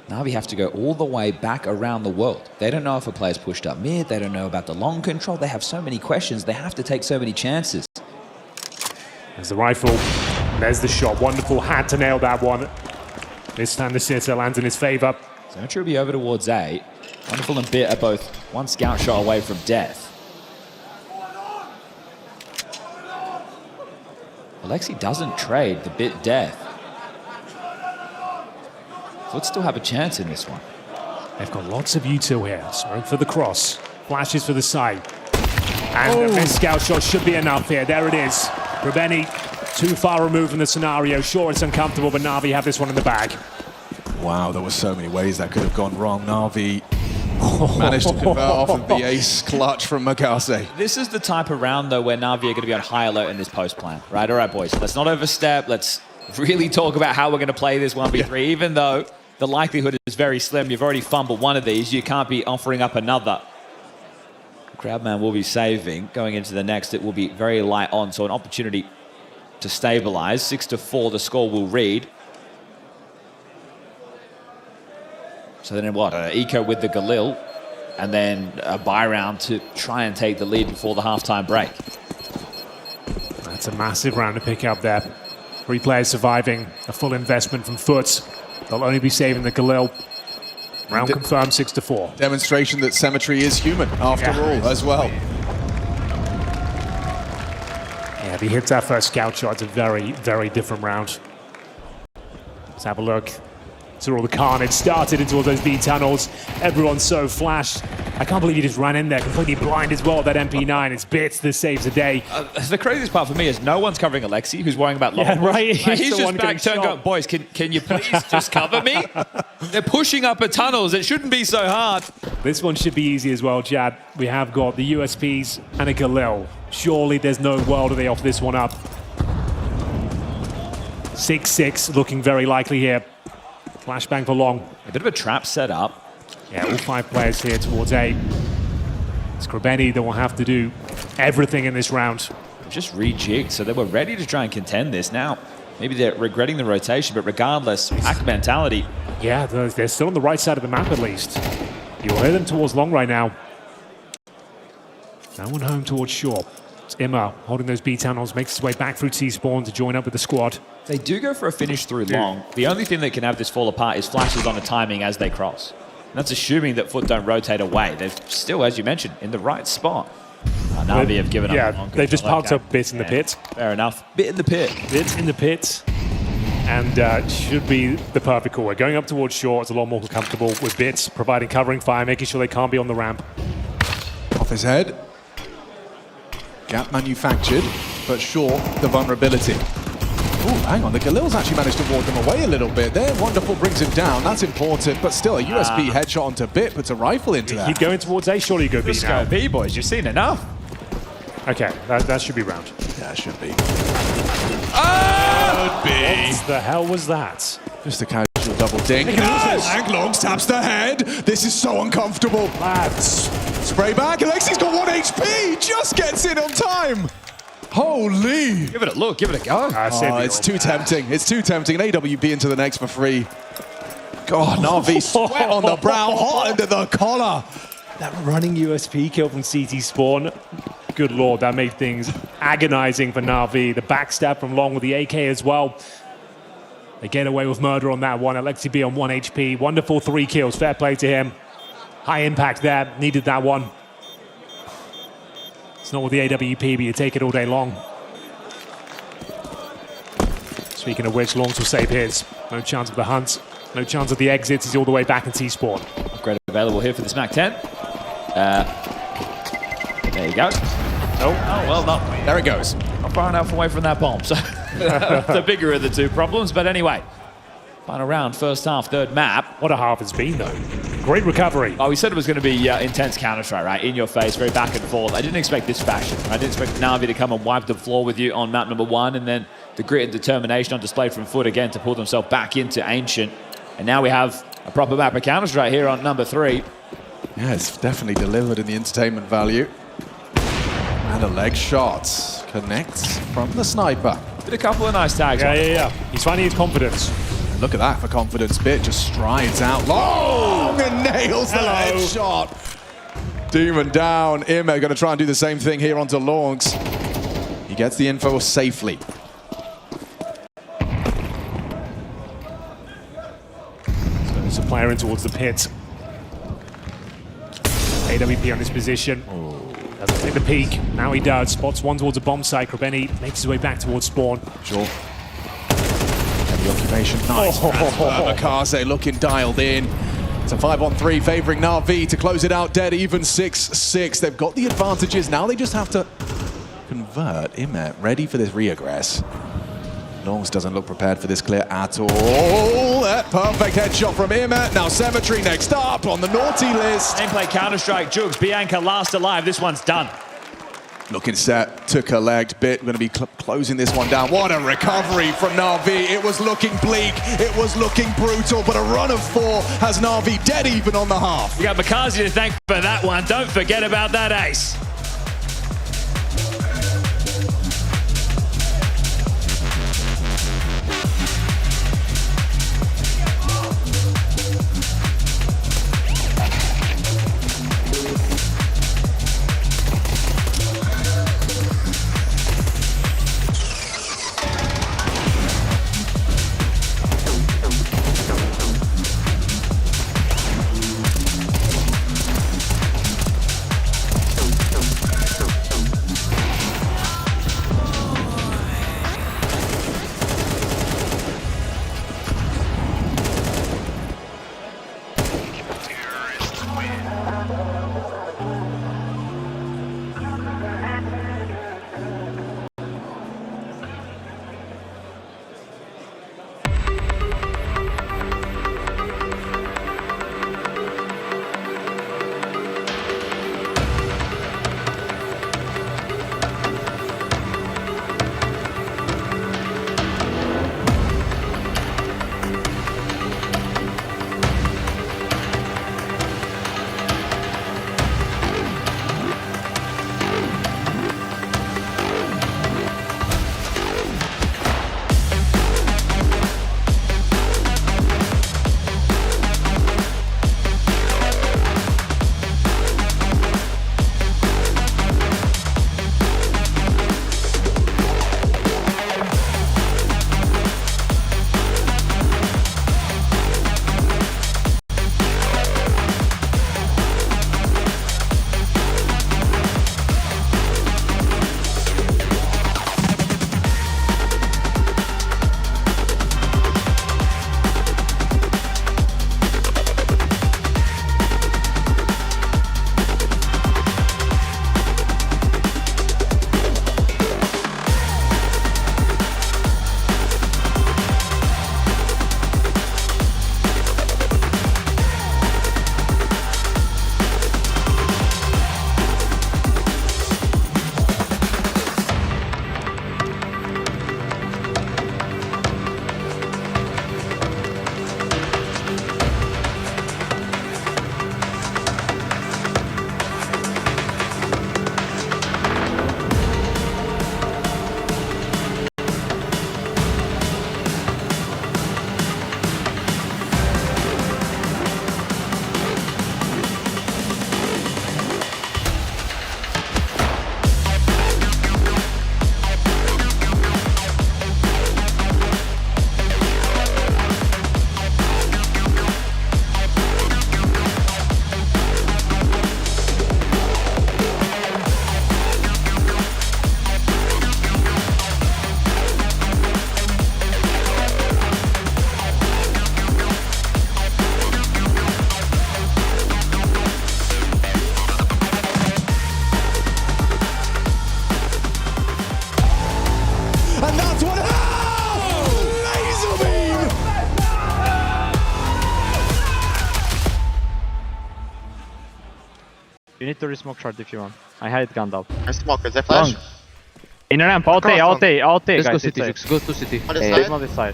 NAVI have to go all the way back around the world. They don't know if a player's pushed up mid. They don't know about the long control. They have so many questions. They have to take so many chances. There's the rifle. There's the shot. Wonderful. Had to nail that one. This time the sitter lands in his favor. cmtry will be over towards A. Wonderful and Bit are both one scout shot away from death. Alexi doesn't trade the Bit death. FUT still have a chance in this one. They've got lots of util here. Smoke for the cross. Flashes for the side. And the missed scout shot should be enough here. There it is. Krebeni too far removed from the scenario. Sure, it's uncomfortable, but NAVI have this one in the bag. Wow, there were so many ways that could have gone wrong. NAVI managed to convert off of the ace clutch from Makaze. This is the type of round, though, where NAVI are going to be on high alert in this post plan. Right, all right, boys. Let's not overstep. Let's really talk about how we're going to play this 1v3, even though the likelihood is very slim. You've already fumbled one of these. You can't be offering up another. Crowdman will be saving. Going into the next, it will be very light on, so an opportunity to stabilize. 6-4, the score will read. So then what? Eco with the Galil, and then a buy round to try and take the lead before the halftime break. That's a massive round to pick up there. 3 players surviving, a full investment from FUT. They'll only be saving the Galil. Round confirmed 6-4. Demonstration that cmtry is human, after all, as well. Yeah, if he hits that first scout shot, it's a very, very different round. Let's have a look. So all the carnage started into all those B tunnels. Everyone's so flashed. I can't believe he just ran in there completely blind as well. That MP9, it's Bits that saves the day. The craziest part for me is no one's covering Alexi, who's worrying about long. Yeah, right. He's just back turned going, boys, can you please just cover me? They're pushing up a tunnels. It shouldn't be so hard. This one should be easy as well, Chad. We have got the USPs and a Galil. Surely there's no world of they off this one up. 6-6 looking very likely here. Flashbang for long. A bit of a trap set up. Yeah, all 5 players here towards A. It's Krebeni that will have to do everything in this round. Just rejigged, so they were ready to try and contend this. Now, maybe they're regretting the rotation, but regardless, pack mentality. Yeah, they're still on the right side of the map at least. You'll hear them towards long right now. No one home towards shore. It's Imma holding those B tunnels, makes his way back through T-spawn to join up with the squad. They do go for a finish through long. The only thing that can have this fall apart is flashes on the timing as they cross. And that's assuming that FUT don't rotate away. They're still, as you mentioned, in the right spot. NAVI have given up. Yeah, they've just parked up bits in the pit. Fair enough. Bit in the pit. Bits in the pit. And should be the perfect call. We're going up towards shore. It's a lot more comfortable with bits, providing covering fire, making sure they can't be on the ramp. Off his head. Gap manufactured, but short the vulnerability. Ooh, hang on, the Galil's actually managed to ward them away a little bit there. Wonderful brings him down, that's important, but still a USB headshot onto Bit, puts a rifle into that. Keep going towards A, surely you go B Let's now. go B, boys, you've seen enough. Okay, that should be round. Yeah, it should be. What the hell was that? Just a casual double dink. Anglongs taps the head. This is so uncomfortable. Lads. Spray back, Alexi's got 1 HP, just gets in on time. Holy. Give it a look, give it a go. Oh, it's too tempting. It's too tempting. An AWP into the next for free. God, NAVI sweat on the brow, hot into the collar. That running USP kill from CT spawn. Good lord, that made things agonizing for NAVI. The backstab from Long with the AK as well. They get away with murder on that one. Alexi B on 1 HP. Wonderful 3 kills. Fair play to him. High impact there. Needed that one. It's not with the AWP, but you take it all day long. Speaking of which, Longs will save his. No chance of the hunt. No chance of the exits. He's all the way back in T-spawn. Upgrade available here for this Mac 10. There you go. Oh, well, not. There it goes. Not far enough away from that bomb. So the bigger of the two problems. But anyway, final round, first half, third map. What a half it's been, though. Great recovery. Oh, we said it was going to be intense Counter-Strike, right? In your face, very back and forth. I didn't expect this fashion. I didn't expect NAVI to come and wipe the floor with you on map number 1, and then the grit and determination on display from FUT again to pull themselves back into Ancient. And now we have a proper map of Counter-Strike here on number 3. Yeah, it's definitely delivered in the entertainment value. And a leg shot connects from the sniper. Did a couple of nice tags. Yeah. He's finding his confidence. Look at that for confidence. Bit just strides out long and nails the headshot. Demon down. Imma going to try and do the same thing here onto Longs. He gets the info safely. So there's a player in towards the pit. AWP on this position. Doesn't take the peak. Now he does. Spots one towards a bomb site. Krabeni makes his way back towards spawn. Sure. The occupation, nice. Makaze looking dialed in. It's a 5-on-3 favoring NAVI to close it out dead, even 6-6. They've got the advantages. Now they just have to convert. Imma ready for this re-aggress. Longs doesn't look prepared for this clear at all. That perfect headshot from Imma. Now cmtry next up on the naughty list. Gameplay Counter-Strike, Jugs, Bianca last alive. This one's done. Looking set to collect. Bit going to be closing this one down. What a recovery from NAVI. It was looking bleak. It was looking brutal, but a run of 4 has NAVI dead even on the half. We got Makazi to thank for that one. Don't forget about that ace. You need to resmoke short if you want. I hide Gandalf. I smoke. Is there flash? Long. In ramp, alt A, Cross alt A, alt A, Let's go guys. city, Jux. Go to city. On this It's side? not this side.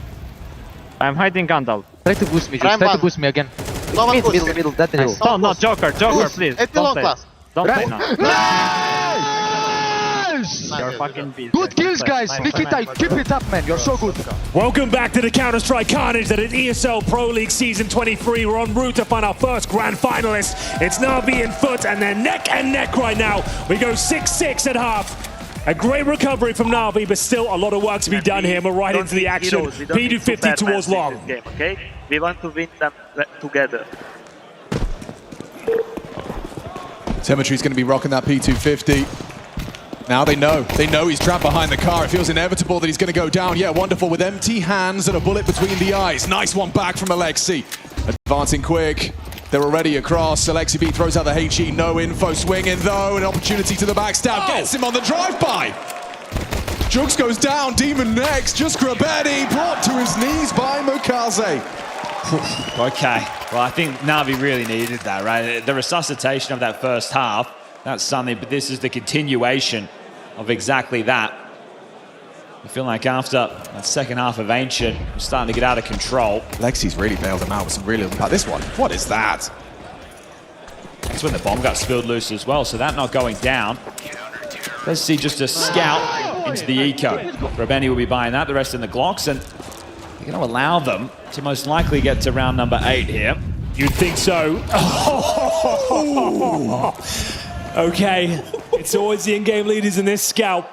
I'm hiding Gandalf. Try to boost me, Jux. Ramp Try to one. boost me again. No one push. Middle, that is. No, no, Joker, Push. please. It's Don't long play. class. Don't play now. Nice! You're fucking beast. Good kills, guys. Nice, Nikita, nice. keep it up, man. You're so good. Welcome back to the Counter-Strike Carnage that is ESL Pro League Season 23. We're en route to find our first grand finalist. It's NAVI and FUT, and they're neck and neck right now. We go 6-6 at half. A great recovery from NAVI, but still a lot of work to be done here. We're right into the action. P250 towards long. Game, okay? We want to win them together. cmtry's going to be rocking that P250. Now they know he's trapped behind the car. It feels inevitable that he's going to go down. Yeah, wonderful with empty hands and a bullet between the eyes. Nice one back from Alexi. Advancing quick. They're already across. Alexi B throws out the HE. No info. Swinging though. An opportunity to the backstab. Gets him on the drive-by. Jugs goes down. Demon next. Just Grabetti brought to his knees by Mukaze. Okay, well, I think Navi really needed that, right? The resuscitation of that first half, that's something, but this is the continuation of exactly that. I feel like after that second half of Ancient, we're starting to get out of control. Alexi's really bailed him out with some really impact. This one, what is that? That's when the bomb got spilled loose as well, so that not going down. Let's see just a scout into the eco. Rabeni will be buying that, the rest in the Glocks, and you're going to allow them to most likely get to round number 8 here. You'd think so. Okay, it's always the in-game leaders in this scout.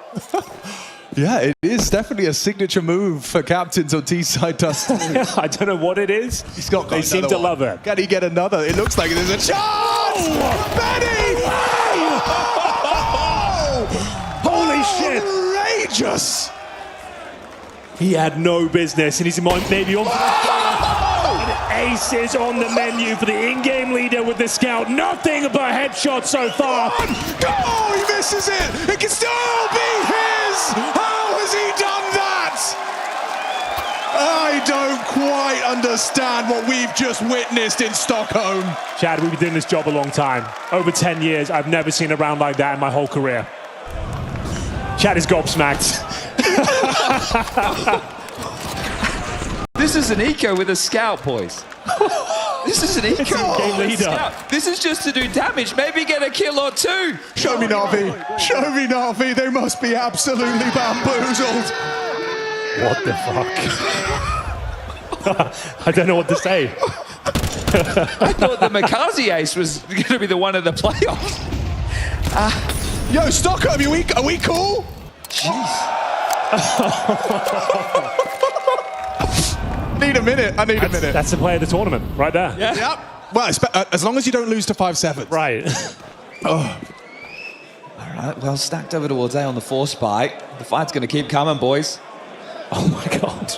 Yeah, it is definitely a signature move for captains on T-side Dust2. I don't know what it is. He's got They seem to love it. Can he get another? It looks like there's a chance! Benny! Holy shit! Outrageous! He had no business, and he's maybe on. Aces on the menu for the in-game leader with the scout. Nothing but headshots so far. Oh, he misses it! It can still be his! How has he done that? I don't quite understand what we've just witnessed in Stockholm. Chad, we've been doing this job a long time. Over 10 years, I've never seen a round like that in my whole career. Chad is gobsmacked. This is an eco with a scout, boys. This is an eco It's in-game with a leader. scout. This is just to do damage, maybe get a kill or two. Show me Navi. Show me Navi. They must be absolutely bamboozled. What the fuck? I don't know what to say. I thought the Makazi ace was going to be the one of the playoffs. Yo, Stockholm, are we cool? Need a minute. I need a minute. That's the play of the tournament, right there. Yeah. Yep. Well, as long as you don't lose to 5-7. Right. All right, well stacked over towards A on the force spike. The fight's going to keep coming, boys. Oh my god.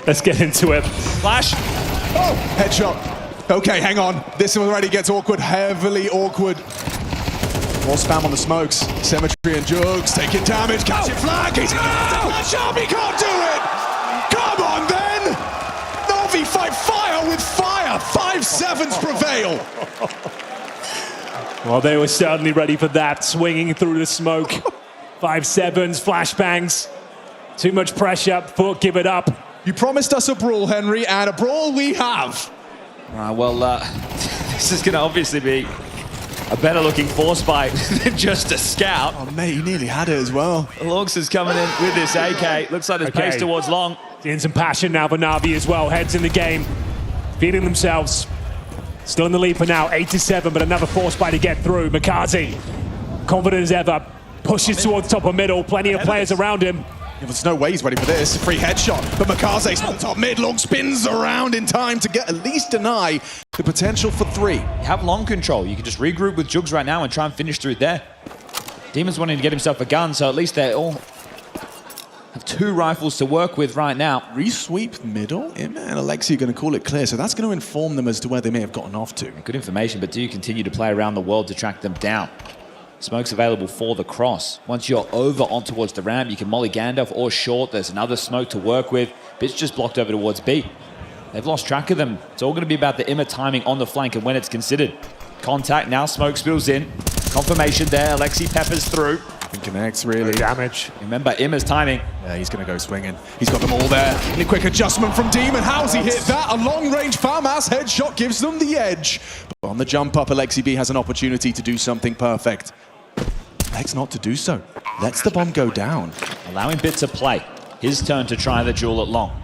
Let's get into it. Flash. Oh, headshot. Okay, hang on. This already gets awkward, heavily awkward. More spam on the smokes. cmtry and Jugs taking damage, catching flag. He's flash up. He can't do it. Come on, then. Navi fight fire with fire. 5-7s prevail. Well, they were certainly ready for that. Swinging through the smoke. 5-7s, flashbangs. Too much pressure. FUT, give it up. You promised us a brawl, Henry, and a brawl we have. All right, well, this is going to obviously be a better looking force spike than just a scout. Oh, mate, you nearly had it as well. Logs is coming in with this AK. Looks like there's pace towards long. Seeing some passion now for NAVI as well. Heads in the game. Feeding themselves. Still in the lead for now. 8-7, but another force spike to get through. Makazi, confident as ever. Pushes towards top of middle. Plenty of players around him. Yeah, there's no way he's ready for this. Free headshot, but Makaze's on the top mid. Long spins around in time to at least deny the potential for 3. You have long control. You can just regroup with Jugs right now and try and finish through there. Demon's wanting to get himself a gun, so at least they all have 2 rifles to work with right now. Resweep middle? Him and Alexi are going to call it clear, so that's going to inform them as to where they may have gotten off to. Good information, but do you continue to play around the world to track them down? Smoke's available for the cross. Once you're over on towards the ramp, you can molly Gandalf or short. There's another smoke to work with. Bit's just blocked over towards B. They've lost track of them. It's all going to be about the timing on the flank and when it's considered. Contact, now smoke spills in. Confirmation there, Alexi peppers through. And connects, really. Damage. Remember, Imma's timing. Yeah, he's going to go swinging. He's got them all there. And a quick adjustment from Demon. How's he hit that? A long-range FAMAS headshot gives them the edge. But on the jump up, Alexi B has an opportunity to do something perfect. Elects not to do so. Lets the bomb go down. Allowing Bit to play. His turn to try the duel at long.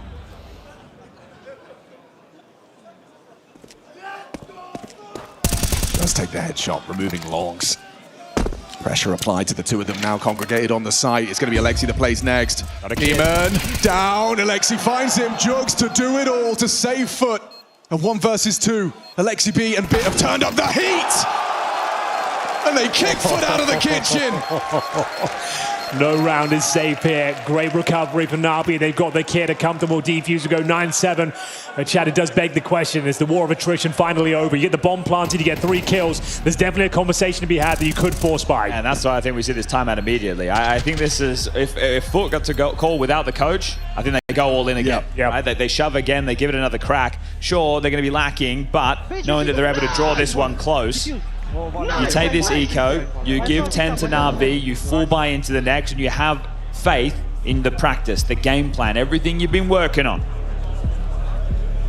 Does take the headshot, removing longs. Pressure applied to the two of them now congregated on the site. It's going to be Alexi that plays next. Demon down. Alexi finds him. Jugs to do it all to save FUT. And 1 versus 2. Alexi B and Bit have turned up the heat. And they kick FUT out of the kitchen. No round is safe here. Great recovery for NAVI. They've got the kid, a comfortable defuse to go 9-7. But Chad, it does beg the question, is the war of attrition finally over? You get the bomb planted, you get 3 kills. There's definitely a conversation to be had that you could force by. And that's why I think we see this timeout immediately. I think this is, if FUT got to go call without the coach, I think they go all in again. Yep. Right? They shove again, they give it another crack. Sure, they're going to be lacking, but knowing that they're able to draw this one close, you take this eco, you give 10 to NAVI, you full buy into the next, and you have faith in the practice, the game plan, everything you've been working on.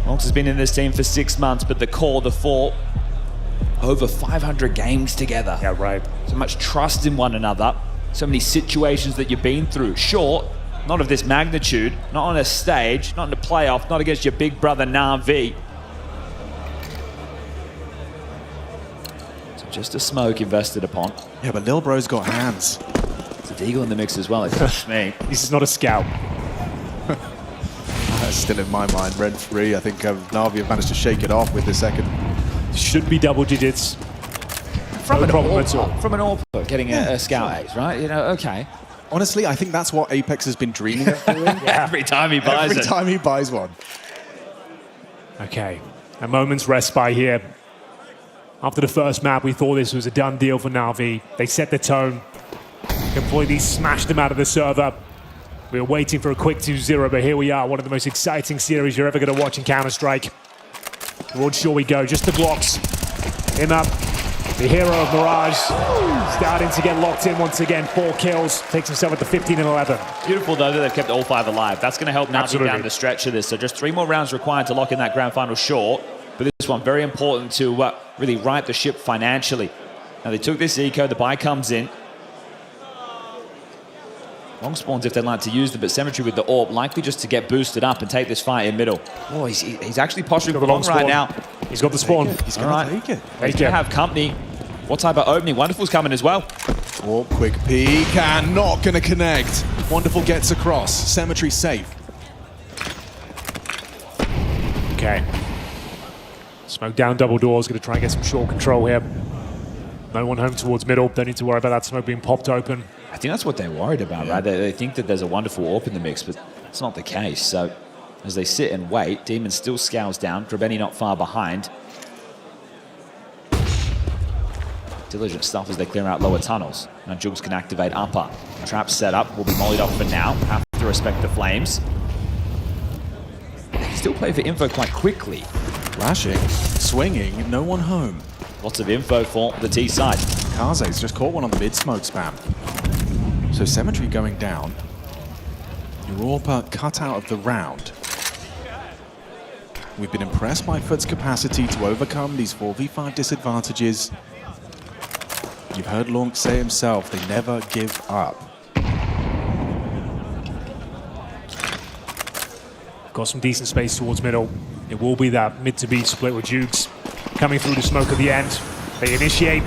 Monks has been in this team for 6 months, but the core, the 4, over 500 games together. Yeah, right. So much trust in one another, so many situations that you've been through. Sure, not of this magnitude, not on a stage, not in a playoff, not against your big brother NAVI. Just a smoke invested upon. Yeah, but Lil Bro's got hands. It's a deagle in the mix as well, if that's me. This is not a scout. That's still in my mind, rent-free. I think NAVI have managed to shake it off with the second. Should be double digits. From No problem at all. From an AWP, getting a scout ace, right? You know, okay. Honestly, I think that's what Apex has been dreaming of doing. Every time he buys Every it. time he buys one. Okay, a moment's respite here. After the first map, we thought this was a done deal for NAVI. They set the tone, completely smashed them out of the server. We were waiting for a quick 2-0, but here we are, one of the most exciting series you're ever going to watch in Counter-Strike. Towards shore we go, just the Glocks. Him up, the hero of Mirage, starting to get locked in once again. 4 kills, takes himself at the 15 and 11. Beautiful, though, that they've kept all 5 alive. That's going to help NAVI Absolutely. down the stretch of this. So just 3 more rounds required to lock in that grand final short. But this one, very important to really right the ship financially. Now, they took this eco, the buy comes in. Long spawns if they'd like to use them, but cmtry with the AWP, likely just to get boosted up and take this fight in middle. Oh, he's actually posturing for long right now. He's got the spawn. He's going to take it. He's going to have company. What type of opening? Wonderful's coming as well. Oh, quick peek and not going to connect. Wonderful gets across. cmtry safe. Okay. Smoke down double doors, going to try and get some short control here. No one home towards middle. Don't need to worry about that smoke being popped open. I think that's what they're worried about, right? They think that there's a wonderful AWP in the mix, but it's not the case. So as they sit and wait, Demon still scowls down. Grabeni not far behind. Diligent stuff as they clear out lower tunnels. Now Jugs can activate upper. Trap set up, will be mollied off for now. Have to respect the flames. Still play for info quite quickly. Flashing, swinging, no one home. Lots of info for the T side. Kaze's just caught one on the mid-smoke spam. So cmtry going down. Europa cut out of the round. We've been impressed by FUT's capacity to overcome these 4v5 disadvantages. You've heard Lonk say himself, they never give up. Got some decent space towards middle. It will be that mid to B split with Jukes coming through the smoke at the end. They initiate,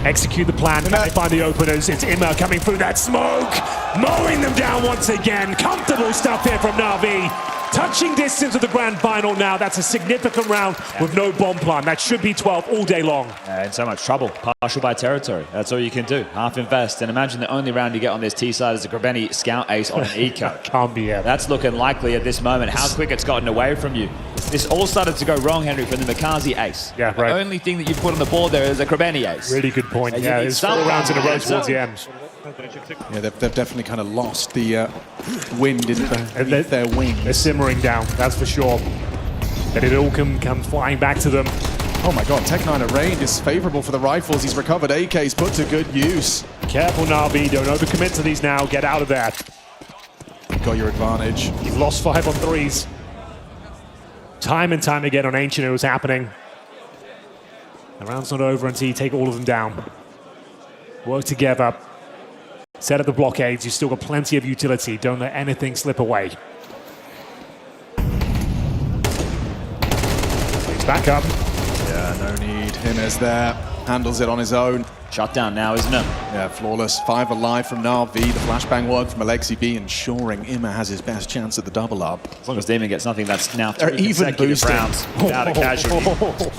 execute the plan. Can they find the openers? It's Imma coming through that smoke, mowing them down once again. Comfortable stuff here from NAVI. Touching distance of the grand final now. That's a significant round with no bomb plan. That should be 12 all day long. In so much trouble. Partial by territory. That's all you can do. Half invest. And imagine the only round you get on this T side is a Grabeni scout ace on an eco. Can't be it. That's looking likely at this moment. How quick it's gotten away from you. This all started to go wrong, Henry, from the Mikaze ace. Yeah, right. The only thing that you put on the board there is a Grabeni ace. Really good point. Yeah, there's 4 rounds in a row towards the end. Yeah, they've definitely kind of lost the wind in their wings. They're simmering down, that's for sure. But it all come flying back to them. Oh my god, Tech9 Arraigned is favorable for the rifles. He's recovered AKs, put to good use. Careful, NAVI. Don't overcommit to these now. Get out of there. Got your advantage. You've lost 5 on 3s. Time and time again on Ancient it was happening. The round's not over until you take all of them down. Work together. Set up the blockades. You've still got plenty of utility. Don't let anything slip away. He's back up. Yeah, no need. Jimenez there. Handles it on his own. Shut down now, isn't it? Yeah, flawless. 5 alive from NAVI. The flashbang work from Alexi B, ensuring Ima has his best chance at the double up. As long as Demon gets nothing, that's now They're 3 even consecutive boosting. rounds without a casualty.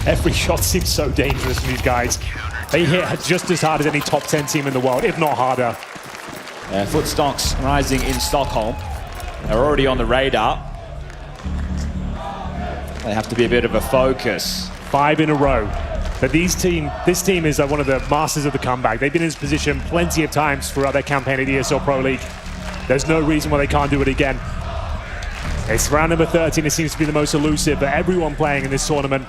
Every shot seems so dangerous from these guys. They hit just as hard as any top 10 team in the world, if not harder. FUT stocks rising in Stockholm. They're already on the radar. They have to be a bit of a focus. 5 in a row. But this team is one of the masters of the comeback. They've been in this position plenty of times throughout their campaign at ESL Pro League. There's no reason why they can't do it again. It's round number 13. It seems to be the most elusive, but everyone playing in this tournament.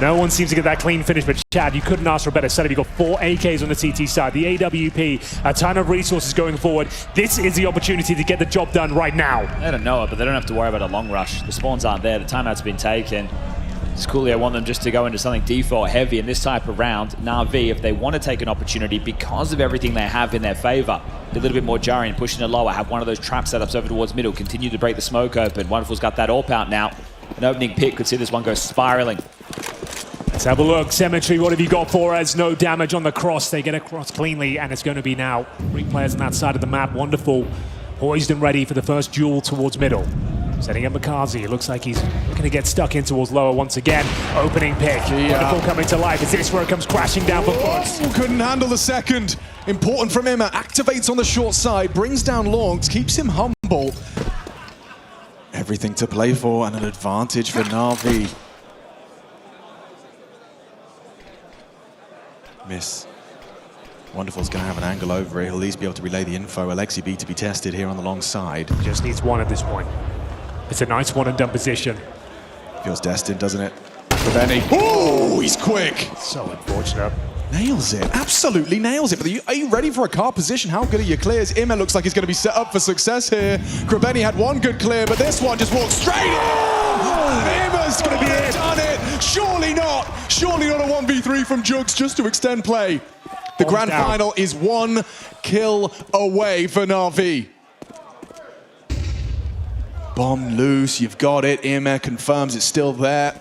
No one seems to get that clean finish, but Chad, you couldn't ask for a better setup. You've got 4 AKs on the TT side, the AWP, a ton of resources going forward. This is the opportunity to get the job done right now. They don't know it, but they don't have to worry about a long rush. The spawns aren't there. The timeout's been taken. It's cool. I want them just to go into something default heavy in this type of round. NAVI, if they want to take an opportunity because of everything they have in their favor, be a little bit more jarring, pushing it lower, have one of those trap setups over towards middle, continue to break the smoke open. Wonderful's got that AWP out now. An opening pick, could see this one go spiraling. Let's have a look. cmtry, what have you got for us? No damage on the cross. They get across cleanly, and it's going to be now 3 players on that side of the map. Wonderful. Poised and ready for the first duel towards middle. Setting up Makazi. It looks like he's looking to get stuck in towards lower once again. Opening pick. Wonderful coming to life. Is this where it comes crashing down for FUT? Couldn't handle the second. Important from Ima. Activates on the short side, brings down Longs, keeps him humble. Everything to play for and an advantage for NAVI. Miss. Wonderful's going to have an angle over it. He'll at least be able to relay the info. Alexi B to be tested here on the long side. Just needs one at this point. It's a nice one and done position. Feels destined, doesn't it? For Benny. Oh, he's quick. So unfortunate. Nails it. Absolutely nails it. But are you ready for a car position? How good are your clears? Ima looks like he's going to be set up for success here. Grabeni had one good clear, but this one just walked straight in. Ima's going to be done it. Surely not. Surely not a 1v3 from Jugs just to extend play. The grand final is 1 kill away for NAVI. Bomb loose, you've got it. Ima confirms it's still there.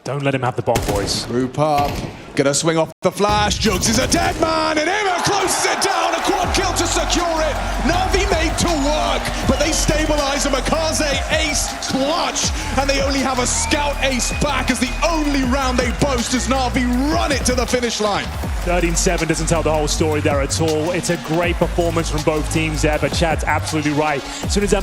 Don't let him have the bomb, boys. Group up, gonna swing off the flash. Jugs is a dead man, and Ima closes it down. A quad kill to secure it. NAVI made to work, but they stabilize a Makaze ace clutch, and they only have a scout ace back as the only round they boast as NAVI run it to the finish line. 13-7 doesn't tell the whole story there at all. It's a great performance from both teams there, but Chad's absolutely right. As soon as that